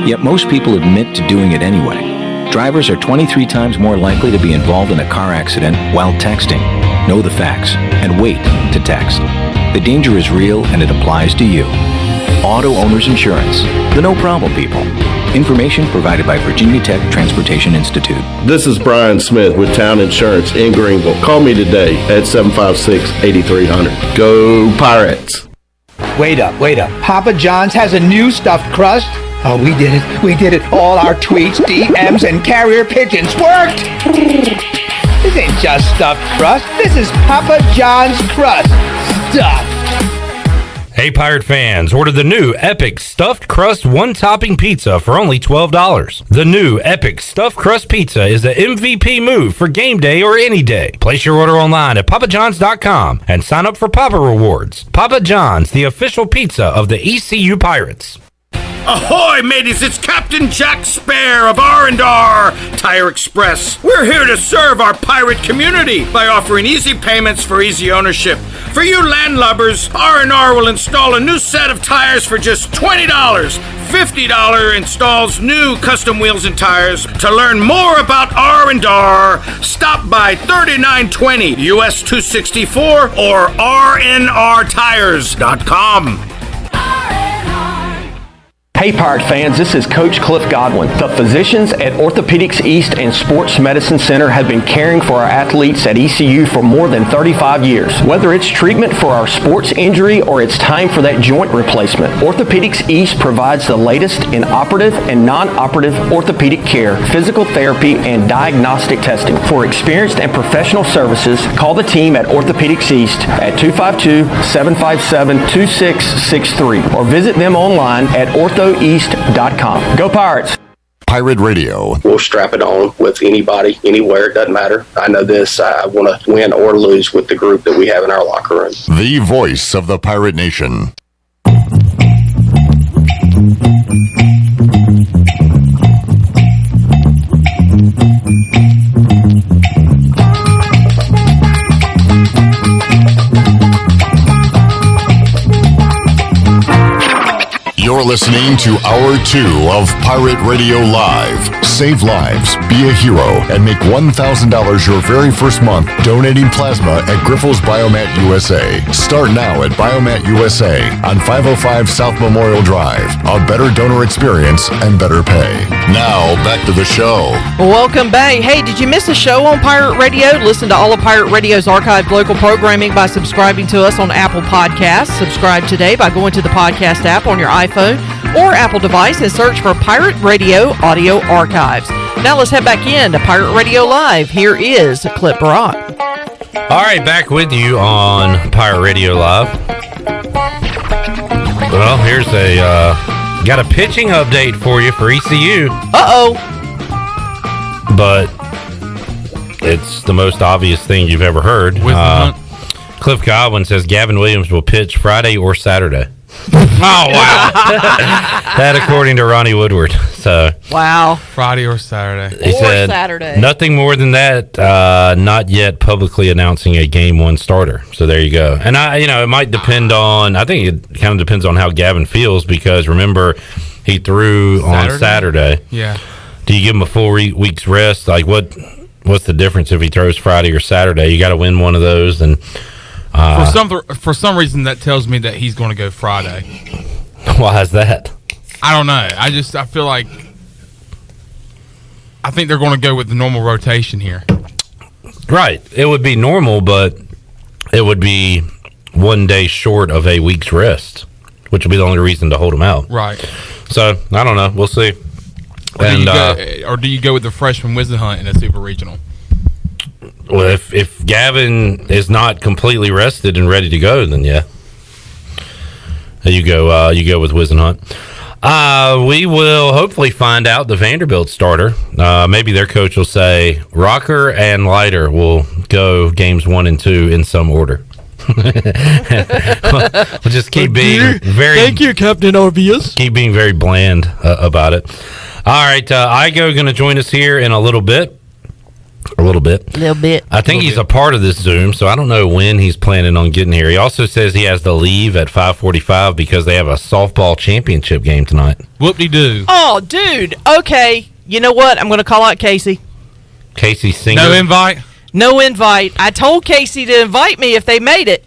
Yet most people admit to doing it anyway. Drivers are 23 times more likely to be involved in a car accident while texting. Know the facts and wait to text. The danger is real and it applies to you. Auto Owners Insurance. The no problem people. Information provided by Virginia Tech Transportation Institute. This is Brian Smith with Town Insurance in Greenville. Call me today at 756-8300. Go Pirates! Wait up. Papa John's has a new stuffed crust. Oh, we did it. All our tweets, DMs, and carrier pigeons worked. This ain't just stuffed crust. This is Papa John's crust. Stuffed. Hey, Pirate fans, order the new Epic Stuffed Crust One-Topping Pizza for only $12. The new Epic Stuffed Crust Pizza is the MVP move for game day or any day. Place your order online at papajohns.com and sign up for Papa Rewards. Papa John's, the official pizza of the ECU Pirates. Ahoy, mateys! It's Captain Jack Spare of R&R Tire Express. We're here to serve our pirate community by offering easy payments for easy ownership. For you landlubbers, R&R will install a new set of tires for just $20. $50 installs new custom wheels and tires. To learn more about R&R, stop by 3920 US 264 or rnrtires.com. Hey Pirate fans, this is Coach Cliff Godwin. The physicians at Orthopedics East and Sports Medicine Center have been caring for our athletes at ECU for more than 35 years. Whether it's treatment for our sports injury or it's time for that joint replacement, Orthopedics East provides the latest in operative and non-operative orthopedic care, physical therapy, and diagnostic testing. For experienced and professional services, call the team at Orthopedics East at 252-757-2663 or visit them online at orthoeast.com. Go Pirates! Pirate Radio. We'll strap it on with anybody, anywhere. It doesn't matter. I know this. I want to win or lose with the group that we have in our locker room. The voice of the Pirate Nation. You're listening to Hour 2 of Pirate Radio Live. Save lives, be a hero, and make $1,000 your very first month donating plasma at Grifols Biomat USA. Start now at Biomat USA on 505 South Memorial Drive. A better donor experience and better pay. Now, back to the show. Welcome back. Hey, did you miss a show on Pirate Radio? Listen to all of Pirate Radio's archived local programming by subscribing to us on Apple Podcasts. Subscribe today by going to the podcast app on your iPhone or Apple device and search for Pirate Radio Audio Archives. Now let's head back in to Pirate Radio Live. Here is Clip Rock. All right, back with you on Pirate Radio Live. Well, here's got a pitching update for you for ECU. Uh-oh. But it's the most obvious thing you've ever heard. Cliff Godwin says Gavin Williams will pitch Friday or Saturday. Oh, wow. That according to Ronnie Woodward. So wow. Friday or Saturday. He said Saturday. Nothing more than that, not yet publicly announcing a game one starter. So there you go. And it might depend on, I think it kind of depends on how Gavin feels, because remember, he threw on Saturday. Yeah. Do you give him a full week's rest? Like what's the difference if he throws Friday or Saturday? You got to win one of those. And for some reason, that tells me that he's going to go Friday. Why is that? I don't know. I feel like I think they're going to go with the normal rotation here. Right. It would be normal, but it would be 1 day short of a week's rest, which would be the only reason to hold him out. Right. So I don't know. We'll see. Or do you go with the freshman Wisenhunt in a super regional? Well, if Gavin is not completely rested and ready to go, then yeah, you go with Wisenhunt. We will hopefully find out the Vanderbilt starter. Maybe their coach will say Rocker and Leiter will go games 1 and 2 in some order. We'll just keep being very. Thank you, Captain Obvious. Keep being very bland about it. All right, Igoe going to join us here in a little bit. A little bit. I think he's a part of this Zoom, so I don't know when he's planning on getting here. He also says he has to leave at 5:45 because they have a softball championship game tonight. Whoop-de-doo. Oh, dude. Okay. You know what? I'm going to call out Casey. Casey Singer. No invite? No invite. I told Casey to invite me if they made it.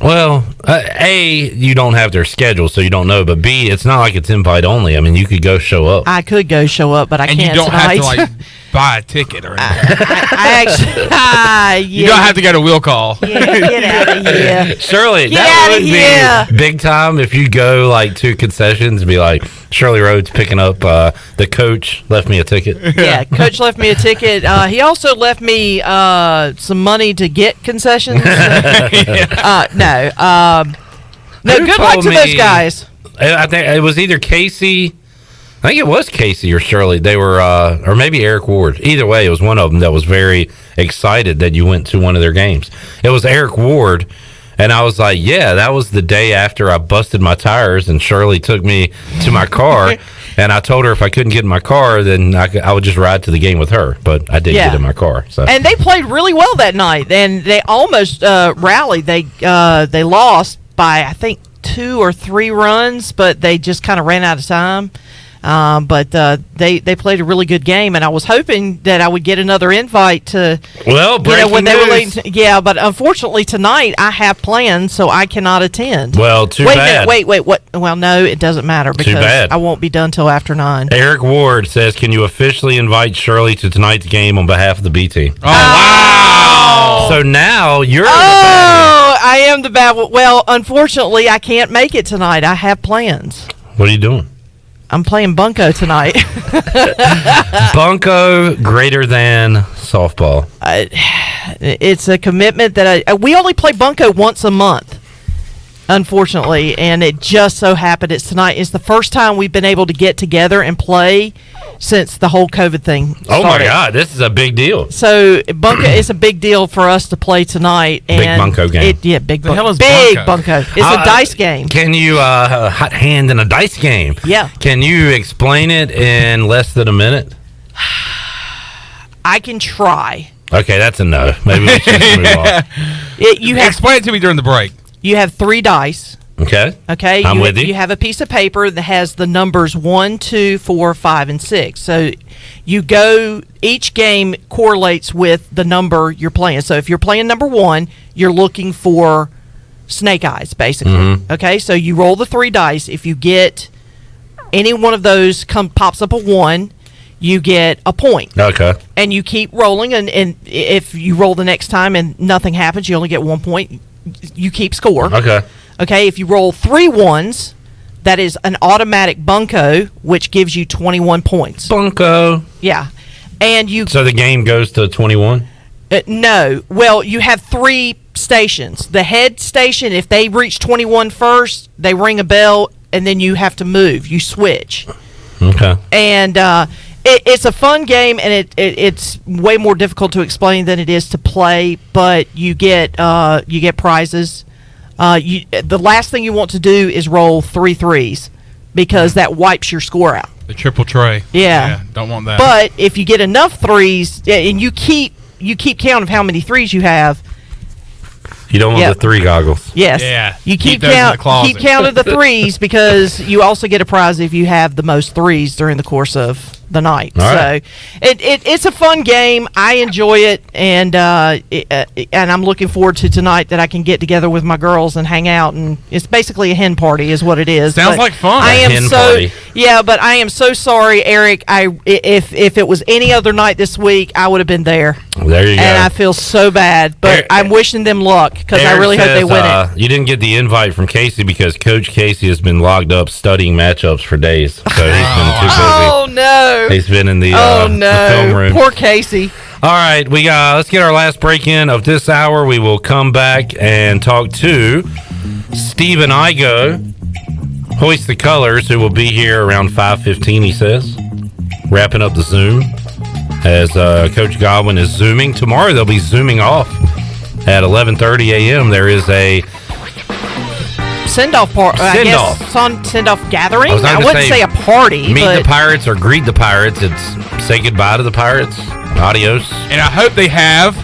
Well, A, you don't have their schedule, so you don't know. But B, it's not like it's invite only. I mean, you could go show up. I could go show up, but I can't. And you don't tonight. have to buy a ticket or anything. I actually, You don't have to go to will call. Yeah, get out of here. Shirley, Get that outta would here. be big time if you go to concessions and be like, Shirley Rhodes picking up the coach left me a ticket. Yeah, coach left me a ticket. He also left me some money to get concessions. No. Good luck to those guys. I think it was either Casey. I think it was Casey or Shirley. They were, or maybe Eric Ward. Either way, it was one of them that was very excited that you went to one of their games. It was Eric Ward, and I was like, yeah, that was the day after I busted my tires, and Shirley took me to my car, and I told her if I couldn't get in my car, then I would just ride to the game with her. But I did get in my car. So. And they played really well that night, and they almost rallied. They lost by, I think, 2 or 3 runs, but they just kind of ran out of time. But they played a really good game, and I was hoping that I would get another invite to. Well, breaking when they were news. late. Yeah, but unfortunately tonight I have plans, so I cannot attend. Well, too wait bad. A minute, wait. What? Well, no, it doesn't matter because bad. I won't be done till after 9. Eric Ward says, can you officially invite Shirley to tonight's game on behalf of the B team? Oh, wow. So now you're the Oh, I am the bad one. Well, unfortunately, I can't make it tonight. I have plans. What are you doing? I'm playing bunco tonight. Bunco greater than softball. It's a commitment that we only play bunco once a month, unfortunately, and it just so happened it's tonight. It's the first time we've been able to get together and play since the whole COVID thing started. Oh my God, this is a big deal. So bunco is a big deal for us to play tonight. And Big bunco game. Big The hell is big bunco? bunco. It's a dice game. Can you hot hand in a dice game? Yeah. Can you explain it in less than a minute? I can try. Okay, that's a no. Maybe we should just move on. Explain it to me during the break. You have 3 dice. Okay. Okay. I'm with you. You have a piece of paper that has the numbers 1, 2, 4, 5, and 6. So you go. Each game correlates with the number you're playing. So if you're playing number 1, you're looking for snake eyes, basically. Mm-hmm. Okay. So you roll the 3 dice. If you get any one of those pops up a 1, you get a point. Okay. And you keep rolling, and if you roll the next time and nothing happens, you only get 1 point. You keep score. Okay. Okay, if you roll 3 1s, that is an automatic bunco, which gives you 21 points. Bunco. Yeah. And So the game goes to 21? No. Well, you have 3 stations. The head station, if they reach 21 first, they ring a bell, and then you have to move. You switch. Okay. And it's a fun game, and it's way more difficult to explain than it is to play, but you get prizes. The last thing you want to do is roll 3 3s because that wipes your score out. The triple tray. Yeah. Don't want that. But if you get enough 3s, and you keep count of how many 3s you have. You don't want the 3 goggles. Yes. Yeah. You keep those in the count closet. of the 3s because you also get a prize if you have the most 3s during the course of the night. All right. So it's a fun game. I enjoy it, and I'm looking forward to tonight that I can get together with my girls and hang out. And it's basically a hen party, is what it is. Sounds But like fun. I am hen so party. yeah, but I am so sorry, Eric. If it was any other night this week, I would have been there. There you go. And I feel so bad, but I'm wishing them luck because I Eric really hope they says, win it. You didn't get the invite from Casey because Coach Casey has been logged up studying matchups for days. So he's been too busy. Oh no! He's been in the film room. Poor Casey. All right, let's get our last break in of this hour. We will come back and talk to Stephen Igoe, Hoist the Colors, who will be here around 5:15. He says, wrapping up the Zoom as Coach Godwin is zooming. Tomorrow they'll be zooming off at 11:30 a.m. There is a send-off party. Send-off gathering. I wouldn't say a party. Meet but the Pirates or greet the Pirates. It's say goodbye to the Pirates. Adios. And I hope they have.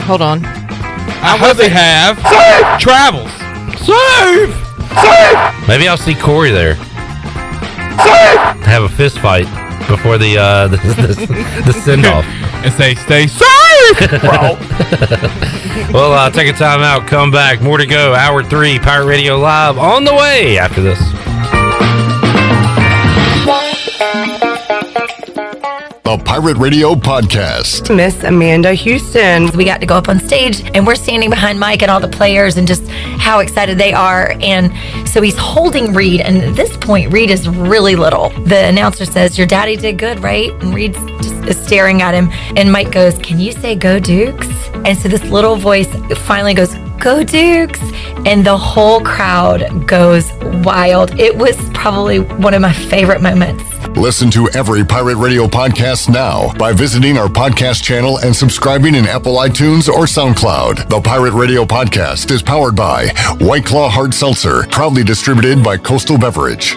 Hold on. I hope they have travels. Save! Maybe I'll see Corey there. Have a fist fight before the send-off. And say, stay safe, bro. Well, take a time out. Come back. More to go. Hour 3, Pirate Radio Live on the way after this. The Pirate Radio Podcast. Miss Amanda Houston. We got to go up on stage and we're standing behind Mike and all the players and just how excited they are. And so he's holding Reed. And at this point, Reed is really little. The announcer says, your daddy did good, right? And Reed just is staring at him. And Mike goes, can you say go Dukes? And so this little voice finally goes, go Dukes. And the whole crowd goes wild. It was probably one of my favorite moments. Listen to every Pirate Radio podcast now by visiting our podcast channel and subscribing in Apple iTunes or SoundCloud. The Pirate Radio Podcast is powered by White Claw Hard Seltzer, proudly distributed by Coastal Beverage.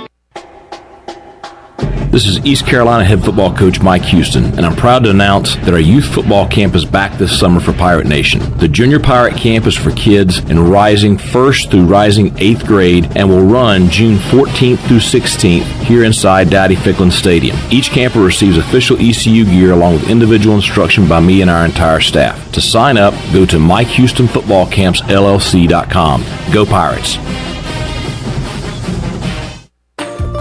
This is East Carolina head football coach Mike Houston, and I'm proud to announce that our youth football camp is back this summer for Pirate Nation. The Junior Pirate Camp is for kids in rising 1st through rising 8th grade and will run June 14th through 16th here inside Daddy Ficklin Stadium. Each camper receives official ECU gear along with individual instruction by me and our entire staff. To sign up, go to MikeHoustonFootballCampsLLC.com. Go Pirates!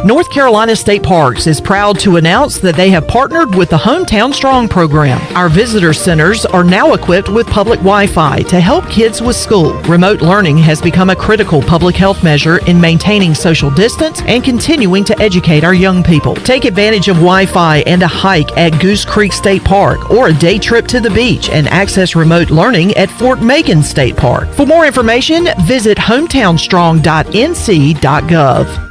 North Carolina State Parks is proud to announce that they have partnered with the Hometown Strong program. Our visitor centers are now equipped with public Wi-Fi to help kids with school. Remote learning has become a critical public health measure in maintaining social distance and continuing to educate our young people. Take advantage of Wi-Fi and a hike at Goose Creek State Park or a day trip to the beach and access remote learning at Fort Megan State Park. For more information, visit hometownstrong.nc.gov.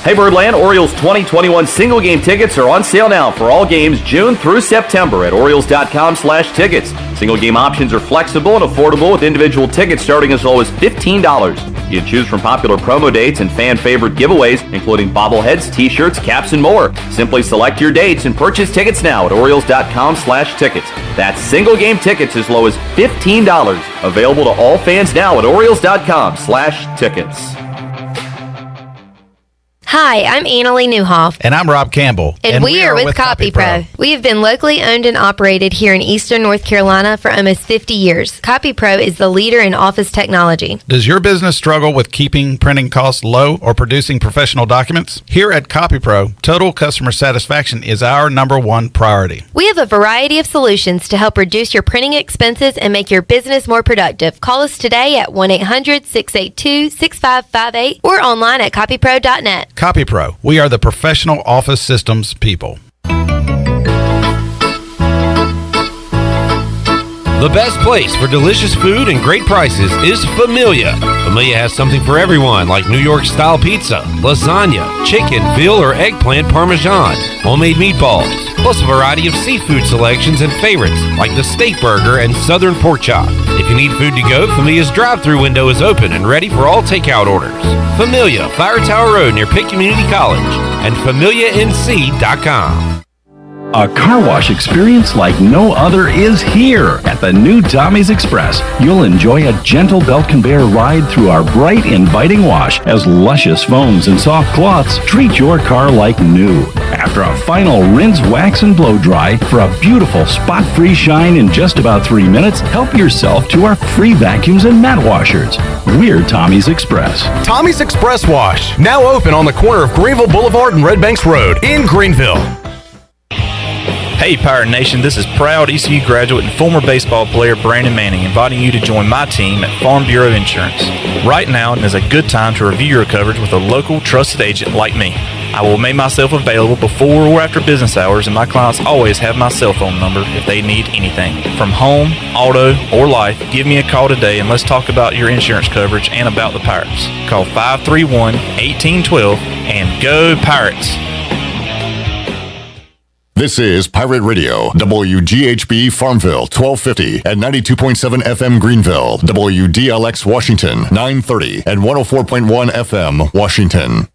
Hey Birdland, Orioles 2021 single game tickets are on sale now for all games June through September at Orioles.com/tickets. Single game options are flexible and affordable with individual tickets starting as low as $15. You can choose from popular promo dates and fan favorite giveaways, including bobbleheads, t-shirts, caps, and more. Simply select your dates and purchase tickets now at Orioles.com/tickets. That's single game tickets as low as $15. Available to all fans now at Orioles.com/tickets. Hi, I'm Annalie Newhoff. And I'm Rob Campbell. And we are with CopyPro. We have been locally owned and operated here in Eastern North Carolina for almost 50 years. CopyPro is the leader in office technology. Does your business struggle with keeping printing costs low or producing professional documents? Here at CopyPro, total customer satisfaction is our #1 priority. We have a variety of solutions to help reduce your printing expenses and make your business more productive. Call us today at 1-800-682-6558 or online at copypro.net. CopyPro. We are the professional office systems people. The best place for delicious food and great prices is Familia. Familia has something for everyone, like New York-style pizza, lasagna, chicken, veal, or eggplant parmesan, homemade meatballs, plus a variety of seafood selections and favorites, like the steak burger and southern pork chop. If you need food to go, Familia's drive-thru window is open and ready for all takeout orders. Familia, Fire Tower Road near Pitt Community College, and FamiliaNC.com. A car wash experience like no other is here at the new Tommy's Express. You'll enjoy a gentle belt conveyor ride through our bright, inviting wash as luscious foams and soft cloths treat your car like new. After a final rinse, wax, and blow dry for a beautiful spot-free shine in just about 3 minutes, help yourself to our free vacuums and mat washers. We're Tommy's Express. Tommy's Express Wash, now open on the corner of Greenville Boulevard and Red Banks Road in Greenville. Hey Pirate Nation, this is proud ECU graduate and former baseball player Brandon Manning inviting you to join my team at Farm Bureau Insurance. Right now is a good time to review your coverage with a local trusted agent like me. I will make myself available before or after business hours, and my clients always have my cell phone number if they need anything. From home, auto, or life, give me a call today and let's talk about your insurance coverage and about the Pirates. Call 531-1812 and go Pirates! This is Pirate Radio, WGHB Farmville, 1250 and 92.7 FM Greenville, WDLX Washington, 930 and 104.1 FM Washington.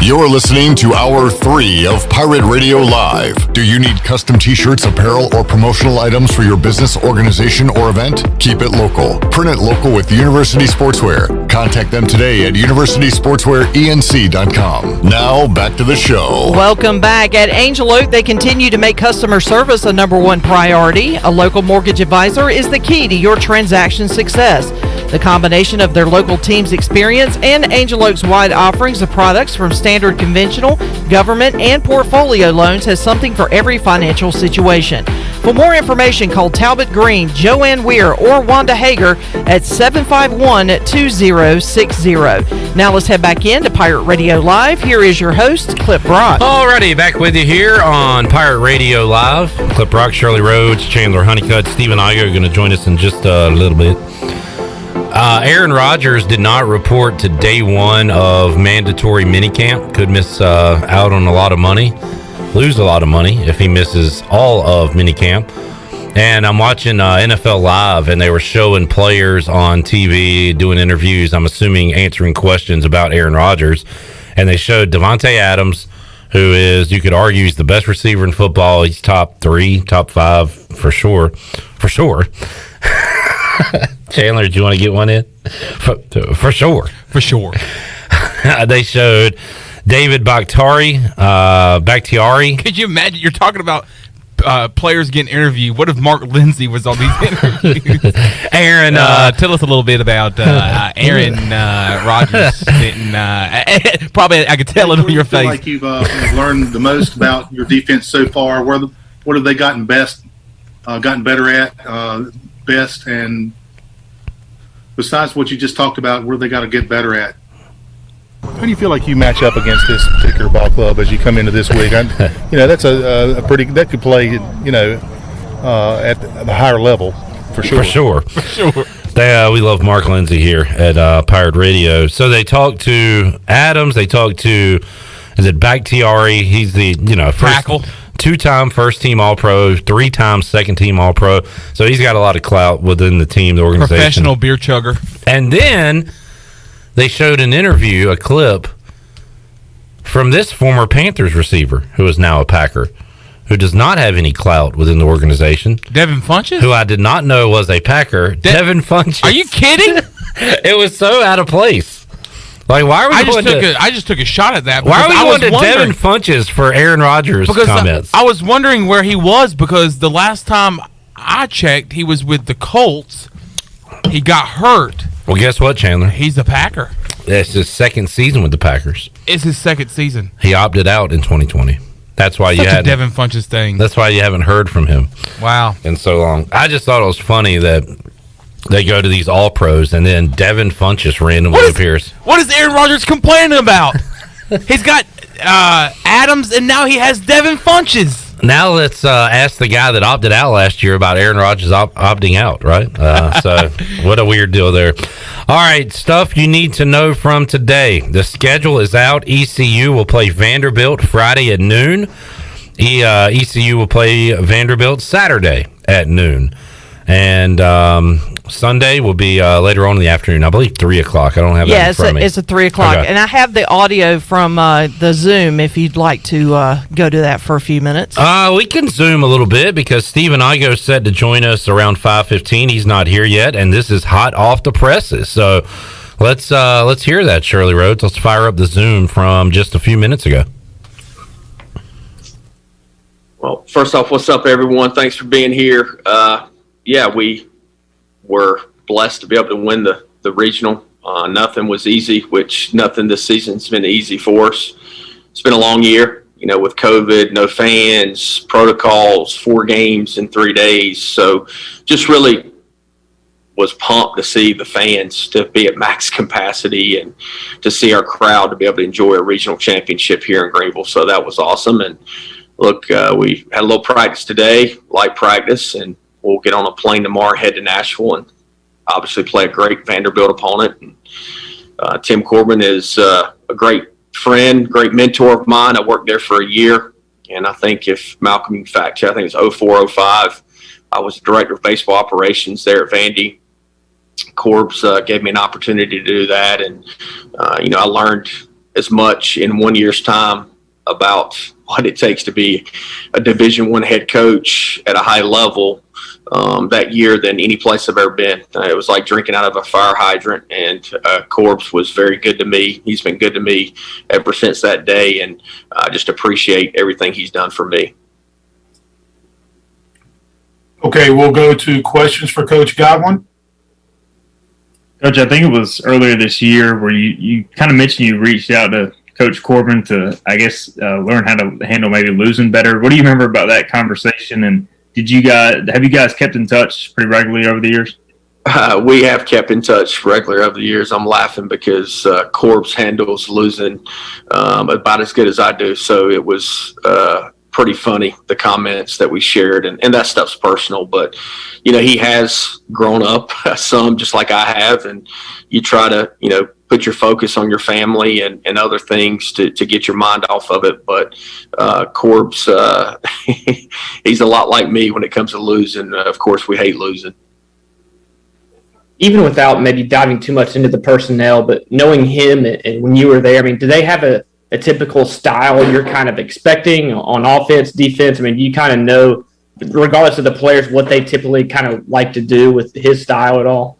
You're listening to Hour 3 of Pirate Radio Live. Do you need custom t-shirts, apparel, or promotional items for your business, organization, or event? Keep it local. Print it local with University Sportswear. Contact them today at universitysportswearenc.com. Now, back to the show. Welcome back. At Angel Oak, they continue to make customer service a #1 priority. A local mortgage advisor is the key to your transaction success. The combination of their local team's experience and Angel Oak's wide offerings of products from standard conventional, government, and portfolio loans has something for every financial situation. For more information, call Talbot Green, Joanne Weir, or Wanda Hager at 751-2060. Now let's head back into Pirate Radio Live. Here is your host, Clip Brock. Alrighty, back with you here on Pirate Radio Live. Clip Brock, Shirley Rhodes, Chandler Honeycutt, Stephen Igoe are going to join us in just a little bit. Aaron Rodgers did not report to day one of mandatory minicamp. Could miss out on a lot of money, lose a lot of money if he misses all of minicamp. And I'm watching NFL Live, and they were showing players on TV doing interviews, I'm assuming answering questions about Aaron Rodgers. And they showed Devontae Adams, who is, you could argue, he's the best receiver in football. He's top 3, top 5 for sure. For sure. Chandler, do you want to get one in? For sure. For sure. They showed David Bakhtiari. Could you imagine? You're talking about players getting interviewed. What if Mark Lindsay was on these interviews? Aaron, tell us a little bit about Aaron Rodgers. Probably, I could tell it on your face. Like you've learned the most about your defense so far. What have they gotten better at? Best, and besides what you just talked about, where they got to get better at? How do you feel like you match up against this particular ball club as you come into this week? That's a pretty, that could play, at the higher level for sure. For sure. We love Mark Lindsay here at Pirate Radio. So they talked to Adams. They talked to, is it Bakhtiari? He's the, tackle. 2-time first-team All-Pro, 3-time second-team All-Pro. So he's got a lot of clout within the team, the organization. Professional beer chugger. And then they showed an interview, a clip, from this former Panthers receiver, who is now a Packer, who does not have any clout within the organization. Devin Funchess? Who I did not know was a Packer. Devin Funchess. Are you kidding? It was so out of place. Like, why are we I just took a shot at that. Why are we going to Devin Funchess for Aaron Rodgers comments? I was wondering where he was because the last time I checked, he was with the Colts. He got hurt. Well, guess what, Chandler? He's a Packer. It's his second season with the Packers. It's his second season. He opted out in 2020. That's why Such a Devin Funchess thing. That's why you haven't heard from him. Wow. In so long. I just thought it was funny that they go to these All-Pros, and then Devin Funchess randomly appears. What is Aaron Rodgers complaining about? He's got Adams, and now he has Devin Funchess. Now let's ask the guy that opted out last year about Aaron Rodgers opting out, right? So what a weird deal there. All right, stuff you need to know from today. The schedule is out. ECU will play Vanderbilt Friday at noon. ECU will play Vanderbilt Saturday at noon. And Sunday will be later on in the afternoon. I believe 3 o'clock. I don't have that in front of me. It's at 3 o'clock. Okay. And I have the audio from the Zoom if you'd like to go to that for a few minutes. We can Zoom a little bit because Stephen Igoe said to join us around 5:15. He's not here yet, and this is hot off the presses. So let's hear that, Shirley Rhodes. Let's fire up the Zoom from just a few minutes ago. Well, first off, what's up, everyone? Thanks for being here. We were blessed to be able to win the regional. Nothing was easy, which nothing this season's been easy for us. It's been a long year, with COVID, no fans, protocols, 4 games in 3 days. So just really was pumped to see the fans to be at max capacity and to see our crowd to be able to enjoy a regional championship here in Greenville. So that was awesome. And look, we had a little practice today, light practice, and we'll get on a plane tomorrow, head to Nashville, and obviously play a great Vanderbilt opponent. And, Tim Corbin is a great friend, great mentor of mine. I worked there for a year, and I think if Malcolm can fact check, I think it's 04, 05. I was director of baseball operations there at Vandy. Corbs gave me an opportunity to do that, and I learned as much in 1 year's time about what it takes to be a Division I head coach at a high level that year than any place I've ever been. It was like drinking out of a fire hydrant, and Corbs was very good to me. He's been good to me ever since that day, and I just appreciate everything he's done for me. Okay, we'll go to questions for Coach Godwin. Coach, I think it was earlier this year where you kind of mentioned you reached out to Coach Corbin to, I guess, learn how to handle maybe losing better. What do you remember about that conversation? And have you guys kept in touch pretty regularly over the years? We have kept in touch regularly over the years. I'm laughing because Corbs handles losing about as good as I do. So it was pretty funny, the comments that we shared, and that stuff's personal, but he has grown up some just like I have, and you try to put your focus on your family and other things to get your mind off of it. But Corbs, he's a lot like me when it comes to losing. Of course, we hate losing. Even without maybe diving too much into the personnel, but knowing him and when you were there, I mean, do they have a typical style you're kind of expecting on offense, defense? I mean, you kind of know, regardless of the players, what they typically kind of like to do with his style at all?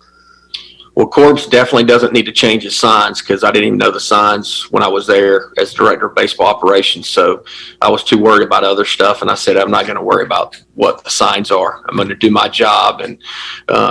Well, Corbs definitely doesn't need to change his signs, because I didn't even know the signs when I was there as director of baseball operations. So I was too worried about other stuff, and I said, I'm not going to worry about what the signs are. I'm going to do my job and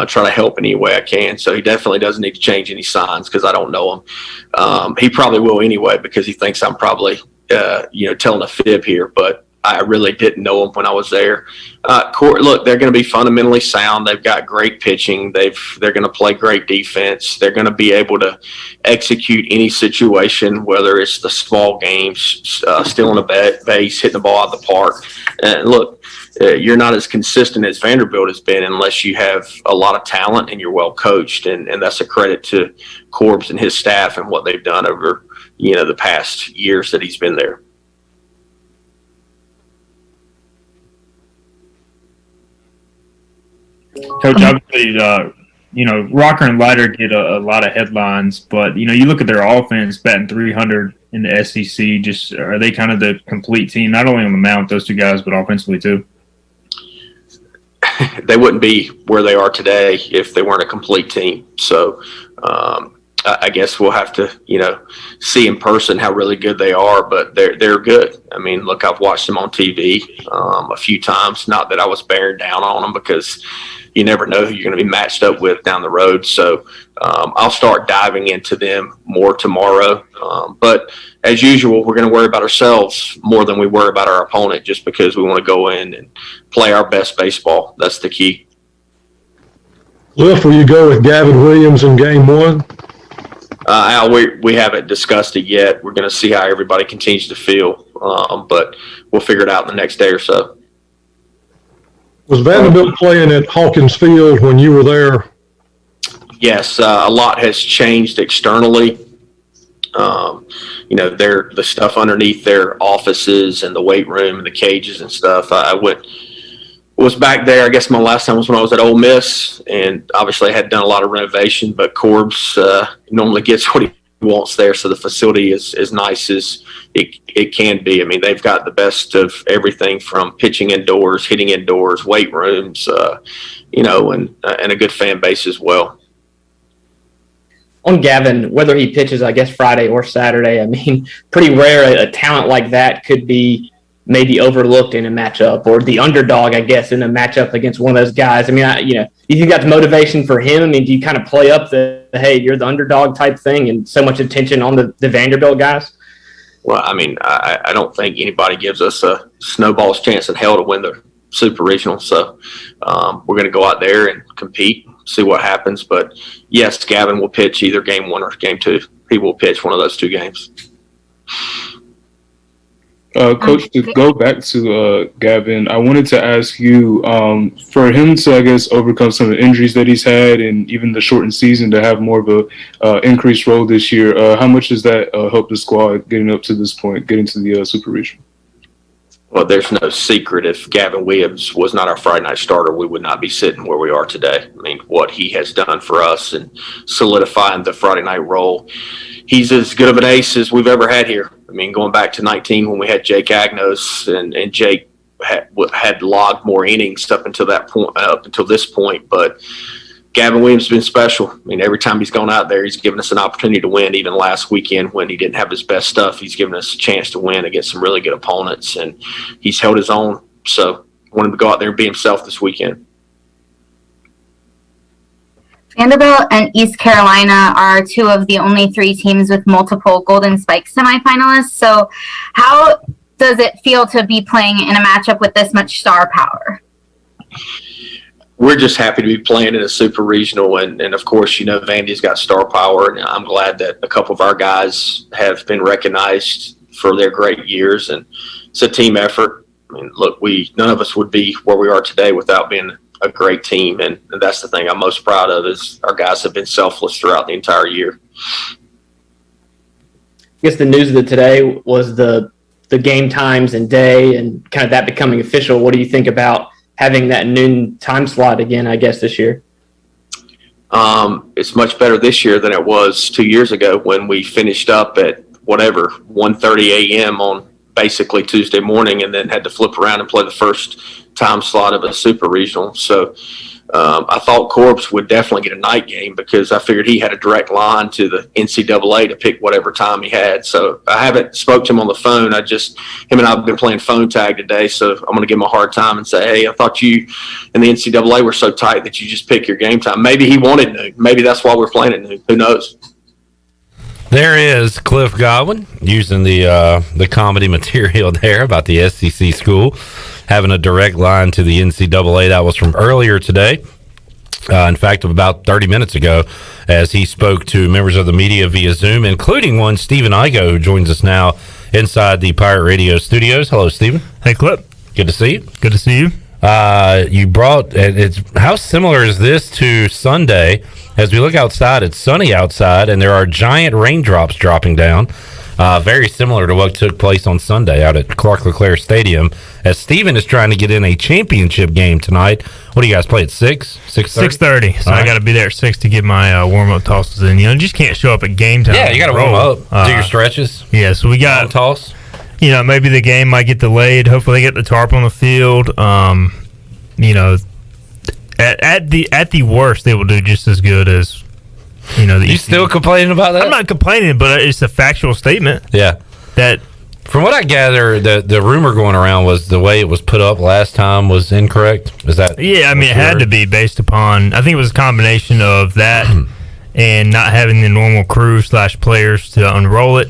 try to help any way I can. So he definitely doesn't need to change any signs, because I don't know him. He probably will anyway, because he thinks I'm probably telling a fib here, but I really didn't know them when I was there. Look, they're going to be fundamentally sound. They've got great pitching. They're going to play great defense. They're going to be able to execute any situation, whether it's the small games, stealing a base, hitting the ball out of the park. And look, you're not as consistent as Vanderbilt has been unless you have a lot of talent and you're well coached. And that's a credit to Corbs and his staff and what they've done over the past years that he's been there. Coach, obviously, Rocker and Leiter get a lot of headlines, but, you look at their offense, batting .300 in the SEC. Just are they kind of the complete team, not only on the mound, those two guys, but offensively too? They wouldn't be where they are today if they weren't a complete team. So I guess we'll have to, see in person how really good they are, but they're good. I mean, look, I've watched them on TV a few times. Not that I was bearing down on them, because you never know who you're going to be matched up with down the road. So I'll start diving into them more tomorrow. But as usual, we're going to worry about ourselves more than we worry about our opponent, just because we want to go in and play our best baseball. That's the key. Cliff, will you go with Gavin Williams in game one? Al, we haven't discussed it yet. We're going to see how everybody continues to feel, but we'll figure it out in the next day or so. Was Vanderbilt playing at Hawkins Field when you were there? Yes, a lot has changed externally. The stuff underneath their offices and the weight room and the cages and stuff. Was back there. I guess my last time was when I was at Ole Miss, and obviously I had done a lot of renovation, but Corbs normally gets what he wants there, so the facility is as nice as it can be. I mean, they've got the best of everything from pitching indoors, hitting indoors, weight rooms, and a good fan base as well. On Gavin, whether he pitches, I guess, Friday or Saturday, I mean, pretty rare a talent like that could be maybe overlooked in a matchup, or the underdog, I guess, in a matchup against one of those guys. I mean, you think that's motivation for him? I mean, do you kind of play up the, hey, you're the underdog type thing, and so much attention on the Vanderbilt guys? Well, I mean, I don't think anybody gives us a snowball's chance in hell to win the Super Regional. So we're going to go out there and compete, see what happens. But yes, Gavin will pitch either game one or game two. He will pitch one of those two games. Coach, to go back to Gavin, I wanted to ask you, for him to, I guess, overcome some of the injuries that he's had and even the shortened season to have more of a increased role this year, how much does that help the squad getting up to this point, getting to the Super Regional? Well, there's no secret. If Gavin Williams was not our Friday night starter, we would not be sitting where we are today. I mean, what he has done for us and solidifying the Friday night role, he's as good of an ace as we've ever had here. I mean, going back to 19 when we had Jake Agnos, and Jake had logged more innings up until that point, up until this point. But Gavin Williams has been special. I mean, every time he's gone out there, he's given us an opportunity to win. Even last weekend when he didn't have his best stuff, he's given us a chance to win against some really good opponents, and he's held his own. So I want him to go out there and be himself this weekend. Vanderbilt and East Carolina are two of the only 3 teams with multiple Golden Spike semifinalists. So how does it feel to be playing in a matchup with this much star power? We're just happy to be playing in a super regional. And of course, you know, Vandy's got star power. And I'm glad that a couple of our guys have been recognized for their great years. And it's a team effort. I mean, look, none of us would be where we are today without being a great team, and that's the thing I'm most proud of is our guys have been selfless throughout the entire year. I guess the news of the today was the game times and day and kind of that becoming official. What do you think about having that noon time slot again, I guess, this year? It's much better this year than it was 2 years ago when we finished up at 1:30 a.m. on basically Tuesday morning and then had to flip around and play the first time slot of a super regional. So I thought Corbs would definitely get a night game because I figured he had a direct line to the NCAA to pick whatever time he had. So I haven't spoke to him on the phone. Him and I have been playing phone tag today. So I'm going to give him a hard time and say, hey, I thought you and the NCAA were so tight that you just pick your game time. Maybe he wanted noon. Maybe that's why we're playing at noon. Who knows? There is Cliff Godwin using the comedy material there about the SEC school having a direct line to the NCAA. That was from earlier today. In fact, about 30 minutes ago, as he spoke to members of the media via Zoom, including one, Stephen Igoe, who joins us now inside the Pirate Radio studios. Hello, Stephen. Hey, Clip. Good to see you. Good to see you. You brought how similar is this to Sunday? As we look outside, it's sunny outside, and there are giant raindrops dropping down. Very similar to what took place on Sunday out at Clark LeClaire Stadium. As Steven is trying to get in a championship game tonight. What do you guys play at 6? 6:30. So I got to be there at 6 to get my warm-up tosses in. You know, you just can't show up at game time. Yeah, you got to warm up, do your stretches. Yeah, so we got toss. You know, maybe the game might get delayed. Hopefully, they get the tarp on the field. You know, at the worst, they will do just as good as. You know, you still complaining about that? I'm not complaining, but it's a factual statement. Yeah. That from what I gather, the rumor going around was the way it was put up last time was incorrect. Is that? Yeah, I mean, it had to be based upon. I think it was a combination of that and not having the normal crew / players to unroll it,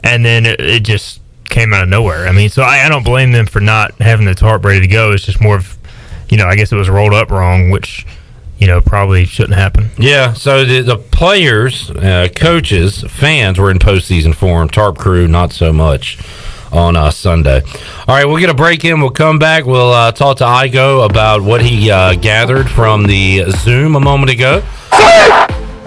and then it just came out of nowhere. I mean, so I don't blame them for not having the tarp ready to go. It's just more of, you know, I guess it was rolled up wrong, which. You know, probably shouldn't happen. Yeah, so the players, coaches, fans were in postseason form. Tarp crew, not so much on Sunday. All right, we'll get a break in. We'll come back. We'll talk to Igoe about what he gathered from the Zoom a moment ago.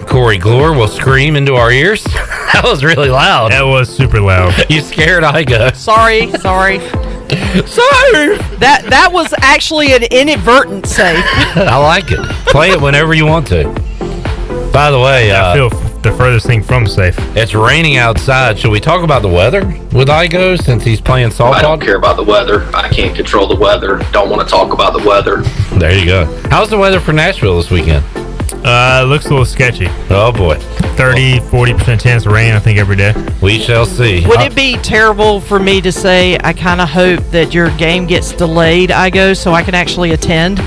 Corey Glore will scream into our ears. That was really loud. That was super loud. You scared Igoe. Sorry. That was actually an inadvertent save. I like it. Play it whenever you want to. By the way, I feel the furthest thing from safe. It's raining outside. Should we talk about the weather with Igoe since he's playing softball? I don't care about the weather. I can't control the weather. Don't want to talk about the weather. There you go. How's the weather for Nashville this weekend? Looks a little sketchy. Oh boy. 30-40% chance of rain, I think, every day. We shall see. Would it be terrible for me to say I kind of hope that your game gets delayed, Igoe, so I can actually attend?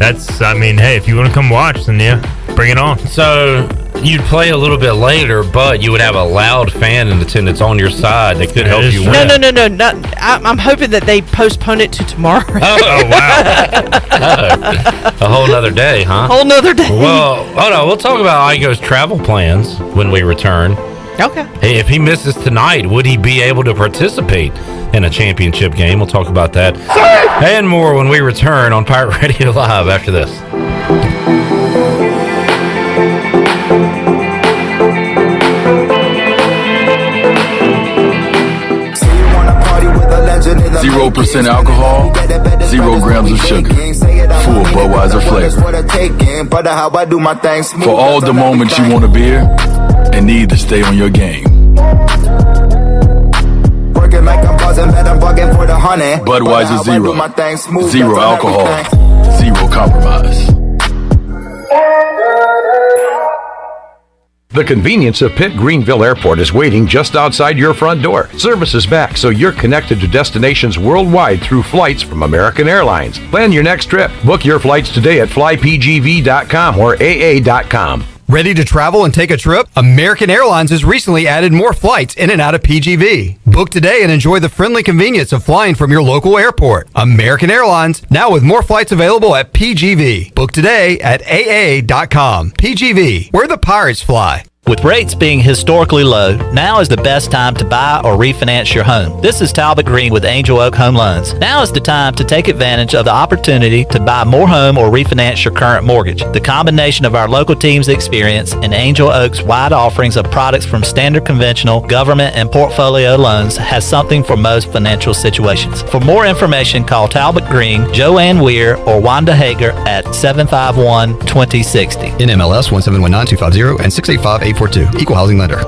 I mean, hey, if you want to come watch, then yeah, bring it on. So you'd play a little bit later, but you would have a loud fan in attendance on your side that could help you win. No. I'm hoping that they postpone it to tomorrow. Oh wow. A whole nother day, huh? Whole nother day. Well, hold on. We'll talk about Igoe's travel plans when we return. Okay. Hey, if he misses tonight, would he be able to participate in a championship game? We'll talk about that and more when we return on Pirate Radio Live after this. 0% alcohol, 0 grams of sugar, full Budweiser flavor. For all the moments you want a beer and need to stay on your game. Budweiser Zero, 0 alcohol, 0 compromise. The convenience of Pitt Greenville Airport is waiting just outside your front door. Service is back, so you're connected to destinations worldwide through flights from American Airlines. Plan your next trip. Book your flights today at flypgv.com or aa.com. Ready to travel and take a trip? American Airlines has recently added more flights in and out of PGV. Book today and enjoy the friendly convenience of flying from your local airport. American Airlines, now with more flights available at PGV. Book today at aa.com. PGV, where the pirates fly. With rates being historically low, now is the best time to buy or refinance your home. This is Talbot Green with Angel Oak Home Loans. Now is the time to take advantage of the opportunity to buy more home or refinance your current mortgage. The combination of our local team's experience and Angel Oak's wide offerings of products from standard conventional, government, and portfolio loans has something for most financial situations. For more information, call Talbot Green, Joanne Weir, or Wanda Hager at 751-2060. NMLS 1719250 and 685-842. Equal housing lender.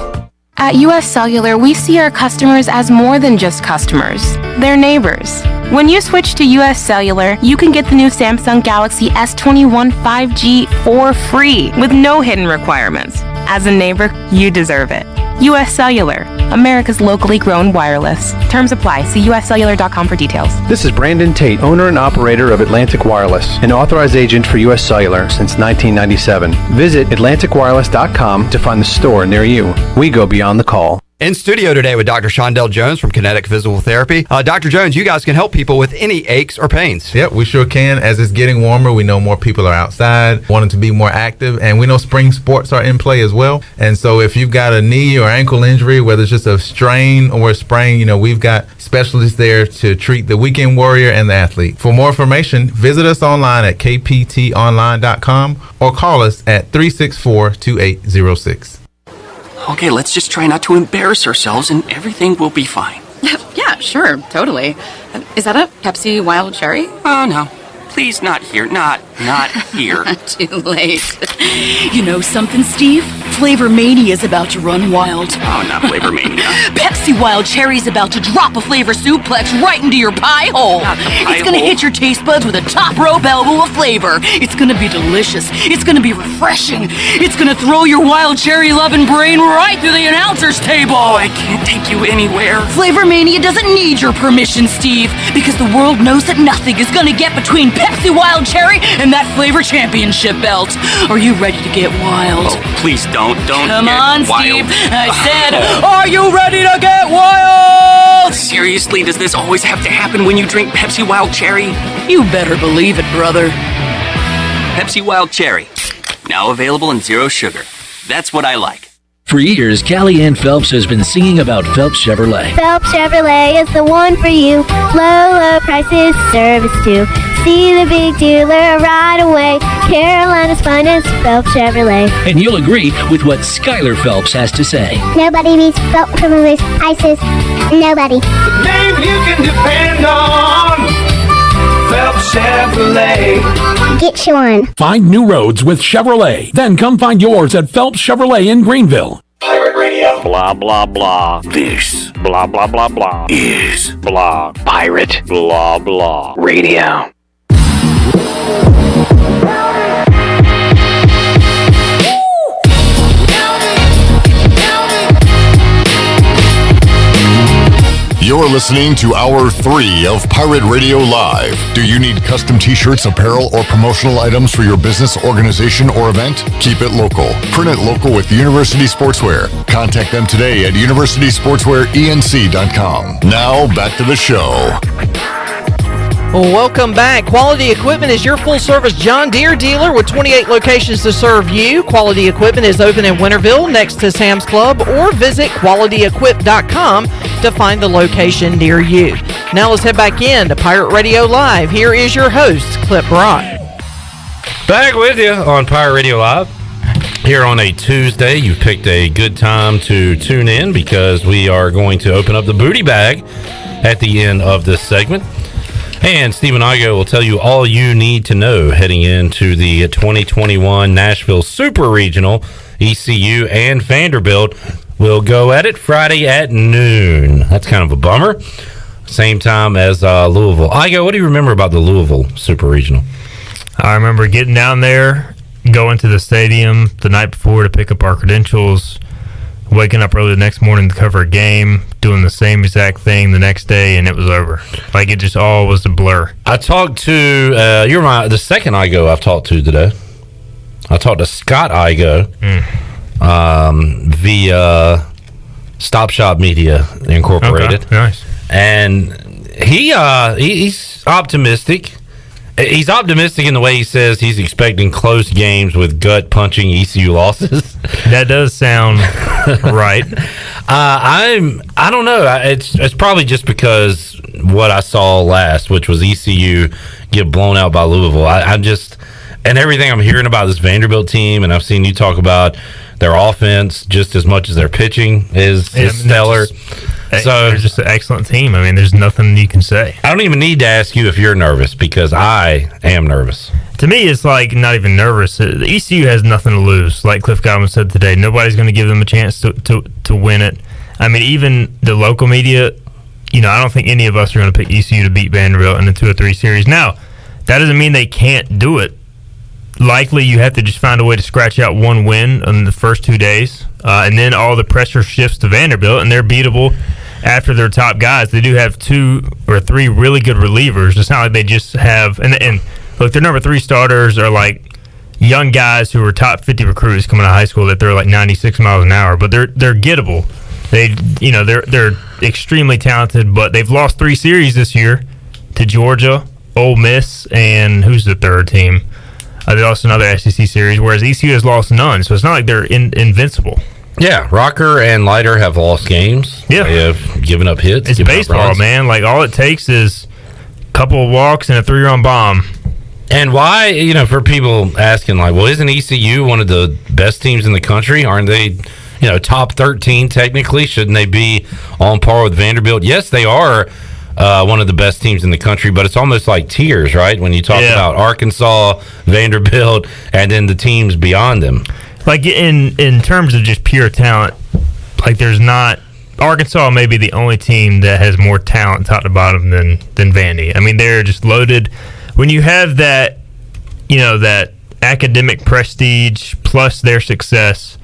At US Cellular, we see our customers as more than just customers. They're neighbors. When you switch to US Cellular, you can get the new Samsung Galaxy S21 5G for free with no hidden requirements. As a neighbor, you deserve it. US Cellular, America's locally grown wireless. Terms apply. See uscellular.com for details. This is Brandon Tate, owner and operator of Atlantic Wireless, an authorized agent for US Cellular since 1997. Visit atlanticwireless.com to find the store near you. We go beyond the call. In studio today with Dr. Shondell Jones from Kinetic Physical Therapy. Dr. Jones, you guys can help people with any aches or pains. Yep, we sure can. As it's getting warmer, we know more people are outside, wanting to be more active, and we know spring sports are in play as well. And so if you've got a knee or ankle injury, whether it's just a strain or a sprain, we've got specialists there to treat the weekend warrior and the athlete. For more information, visit us online at kptonline.com or call us at 364-2806. Okay, let's just try not to embarrass ourselves and everything will be fine. Yeah, sure, totally. Is that a Pepsi Wild Cherry? Oh, no. Please, not here. Not here. Too late. You know something, Steve? Flavor Mania is about to run wild. Oh, not Flavor Mania. Pepsi Wild Cherry's about to drop a flavor suplex right into your pie hole. It's gonna hit your taste buds with a top rope elbow of flavor. It's gonna be delicious. It's gonna be refreshing. It's gonna throw your wild cherry loving brain right through the announcer's table. Oh, I can't take you anywhere. Flavor Mania doesn't need your permission, Steve, because the world knows that nothing is gonna get between Pepsi Wild Cherry and that flavor championship belt. Are you ready to get wild? Oh, please don't Come get on, wild. Steve. I said, are you ready to get wild? Seriously, does this always have to happen when you drink Pepsi Wild Cherry? You better believe it, brother. Pepsi Wild Cherry. Now available in 0 sugar. That's what I like. For years, Callie Ann Phelps has been singing about Phelps Chevrolet. Phelps Chevrolet is the one for you. Low prices, service too. See the big dealer right away. Carolina's finest, Phelps Chevrolet. And you'll agree with what Skylar Phelps has to say. Nobody beats Phelps Chevrolet's prices. Nobody. The name you can depend on. Phelps Chevrolet. Get you one. Find new roads with Chevrolet. Then come find yours at Phelps Chevrolet in Greenville. Pirate Radio. Blah, blah, blah. This. Blah, blah, blah, blah. Is. Blah. Pirate. Blah, blah. Radio. You're listening to Hour 3 of Pirate Radio Live. Do you need custom t-shirts, apparel, or promotional items for your business, organization, or event? Keep it local. Print it local with University Sportswear. Contact them today at universitysportswearenc.com. Now, back to the show. Well, welcome back. Quality Equipment is your full-service John Deere dealer with 28 locations to serve you. Quality Equipment is open in Winterville next to Sam's Club, or visit QualityEquip.com to find the location near you. Now let's head back in to Pirate Radio Live. Here is your host, Clip Brock. Back with you on Pirate Radio Live. Here on a Tuesday, you've picked a good time to tune in because we are going to open up the booty bag at the end of this segment. And Stephen Igoe will tell you all you need to know heading into the 2021 Nashville Super Regional. ECU and Vanderbilt will go at it Friday at noon. That's kind of a bummer. Same time as Louisville. Igoe, what do you remember about the Louisville Super Regional? I remember getting down there, going to the stadium the night before to pick up our credentials, waking up early the next morning to cover a game, doing the same exact thing the next day, and it was over. Like, it just all was a blur. I talked to the second Igoe I've talked to today. I talked to Scott Igoe via Stop Shop Media Incorporated. Okay, nice. And he's optimistic. He's optimistic in the way he says he's expecting close games with gut-punching ECU losses. That does sound right. I don't know. It's probably just because what I saw last, which was ECU get blown out by Louisville. I'm just, and everything I'm hearing about this Vanderbilt team, and I've seen you talk about their offense just as much as their pitching is stellar. They're just an excellent team. I mean, there's nothing you can say. I don't even need to ask you if you're nervous because I am nervous. To me, it's like not even nervous. The ECU has nothing to lose. Like Cliff Godwin said today, nobody's going to give them a chance to win it. I mean, even the local media, I don't think any of us are going to pick ECU to beat Vanderbilt in the 2 or 3 series. Now, that doesn't mean they can't do it. Likely, you have to just find a way to scratch out one win in the first 2 days, and then all the pressure shifts to Vanderbilt, and they're beatable after their top guys. They do have 2 or 3 really good relievers. It's not like they just have and look, their number 3 starters are like young guys who are top 50 recruits coming out of high school that they're like 96 miles an hour, but they're gettable. They're extremely talented, but they've lost 3 series this year to Georgia, Ole Miss, and who's the third team? They lost another SEC series, whereas ECU has lost none, so it's not like they're invincible. Yeah, Rocker and Leiter have lost games. Yeah. They have given up hits. It's baseball, man. Like, all it takes is a couple of walks and a 3-run bomb. And why, for people asking, like, well, isn't ECU one of the best teams in the country? Aren't they, top 13 technically? Shouldn't they be on par with Vanderbilt? Yes, they are one of the best teams in the country, but it's almost like tiers, right? When you talk about Arkansas, Vanderbilt, and then the teams beyond them. Like, in terms of just pure talent, like, there's not – Arkansas may be the only team that has more talent top to bottom than Vandy. I mean, they're just loaded. When you have that, that academic prestige plus their success,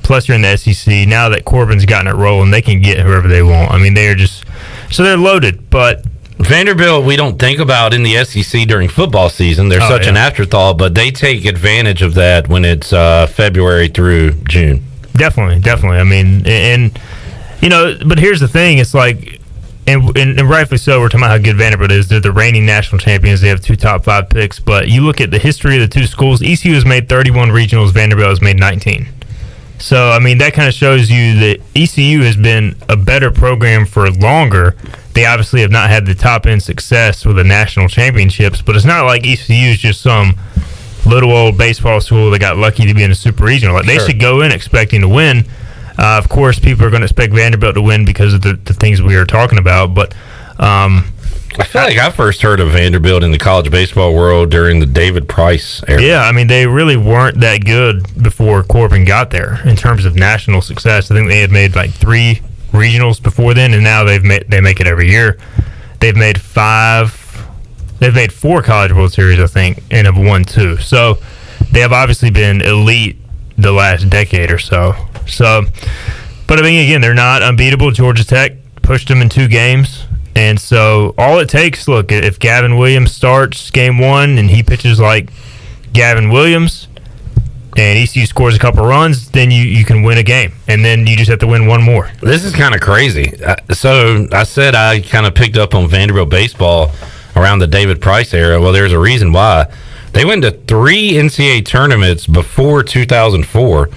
plus you're in the SEC, now that Corbin's gotten it rolling, they can get whoever they want. I mean, they're just – so they're loaded, but – Vanderbilt, we don't think about in the SEC during football season. They're such an afterthought, but they take advantage of that when it's February through June. Definitely. I mean, and but here's the thing: it's like, and rightfully so. We're talking about how good Vanderbilt is. They're the reigning national champions. They have 2 top 5 picks. But you look at the history of the 2 schools. ECU has made 31 regionals. Vanderbilt has made 19. So I mean, that kind of shows you that ECU has been a better program for longer. They obviously have not had the top-end success with the national championships, but it's not like ECU is just some little old baseball school that got lucky to be in a super regional. Like, they should go in expecting to win. Of course, people are going to expect Vanderbilt to win because of the things we are talking about, but I feel like I first heard of Vanderbilt in the college baseball world during the David Price era. Yeah, I mean, they really weren't that good before Corbin got there in terms of national success. I think they had made like 3 regionals before then, and now they make it every year. They've made 4 College World Series, I think, and have won 2. So they have obviously been elite the last decade or so. But I mean, again, they're not unbeatable. Georgia Tech pushed them in 2 games, and so all it takes, look, if Gavin Williams starts game 1 and he pitches like Gavin Williams, and ECU scores a couple runs, then you can win a game. And then you just have to win 1 more. This is kind of crazy. So I said I kind of picked up on Vanderbilt baseball around the David Price era. Well, there's a reason why. They went to 3 NCAA tournaments before 2004,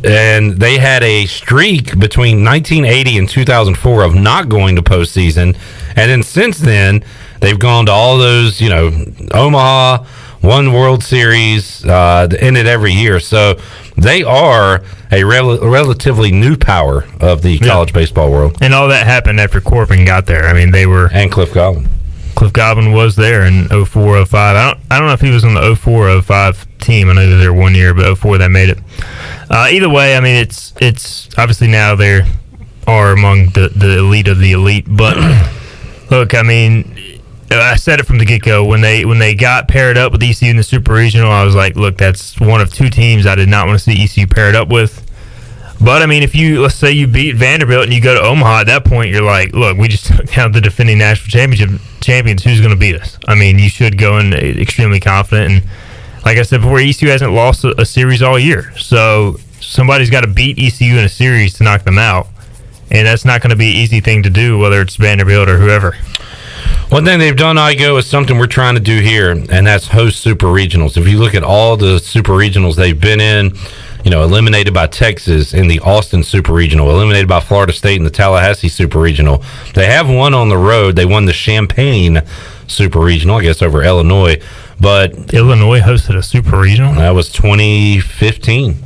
and they had a streak between 1980 and 2004 of not going to postseason. And then since then, they've gone to all those, Omaha, one World Series, ended every year. So they are a relatively new power of the college baseball world. And all that happened after Corbin got there. I mean, they were... And Cliff Godwin. Cliff Godwin was there in 04, 05. I don't know if he was on the 04, 05 team. I know they were there 1 year, but 04 they made it. Either way, I mean, it's obviously now they are among the elite of the elite. But look, I mean, I said it from the get-go. When they got paired up with ECU in the Super Regional, I was like, look, that's one of 2 teams I did not want to see ECU paired up with. But, I mean, let's say you beat Vanderbilt and you go to Omaha, at that point you're like, look, we just took down the defending national championship champions. Who's going to beat us? I mean, you should go in extremely confident. And like I said before, ECU hasn't lost a series all year. So somebody's got to beat ECU in a series to knock them out. And that's not going to be an easy thing to do, whether it's Vanderbilt or whoever. One thing they've done, Igoe, is something we're trying to do here, and that's host super regionals. If you look at all the super regionals they've been in, eliminated by Texas in the Austin Super Regional, eliminated by Florida State in the Tallahassee Super Regional. They have one on the road. They won the Champaign Super Regional, I guess, over Illinois. But Illinois hosted a Super Regional? That was 2015.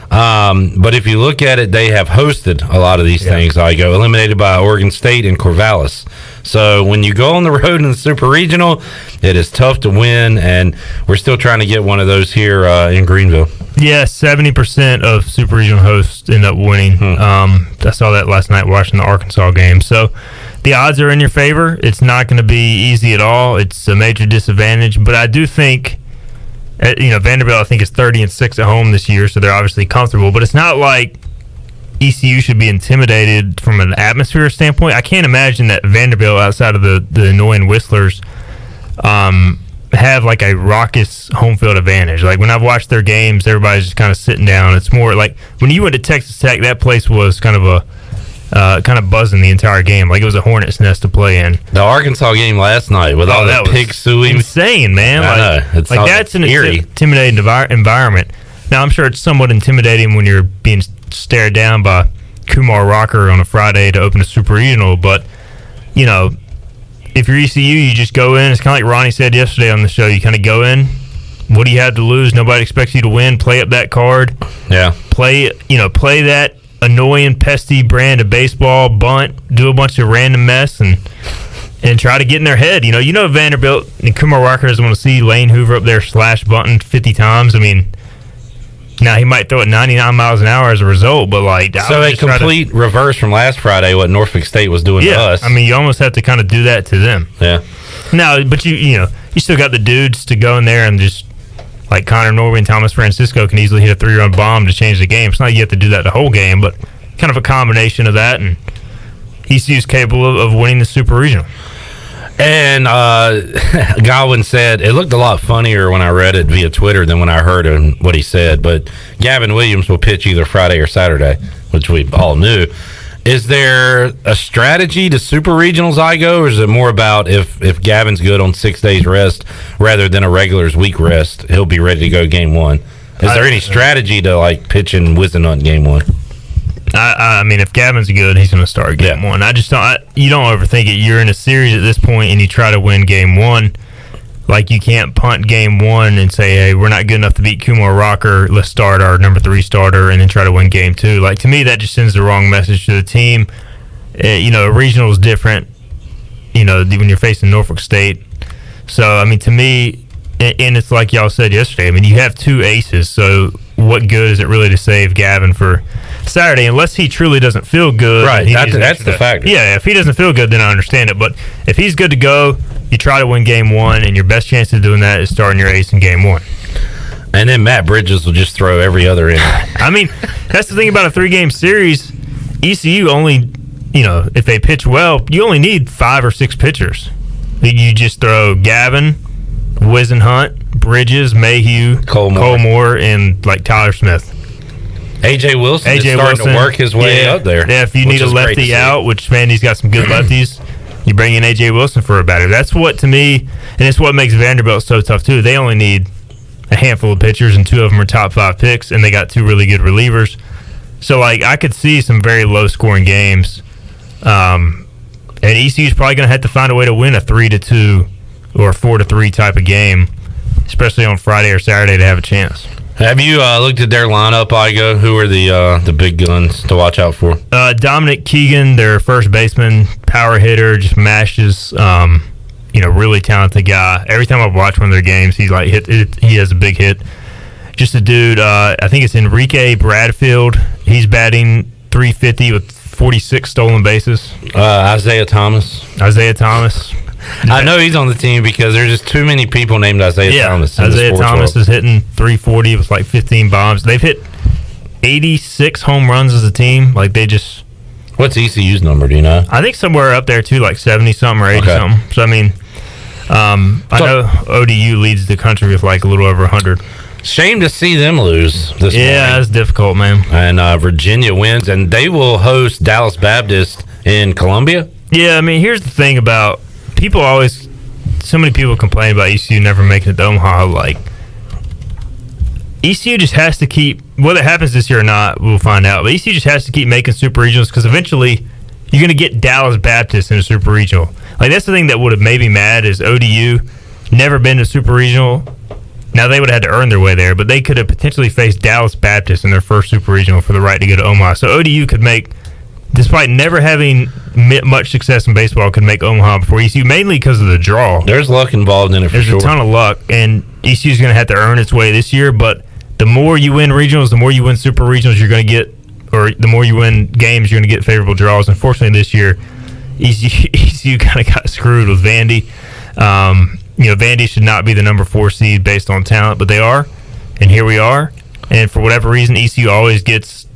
But if you look at it, they have hosted a lot of these things. Igoe, eliminated by Oregon State and Corvallis. So when you go on the road in the Super Regional, it is tough to win, and we're still trying to get one of those here in Greenville. Yeah, 70% of Super Regional hosts end up winning. I saw that last night watching the Arkansas game. So the odds are in your favor. It's not going to be easy at all. It's a major disadvantage. But I do think, Vanderbilt, I think, is 30-6 at home this year, so they're obviously comfortable. But it's not like ECU should be intimidated from an atmosphere standpoint. I can't imagine that Vanderbilt, outside of the annoying whistlers, have like a raucous home field advantage. Like when I've watched their games, everybody's just kind of sitting down. It's more like when you went to Texas Tech, that place was kind of buzzing the entire game. Like it was a hornet's nest to play in. The Arkansas game last night with all that pig suing, insane, man. Like that's an intimidating environment. Now I'm sure it's somewhat intimidating when you're being stared down by Kumar Rocker on a Friday to open a Super Regional, but if you're ECU, you just go in. It's kind of like Ronnie said yesterday on the show. You kind of go in. What do you have to lose? Nobody expects you to win. Play up that card. Yeah. Play that annoying, pesty brand of baseball, bunt, do a bunch of random mess, and try to get in their head. Vanderbilt and Kumar Rocker doesn't want to see Lane Hoover up there slash bunting 50 times. I mean, now he might throw it 99 miles an hour as a result, but so a complete reverse from last Friday what Norfolk State was doing to us. I mean, you almost have to kind of do that to them. Yeah. No, but you still got the dudes to go in there and just like Connor Norby and Thomas Francisco can easily hit a 3-run bomb to change the game. It's not like you have to do that the whole game, but kind of a combination of that, and ECU's capable of winning the Super Regional. And Godwin said it looked a lot funnier when I read it via Twitter than when I heard what he said. But Gavin Williams will pitch either Friday or Saturday, which we all knew. Is there a strategy to Super Regionals, Igoe, or is it more about if Gavin's good on 6 days rest rather than a regular's week rest, he'll be ready to go game one? Is there any strategy to pitch and Wizenhunt game one? I mean, if Gavin's good, he's going to start game one. I just don't. You don't overthink it. You're in a series at this point, and you try to win game one. Like you can't punt game one and say, "Hey, we're not good enough to beat Kumar Rocker. Let's start our number 3 starter and then try to win game 2." Like to me, that just sends the wrong message to the team. A regional is different. When you're facing Norfolk State. So I mean, to me, and it's like y'all said yesterday. I mean, you have 2 aces. So what good is it really to save Gavin for Saturday unless he truly doesn't feel good? Right. That's the factor. Yeah. If he doesn't feel good, then I understand it. But if he's good to go, you try to win game one, and your best chance of doing that is starting your ace in game one. And then Matt Bridges will just throw every other inning. I mean, that's the thing about a 3-game series. ECU only, if they pitch well, you only need 5 or 6 pitchers. You just throw Gavin, Wizenhunt, Bridges, Mayhew, Colmore, and Tyler Smith. AJ Wilson is starting to work his way up there. Yeah, if you need a lefty out, which Vandy's got some good lefties, You bring in A.J. Wilson for a batter. That's what, to me, and it's what makes Vanderbilt so tough, too. They only need a handful of pitchers, and 2 of them are top 5 picks, and they got 2 really good relievers. So, I could see some very low-scoring games. And ECU's probably going to have to find a way to win a 3-2 or a 4-3 type of game, especially on Friday or Saturday, to have a chance. Have you looked at their lineup, Igoe? Who are the big guns to watch out for? Dominic Keegan, their first baseman, power hitter, just mashes. Really talented guy. Every time I watch one of their games, he has a big hit. Just a dude. I think it's Enrique Bradfield. He's batting .350 with 46 stolen bases. Isaiah Thomas. I know he's on the team because there's just too many people named Isaiah Thomas. Isaiah Thomas is hitting .340 with 15 bombs. They've hit 86 home runs as a team. What's ECU's number? Do you know? I think somewhere up there too, 70 something or 80 something. So I know ODU leads the country with a little over 100. Shame to see them lose this morning. Yeah, it's difficult, man. And Virginia wins, and they will host Dallas Baptist in Columbia. Yeah, here's the thing about so many people complain about ECU never making it to Omaha. ECU just has to keep, whether it happens this year or not, we'll find out. But ECU just has to keep making super regionals because eventually you're going to get Dallas Baptist in a super regional. That's the thing that would have made me mad is ODU never been to super regional. Now they would have had to earn their way there, but they could have potentially faced Dallas Baptist in their first super regional for the right to go to Omaha. So ODU could make, despite never having much success in baseball, could make Omaha before ECU, mainly because of the draw. There's luck involved in it for sure. There's a ton of luck, and ECU's going to have to earn its way this year, but the more you win regionals, the more you win super regionals, you're going to get, or the more you win games, you're going to get favorable draws. Unfortunately, this year, ECU kind of got screwed with Vandy. Vandy should not be the number 4 seed based on talent, but they are, and here we are. And for whatever reason, ECU always gets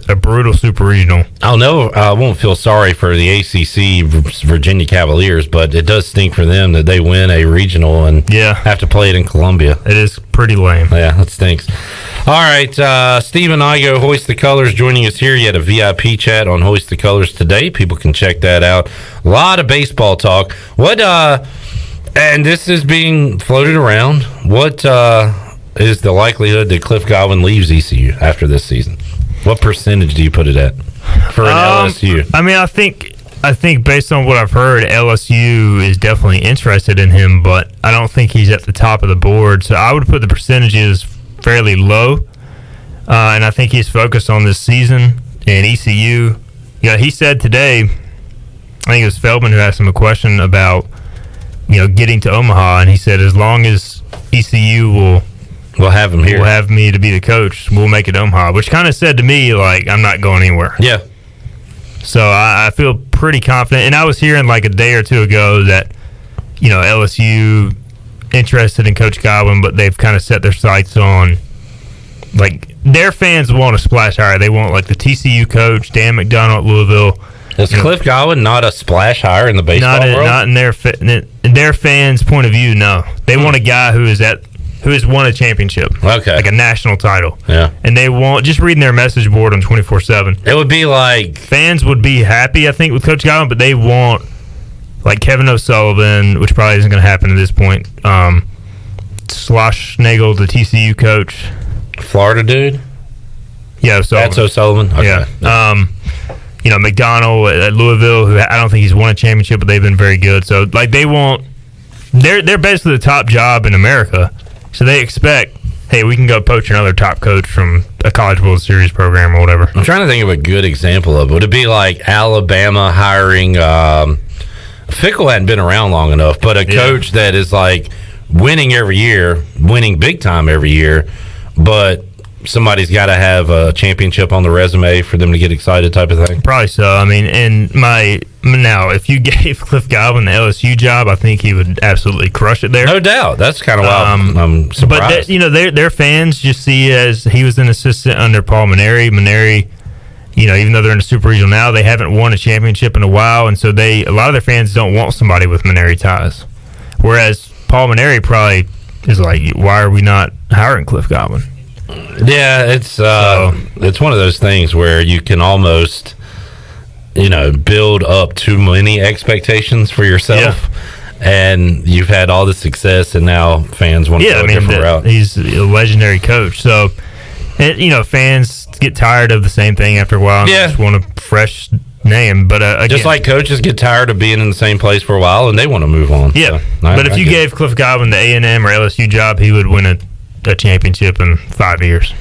a brutal super regional. I won't feel sorry for the ACC Virginia Cavaliers, but it does stink for them that they win a regional and have to play it in Columbia. It is pretty lame. Yeah, that stinks. All right, Stephen Igoe, Hoist the Colors, joining us here. You had a VIP chat on Hoist the Colors today. People can check that out. A lot of baseball talk. And this is being floated around. What is the likelihood that Cliff Godwin leaves ECU after this season? What percentage do you put it at for an LSU? I think based on what I've heard, LSU is definitely interested in him, but I don't think he's at the top of the board. So I would put the percentages fairly low, and I think he's focused on this season and ECU. He said today, I think it was Feldman who asked him a question about getting to Omaha, and he said as long as ECU will have him here, will have me to be the coach, we'll make it Omaha, which kind of said to me I'm not going anywhere. Yeah. So I feel pretty confident, and I was hearing a day or two ago that LSU interested in Coach Godwin, but they've kind of set their sights on their fans want a splash hire. They want the TCU coach Dan McDonald at Louisville. Is Cliff Godwin not a splash hire in the baseball world? Not in their fans' point of view. No, they want a guy who has won a championship, a national title. Yeah, and they want, just reading their message board on 24/7. It would be fans would be happy, I think, with Coach Godwin, but they want Kevin O'Sullivan, which probably isn't going to happen at this point. Schlossnagle, the TCU coach, Florida dude. Yeah, O'Sullivan. That's O'Sullivan. Okay. Yeah. McDonald at Louisville, who I don't think he's won a championship, but they've been very good. So they want, they're basically the top job in America. So they expect, hey, we can go poach another top coach from a College World Series program or whatever. I'm trying to think of a good example of it. Would it be Alabama hiring Fickle hadn't been around long enough, but a coach that is winning every year, winning big time every year, but somebody's got to have a championship on the resume for them to get excited, type of thing. Probably so. Now, if you gave Cliff Godwin the LSU job, I think he would absolutely crush it there. No doubt. That's kind of why I'm surprised. But their fans just see as he was an assistant under Paul Maneri. Maneri, even though they're in the Super Regional now, they haven't won a championship in a while, and so a lot of their fans don't want somebody with Maneri ties. Whereas Paul Maneri probably is why are we not hiring Cliff Godwin? Yeah, it's one of those things where you can almost build up too many expectations for yourself. And you've had all the success, and now fans want to go a different route. He's a legendary coach. So, fans get tired of the same thing after a while and just want a fresh name. But again, just like coaches get tired of being in the same place for a while, and they want to move on. Yeah. So, but if you gave Cliff Godwin the A&M or LSU job, he would win a championship in 5 years.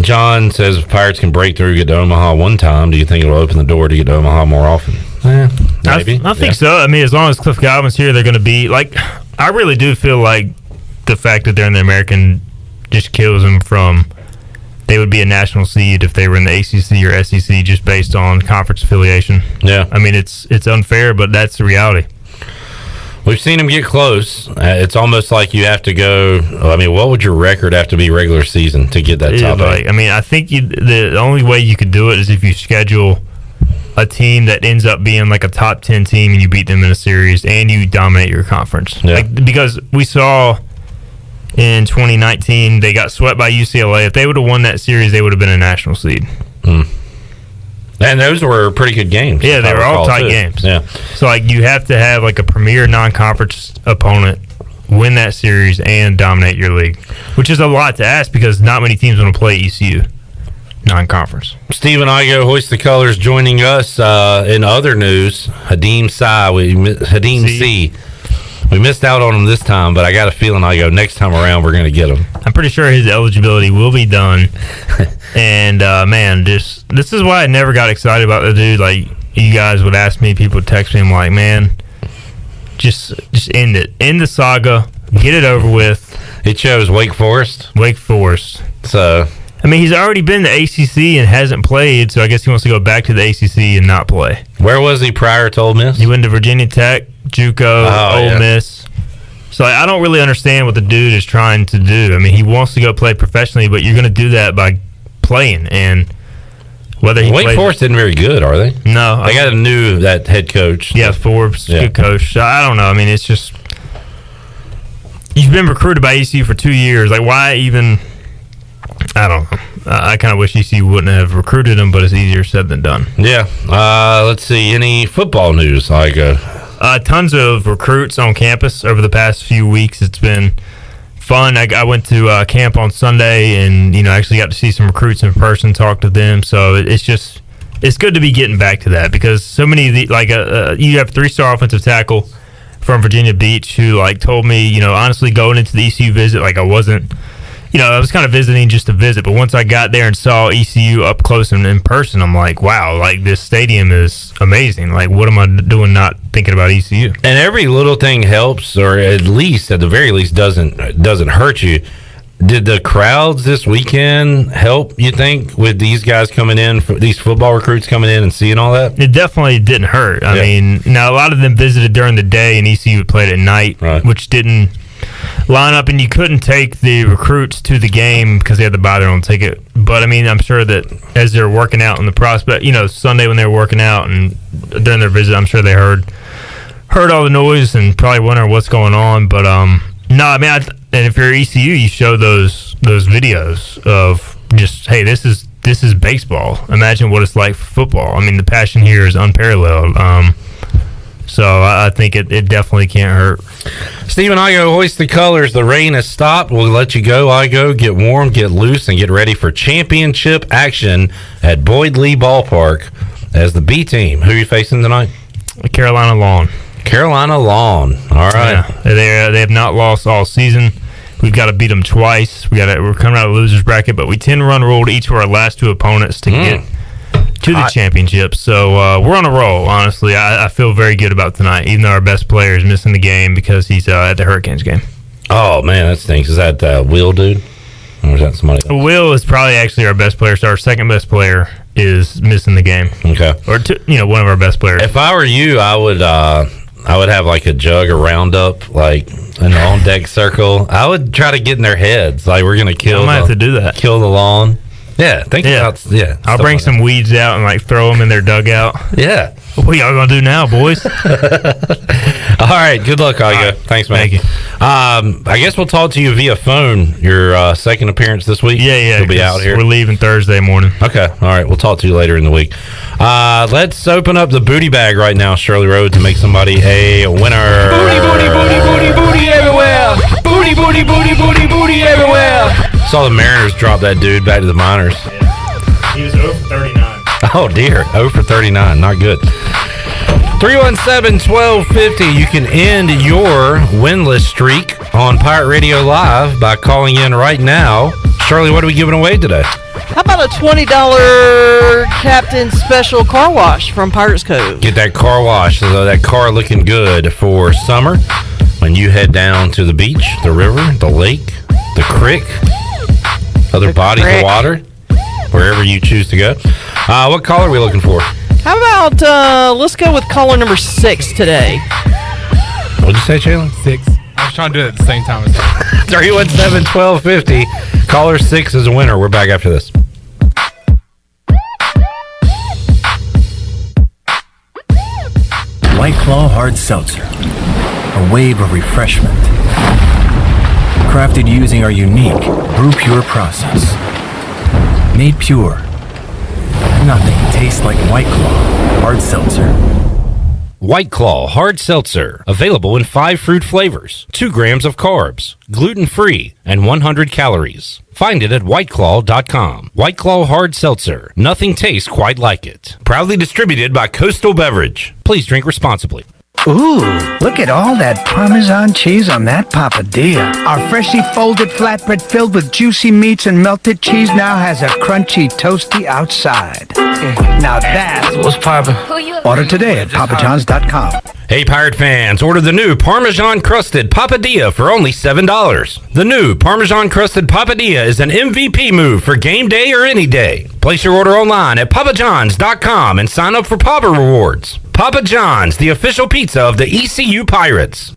John says if Pirates can break through, get to Omaha one time, do you think it'll open the door to get to Omaha more often? Maybe. I think so. I mean, as long as Cliff Godwin's here, they're going to be like. I really do feel like the fact that they're in the American just kills them from. They would be a national seed if they were in the ACC or SEC just based on conference affiliation. Yeah. I mean, it's unfair, but that's the reality. We've seen them get close. It's almost like you have to go. I mean, what would your record have to be regular season to get that top eight? I mean, I think the only way you could do it is if you schedule a team that ends up being like a top 10 team and you beat them in a series and you dominate your conference. Yeah. Because we saw in 2019 they got swept by UCLA. If they would have won that series, they would have been a national seed. And those were pretty good games. Yeah, they were all tight games. Yeah. So you have to have like a premier non-conference opponent win that series and dominate your league, which is a lot to ask because not many teams want to play ECU non-conference. Stephen Igoe, Hoist the Colors, joining us. In other news, Hadim C. We missed out on him this time, but I got a feeling next time around we're going to get him. I'm pretty sure his eligibility will be done. And this is why I never got excited about the dude. Like, you guys would ask me, people would text me, I'm like, man, just end it. End the saga. Get it over with. He chose Wake Forest. So, I mean, he's already been to ACC and hasn't played, so I guess he wants to go back to the ACC and not play. Where was he prior to Ole Miss? He went to Virginia Tech, JUCO, Ole Miss. So I don't really understand what the dude is trying to do. I mean, he wants to go play professionally, but you're going to do that by playing. And whether he Wake Forest isn't very good, are they? No. They got a new head coach. Yeah, Forbes, good coach. I don't know. I mean, it's just you've been recruited by ECU for 2 years. Like, why even? I don't know. I kind of wish ECU wouldn't have recruited him, but it's easier said than done. Yeah. Let's see. Any football news, Igoe? Tons of recruits on campus over the past few weeks. It's been fun. I went to camp on Sunday and, actually got to see some recruits in person, talk to them. So it's good to be getting back to that because so many of the, you have 3-star offensive tackle from Virginia Beach who, told me, honestly, going into the ECU visit, I wasn't, I was kind of visiting just to visit, but once I got there and saw ECU up close and in person, I'm like, wow, this stadium is amazing. What am I doing not thinking about ECU? And every little thing helps, or at the very least, doesn't hurt you. Did the crowds this weekend help, you think, with these guys coming in, these football recruits coming in and seeing all that? It definitely didn't hurt. I mean, now a lot of them visited during the day and ECU played at night, which didn't line up, and you couldn't take the recruits to the game because they had to buy their own ticket. But I mean, I'm sure that as they're working out in the prospect, Sunday when they were working out and during their visit, I'm sure they heard all the noise and probably wondering what's going on. But no, I mean, and if you're ECU, you show those videos of just, hey, this is baseball. Imagine what it's like for football. I mean, the passion here is unparalleled. So I think it definitely can't hurt. Stephen Igoe, Hoist the Colors. The rain has stopped. We'll let you go, Igoe. Get warm, get loose, and get ready for championship action at Boyd Lee Ballpark as the B team. Who are you facing tonight? Carolina Lawn. All right. Yeah, they have not lost all season. We've got to beat them twice. We're coming out of the losers bracket, but we 10-run ruled each of our last 2 opponents to get to the championship. So we're on a roll, honestly. I feel very good about tonight, even though our best player is missing the game because he's at the Hurricanes game. Oh, man, that stinks. Is that Will dude? Or is that somebody else? Will is probably actually our best player. So our second best player is missing the game. Okay. Or, one of our best players. If I were you, I would have a jug of Roundup, in the on-deck circle. I would try to get in their heads. We're going to kill I might have to do that. Kill the lawn. Yeah, I'll bring some weeds out and throw them in their dugout. Yeah. What y'all gonna do now, boys? All right. Good luck, Igoe. Thanks, man. Thank you. I guess we'll talk to you via phone. Your second appearance this week. Yeah. You'll be out here. We're leaving Thursday morning. Okay. All right. We'll talk to you later in the week. Let's open up the booty bag right now, Shirley Road, to make somebody a winner. Booty everywhere. Booty everywhere. Saw the Mariners drop that dude back to the minors. Yeah. He was 0 for 39. Oh, dear. 0 for 39. Not good. 317-1250. You can end your winless streak on Pirate Radio Live by calling in right now. Shirley, what are we giving away today? How about a $20 Captain Special car wash from Pirates Cove? Get that car wash, so that car looking good for summer when you head down to the beach, the river, the lake, the creek, other bodies of water, wherever you choose to go. What caller are we looking for? How about, let's go with caller number 6 today. What'd you say, Chandler? 6. I was trying to do it at the same time as 317-1250. Caller 6 is a winner. We're back after this. White Claw Hard Seltzer. A wave of refreshment. Crafted using our unique Brew Pure process. Made pure. Nothing tastes like White Claw Hard Seltzer. White Claw Hard Seltzer. Available in 5 fruit flavors, 2 grams of carbs, gluten-free, and 100 calories. Find it at whiteclaw.com. White Claw Hard Seltzer. Nothing tastes quite like it. Proudly distributed by Coastal Beverage. Please drink responsibly. Ooh, look at all that Parmesan cheese on that papadilla. Our freshly folded flatbread filled with juicy meats and melted cheese now has a crunchy, toasty outside. Now that's what's poppin'. Order today at papajohns.com. Hey, Pirate fans, order the new Parmesan-crusted papadilla for only $7. The new Parmesan-crusted papadilla is an MVP move for game day or any day. Place your order online at papajohns.com and sign up for Papa Rewards. Papa John's, the official pizza of the ECU Pirates.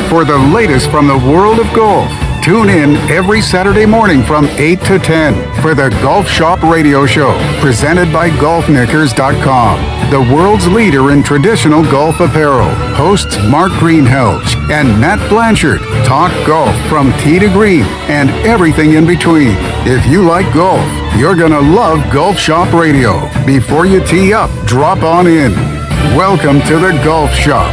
For the latest from the world of golf, tune in every Saturday morning from 8 to 10 for the Golf Shop Radio Show, presented by GolfKnickers.com, the world's leader in traditional golf apparel. Hosts Mark Greenhelge and Matt Blanchard talk golf from tee to green and everything in between. If you like golf, you're going to love Golf Shop Radio. Before you tee up, drop on in. Welcome to the Golf Shop.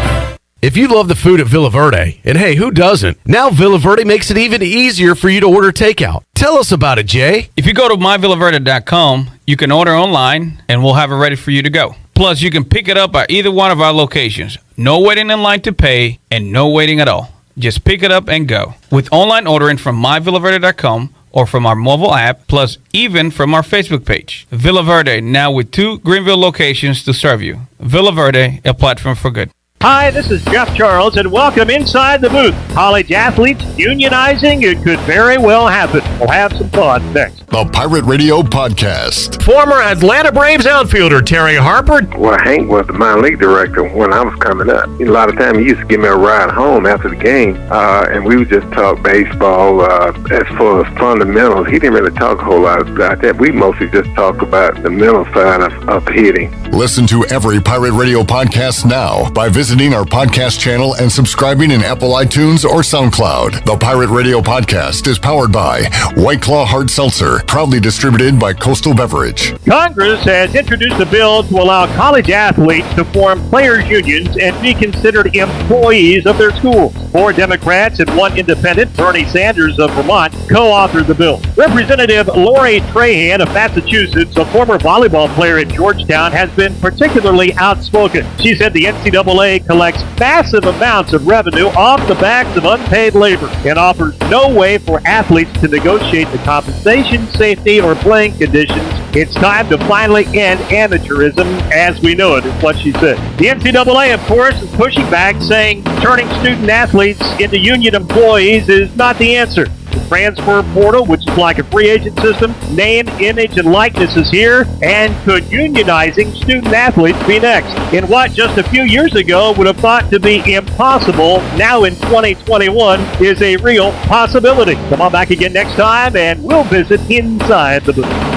If you love the food at Villa Verde, and hey, who doesn't? Now Villa Verde makes it even easier for you to order takeout. Tell us about it, Jay. If you go to myvillaverde.com, you can order online, and we'll have it ready for you to go. Plus, you can pick it up at either one of our locations. No waiting in line to pay, and no waiting at all. Just pick it up and go. With online ordering from myvillaverde.com, or from our mobile app, plus even from our Facebook page. Villa Verde, now with 2 Greenville locations to serve you. Villa Verde, a platform for good. Hi, this is Jeff Charles, and welcome inside the booth. College athletes unionizing, it could very well happen. We'll have some fun next. The Pirate Radio Podcast. Former Atlanta Braves outfielder Terry Harper. Well, Hank was the minor league director when I was coming up. A lot of times he used to give me a ride home after the game, and we would just talk baseball. As for the fundamentals, he didn't really talk a whole lot about that. We mostly just talk about the mental side of hitting. Listen to every Pirate Radio Podcast now by visiting our podcast channel and subscribing in Apple iTunes or SoundCloud. The Pirate Radio Podcast is powered by White Claw Hard Seltzer, proudly distributed by Coastal Beverage. Congress has introduced a bill to allow college athletes to form players' unions and be considered employees of their schools. 4 Democrats and 1 independent, Bernie Sanders of Vermont, co-authored the bill. Representative Lori Trahan of Massachusetts, a former volleyball player at Georgetown, has been particularly outspoken. She said the NCAA collects massive amounts of revenue off the backs of unpaid labor and offers no way for athletes to negotiate the compensation, safety, or playing conditions. It's time to finally end amateurism as we know it, is what she said. The NCAA, of course, is pushing back, saying turning student athletes into union employees is not the answer. The transfer portal, which is like a free agent system, name, image, and likeness is here, and could unionizing student athletes be next? In what just a few years ago would have thought to be impossible, now in 2021 is a real possibility. Come on back again next time, and we'll visit inside the booth.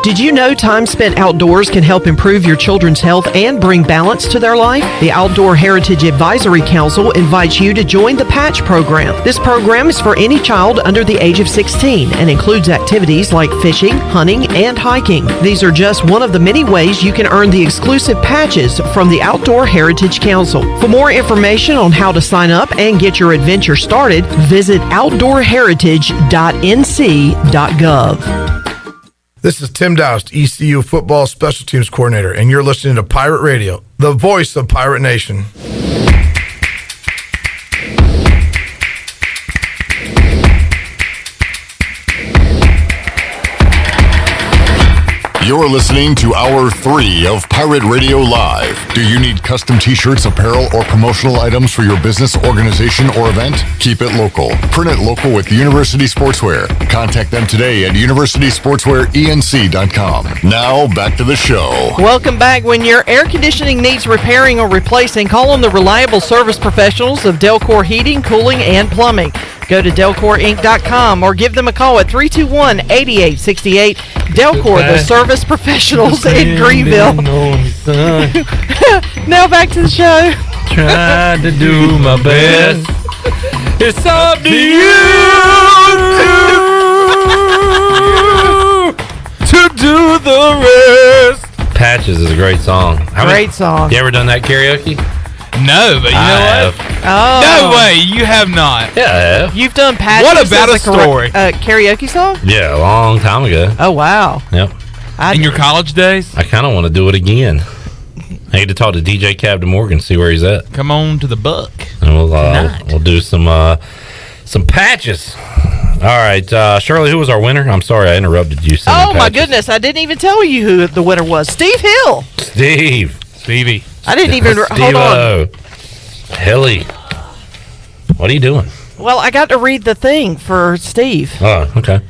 Did you know time spent outdoors can help improve your children's health and bring balance to their life? The Outdoor Heritage Advisory Council invites you to join the Patch program. This program is for any child under the age of 16 and includes activities like fishing, hunting, and hiking. These are just one of the many ways you can earn the exclusive patches from the Outdoor Heritage Council. For more information on how to sign up and get your adventure started, visit outdoorheritage.nc.gov. This is Tim Doust, ECU Football Special Teams Coordinator, and you're listening to Pirate Radio, the voice of Pirate Nation. You're listening to Hour 3 of Pirate Radio Live. Do you need custom t-shirts, apparel, or promotional items for your business, organization, or event? Keep it local. Print it local with University Sportswear. Contact them today at universitysportswearenc.com. Now, back to the show. Welcome back. When your air conditioning needs repairing or replacing, call on the reliable service professionals of Delcor Heating, Cooling, and Plumbing. Go to delcorinc.com or give them a call at 321-8868. Delcor, the service professionals in Greenville. Now back to the show. Trying to do my best. It's up to you to do the rest. Patches is a great song. Great song. You ever done that karaoke? No, but you know what? Oh. No way, you have not. Yeah, I have. You've done Patches. What about as a story? Karaoke song? Yeah, a long time ago. Oh, wow. Yep. In your college days? I kind of want to do it again. I need to talk to DJ Captain Morgan, see where he's at. Come on to the Buck. And we'll do some patches. All right, Shirley, who was our winner? I'm sorry I interrupted you. Oh, my goodness. I didn't even tell you who the winner was. Steve Hill. Stevie. I didn't even hold on. Hilly. What are you doing? Well, I got to read the thing for Steve. Oh, okay.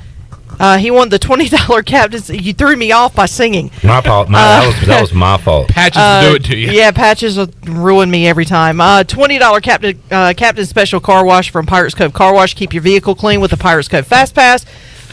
He won the $20 captain's. You threw me off by singing. My fault. That was my fault. Patches will do it to you. Yeah, Patches will ruin me every time. $20 captain special car wash from Pirates Cove Car Wash. Keep your vehicle clean with the Pirates Cove Fast Pass.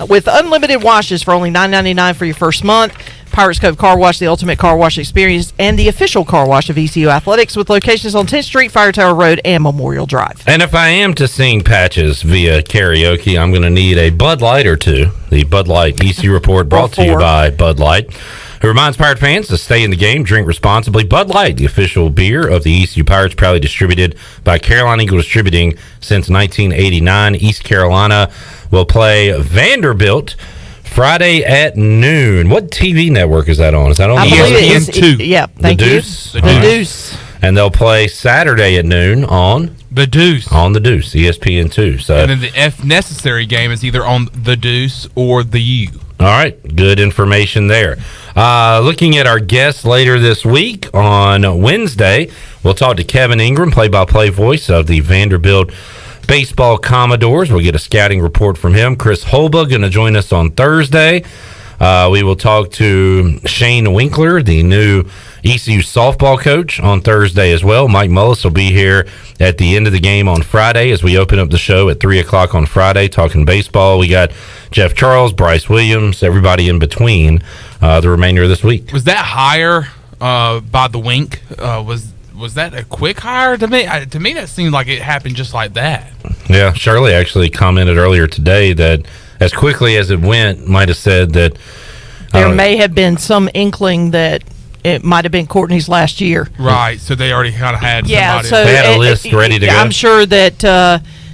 With unlimited washes for only $9.99 for your first month. Pirates Cove Car Wash, the ultimate car wash experience, and the official car wash of ECU Athletics with locations on 10th Street, Fire Tower Road, and Memorial Drive. And if I am to sing Patches via karaoke, I'm going to need a Bud Light or two. The Bud Light ECU Report brought to you by Bud Light, who reminds Pirate fans to stay in the game, drink responsibly. Bud Light, the official beer of the ECU Pirates, proudly distributed by Carolina Eagle Distributing since 1989. East Carolina will play Vanderbilt Friday at noon. What TV network is that on? Is that on ESPN2? Yeah, thank you. The Deuce. And they'll play Saturday at noon on The Deuce. On The Deuce, ESPN2. So, and then the F necessary game is either on The Deuce or the U. All right, good information there. Looking at our guests later this week on Wednesday, we'll talk to Kevin Ingram, play-by-play voice of the Vanderbilt Baseball Commodores. We'll get a scouting report from him. Chris Holba going to join us on Thursday. We will talk to Shane Winkler, the new ECU softball coach, on Thursday as well. Mike Mullis will be here at the end of the game on Friday as we open up the show at 3 o'clock on Friday talking baseball. We got Jeff Charles, Bryce Williams, everybody in between the remainder of this week. Was that hire by the Wink? Was that a quick hire? To me, that seemed like it happened just like that. Yeah, Shirley actually commented earlier today that as quickly as it went, might have said that there may have been some inkling that it might have been Courtney's last year. Right, so they already kind of had somebody. So they had a list ready to go. I'm sure that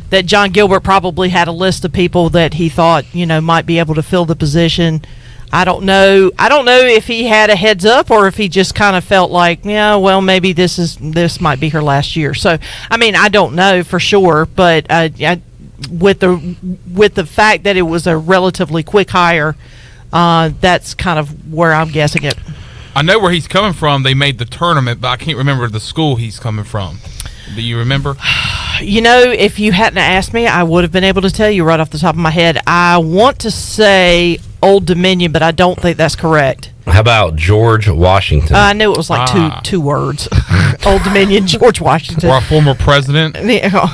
that John Gilbert probably had a list of people that he thought, might be able to fill the position. I don't know if he had a heads up or if he just kind of felt like, maybe this might be her last year. So, I don't know for sure, but with the fact that it was a relatively quick hire, that's kind of where I'm guessing it. I know where he's coming from. They made the tournament, but I can't remember the school he's coming from. Do you remember? If you hadn't asked me, I would have been able to tell you right off the top of my head. I want to say Old Dominion, but I don't think that's correct. How about George Washington? I knew it was like two words. Old Dominion, George Washington. Or our former president.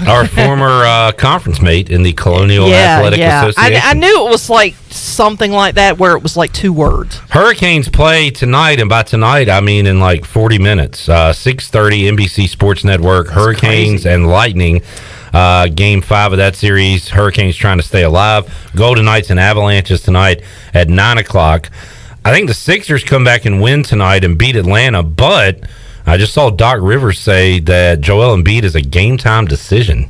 Our former conference mate in the Colonial Athletic Association. I knew it was like something like that where it was like two words. Hurricanes play tonight, and by tonight, I mean in like 40 minutes. 6:30 NBC Sports Network, That's Hurricanes crazy. and Lightning. Game 5 of that series, Hurricanes trying to stay alive. Golden Knights and Avalanches tonight at 9 o'clock. I think the Sixers come back and win tonight and beat Atlanta, but I just saw Doc Rivers say that Joel Embiid is a game-time decision.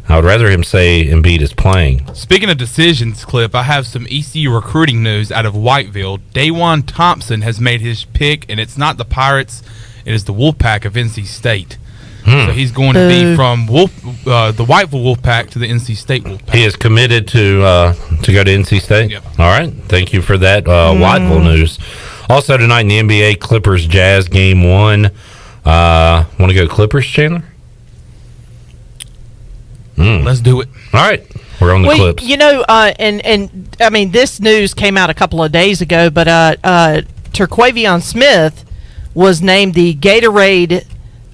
I would rather him say Embiid is playing. Speaking of decisions, Clip, I have some ECU recruiting news out of Whiteville. Dajuan Thompson has made his pick, and it's not the Pirates. It is the Wolfpack of NC State. So he's going to be from the Whiteville Wolfpack to the NC State Wolfpack. He is committed to go to NC State? Yep. All right. Thank you for that Whiteville news. Also tonight in the NBA, Clippers Jazz Game 1. Want to go Clippers, Chandler? Let's do it. All right. We're on the Clips. You know, and I mean, this news came out a couple of days ago, but Terquavion Smith was named the Gatorade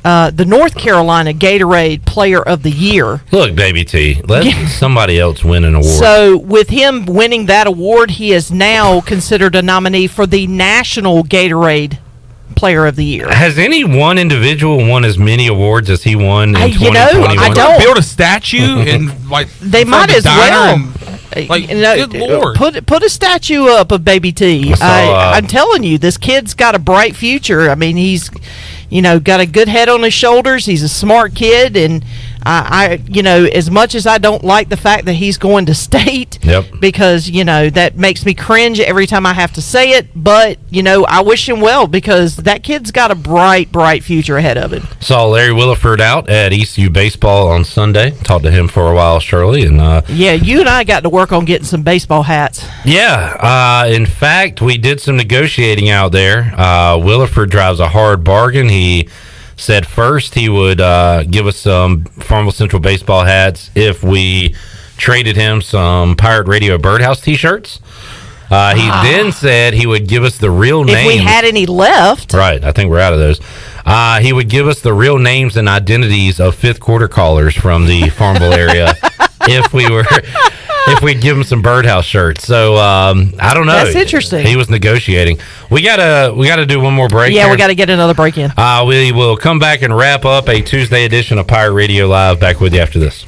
the North Carolina Gatorade Player of the Year. Look, Baby T, let somebody else win an award. So with him winning that award, he is now considered a nominee for the National Gatorade Player of the Year. Has any one individual won as many awards as he won in 2021? I don't build a statue and like they might as well. Good Lord. Put a statue up of Baby T. I'm telling you, this kid's got a bright future. I mean, he's got a good head on his shoulders. He's a smart kid, and as much as I don't like the fact that he's going to state, because that makes me cringe every time I have to say it. But I wish him well because that kid's got a bright future ahead of him. Saw Larry Williford out at ECU baseball on Sunday. Talked to him for a while, Shirley, and you and I got to work on getting some baseball hats. Yeah, in fact, we did some negotiating out there. Williford drives a hard bargain. He said first he would give us some Farmville Central baseball hats if we traded him some Pirate Radio Birdhouse t-shirts. He then said he would give us the real names. If we had any left. Right, I think we're out of those. He would give us the real names and identities of fifth quarter callers from the Farmville area if we'd give him some Birdhouse shirts. So I don't know. That's interesting. He was negotiating. We gotta do one more break. Yeah, here. we got to get another break in. We will come back and wrap up a Tuesday edition of Pirate Radio Live. Back with you after this.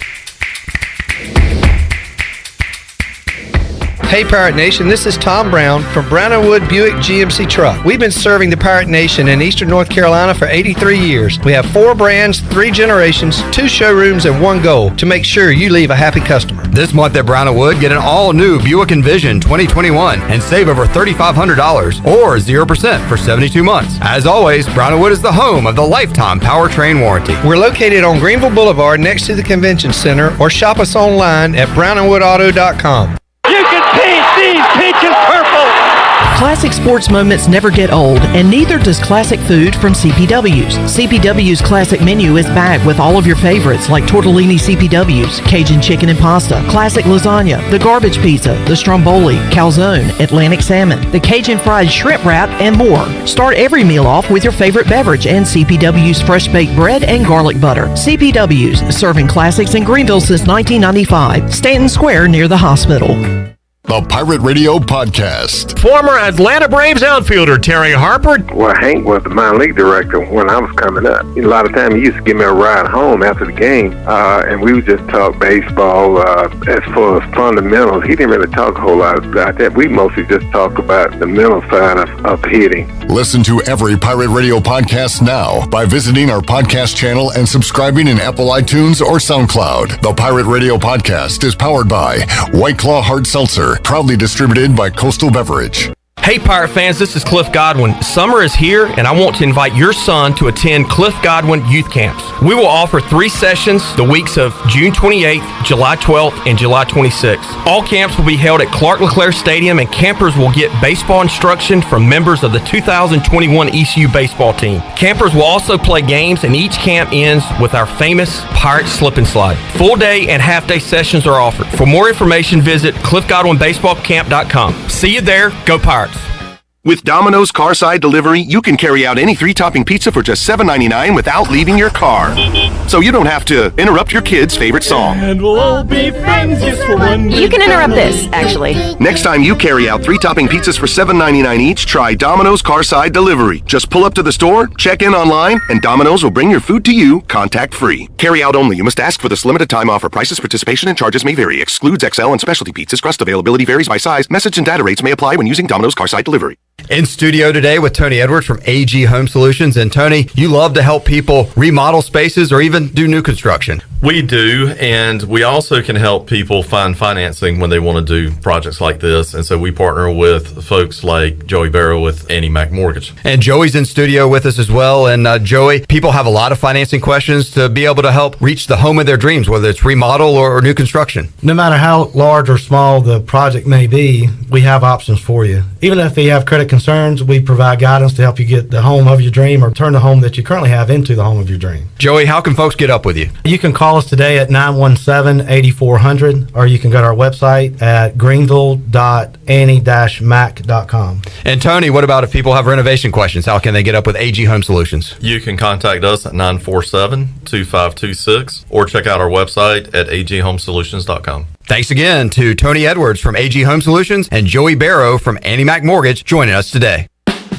Hey Pirate Nation, this is Tom Brown from Brown & Wood Buick GMC Truck. We've been serving the Pirate Nation in Eastern North Carolina for 83 years. We have 4 brands, 3 generations, 2 showrooms, and 1 goal to make sure you leave a happy customer. This month at Brown & Wood, get an all-new Buick Envision 2021 and save over $3,500 or 0% for 72 months. As always, Brown & Wood is the home of the lifetime powertrain warranty. We're located on Greenville Boulevard next to the Convention Center, or shop us online at brownandwoodauto.com. You can paint these peaches purple! Classic sports moments never get old, and neither does classic food from CPW's. CPW's classic menu is back with all of your favorites like tortellini CPW's, Cajun chicken and pasta, classic lasagna, the garbage pizza, the stromboli, calzone, Atlantic salmon, the Cajun fried shrimp wrap, and more. Start every meal off with your favorite beverage and CPW's fresh baked bread and garlic butter. CPW's, serving classics in Greenville since 1995. Stanton Square near the hospital. The Pirate Radio Podcast. Former Atlanta Braves outfielder Terry Harper. Well, Hank was the minor league director when I was coming up. A lot of times he used to give me a ride home after the game, and we would just talk baseball. As far as fundamentals, he didn't really talk a whole lot about that. We mostly just talk about the mental side of hitting. Listen to every Pirate Radio podcast now by visiting our podcast channel and subscribing in Apple iTunes or SoundCloud. The Pirate Radio Podcast is powered by White Claw Hard Seltzer, proudly distributed by Coastal Beverage. Hey Pirate fans, this is Cliff Godwin. Summer is here and I want to invite your son to attend Cliff Godwin Youth Camps. We will offer 3 sessions the weeks of June 28th, July 12th, and July 26th. All camps will be held at Clark LeClaire Stadium and campers will get baseball instruction from members of the 2021 ECU baseball team. Campers will also play games and each camp ends with our famous Pirate Slip and Slide. Full day and half day sessions are offered. For more information, visit cliffgodwinbaseballcamp.com. See you there. Go Pirates. With Domino's Carside Delivery, you can carry out any 3-topping pizza for just $7.99 without leaving your car. So you don't have to interrupt your kid's favorite song. And we'll all be friends just for one You can interrupt this, actually. Next time you carry out 3-topping pizzas for $7.99 each, try Domino's Carside Delivery. Just pull up to the store, check in online, and Domino's will bring your food to you contact-free. Carry out only. You must ask for this limited time offer. Prices, participation, and charges may vary. Excludes XL and specialty pizzas. Crust availability varies by size. Message and data rates may apply when using Domino's Carside Delivery. In studio today with Tony Edwards from AG Home Solutions. And Tony, you love to help people remodel spaces or even do new construction. We do, and we also can help people find financing when they want to do projects like this. And so we partner with folks like Joey Barrow with Annie Mac Mortgage. And Joey's in studio with us as well. And Joey, people have a lot of financing questions to be able to help reach the home of their dreams, whether it's remodel or new construction. No matter how large or small the project may be, we have options for you. Even if you have credit concerns, we provide guidance to help you get the home of your dream or turn the home that you currently have into the home of your dream. Joey, how can folks get up with you? You can call us today at 917-8400, or you can go to our website at greenville.annie-mac.com. And Tony, what about if people have renovation questions? How can they get up with AG Home Solutions? You can contact us at 947-2526 or check out our website at aghomesolutions.com. Thanks again to Tony Edwards from AG Home Solutions and Joey Barrow from Annie Mac Mortgage joining us today.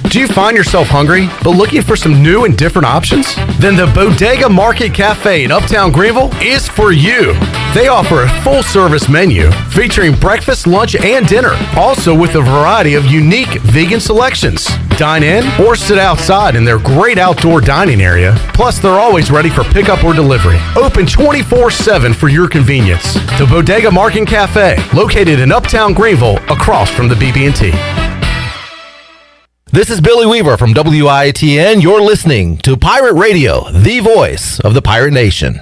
Do you find yourself hungry, but looking for some new and different options? Then the Bodega Market Cafe in Uptown Greenville is for you. They offer a full-service menu featuring breakfast, lunch, and dinner, also with a variety of unique vegan selections. Dine in or sit outside in their great outdoor dining area. Plus, they're always ready for pickup or delivery. Open 24/7 for your convenience. The Bodega Market Cafe, located in Uptown Greenville, across from the BB&T. This is Billy Weaver from WITN. You're listening to Pirate Radio, the voice of the Pirate Nation.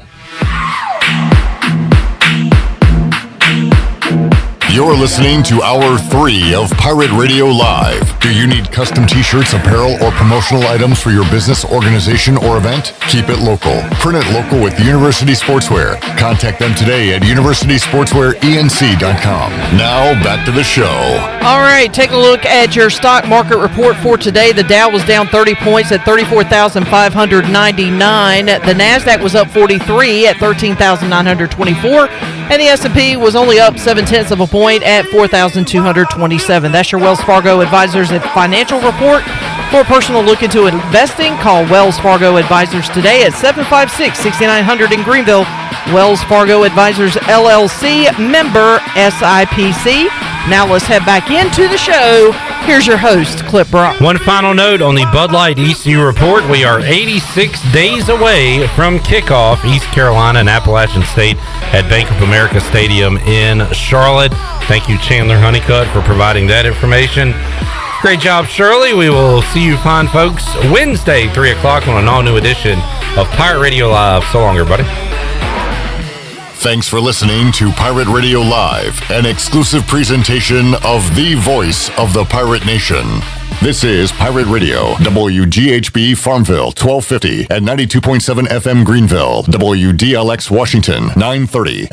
You're listening to Hour 3 of Pirate Radio Live. Do you need custom t-shirts, apparel, or promotional items for your business, organization, or event? Keep it local. Print it local with University Sportswear. Contact them today at universitysportswearenc.com. Now, back to the show. All right, take a look at your stock market report for today. The Dow was down 30 points at 34,599. The NASDAQ was up 43 at 13,924. And the S&P was only up 0.7 of a point at 4,227. That's your Wells Fargo Advisors Financial Report. For a personal look into investing, call Wells Fargo Advisors today at 756-6900 in Greenville. Wells Fargo Advisors, LLC, member SIPC. Now let's head back into the show. Here's your host, Clip Brock. One final note on the Bud Light ECU report. We are 86 days away from kickoff, East Carolina and Appalachian State at Bank of America Stadium in Charlotte. Thank you, Chandler Honeycutt, for providing that information. Great job, Shirley. We will see you fine folks Wednesday, 3 o'clock on an all-new edition of Pirate Radio Live. So long, everybody. Thanks for listening to Pirate Radio Live, an exclusive presentation of the voice of the Pirate Nation. This is Pirate Radio, WGHB Farmville, 1250 at 92.7 FM Greenville, WDLX Washington, 930.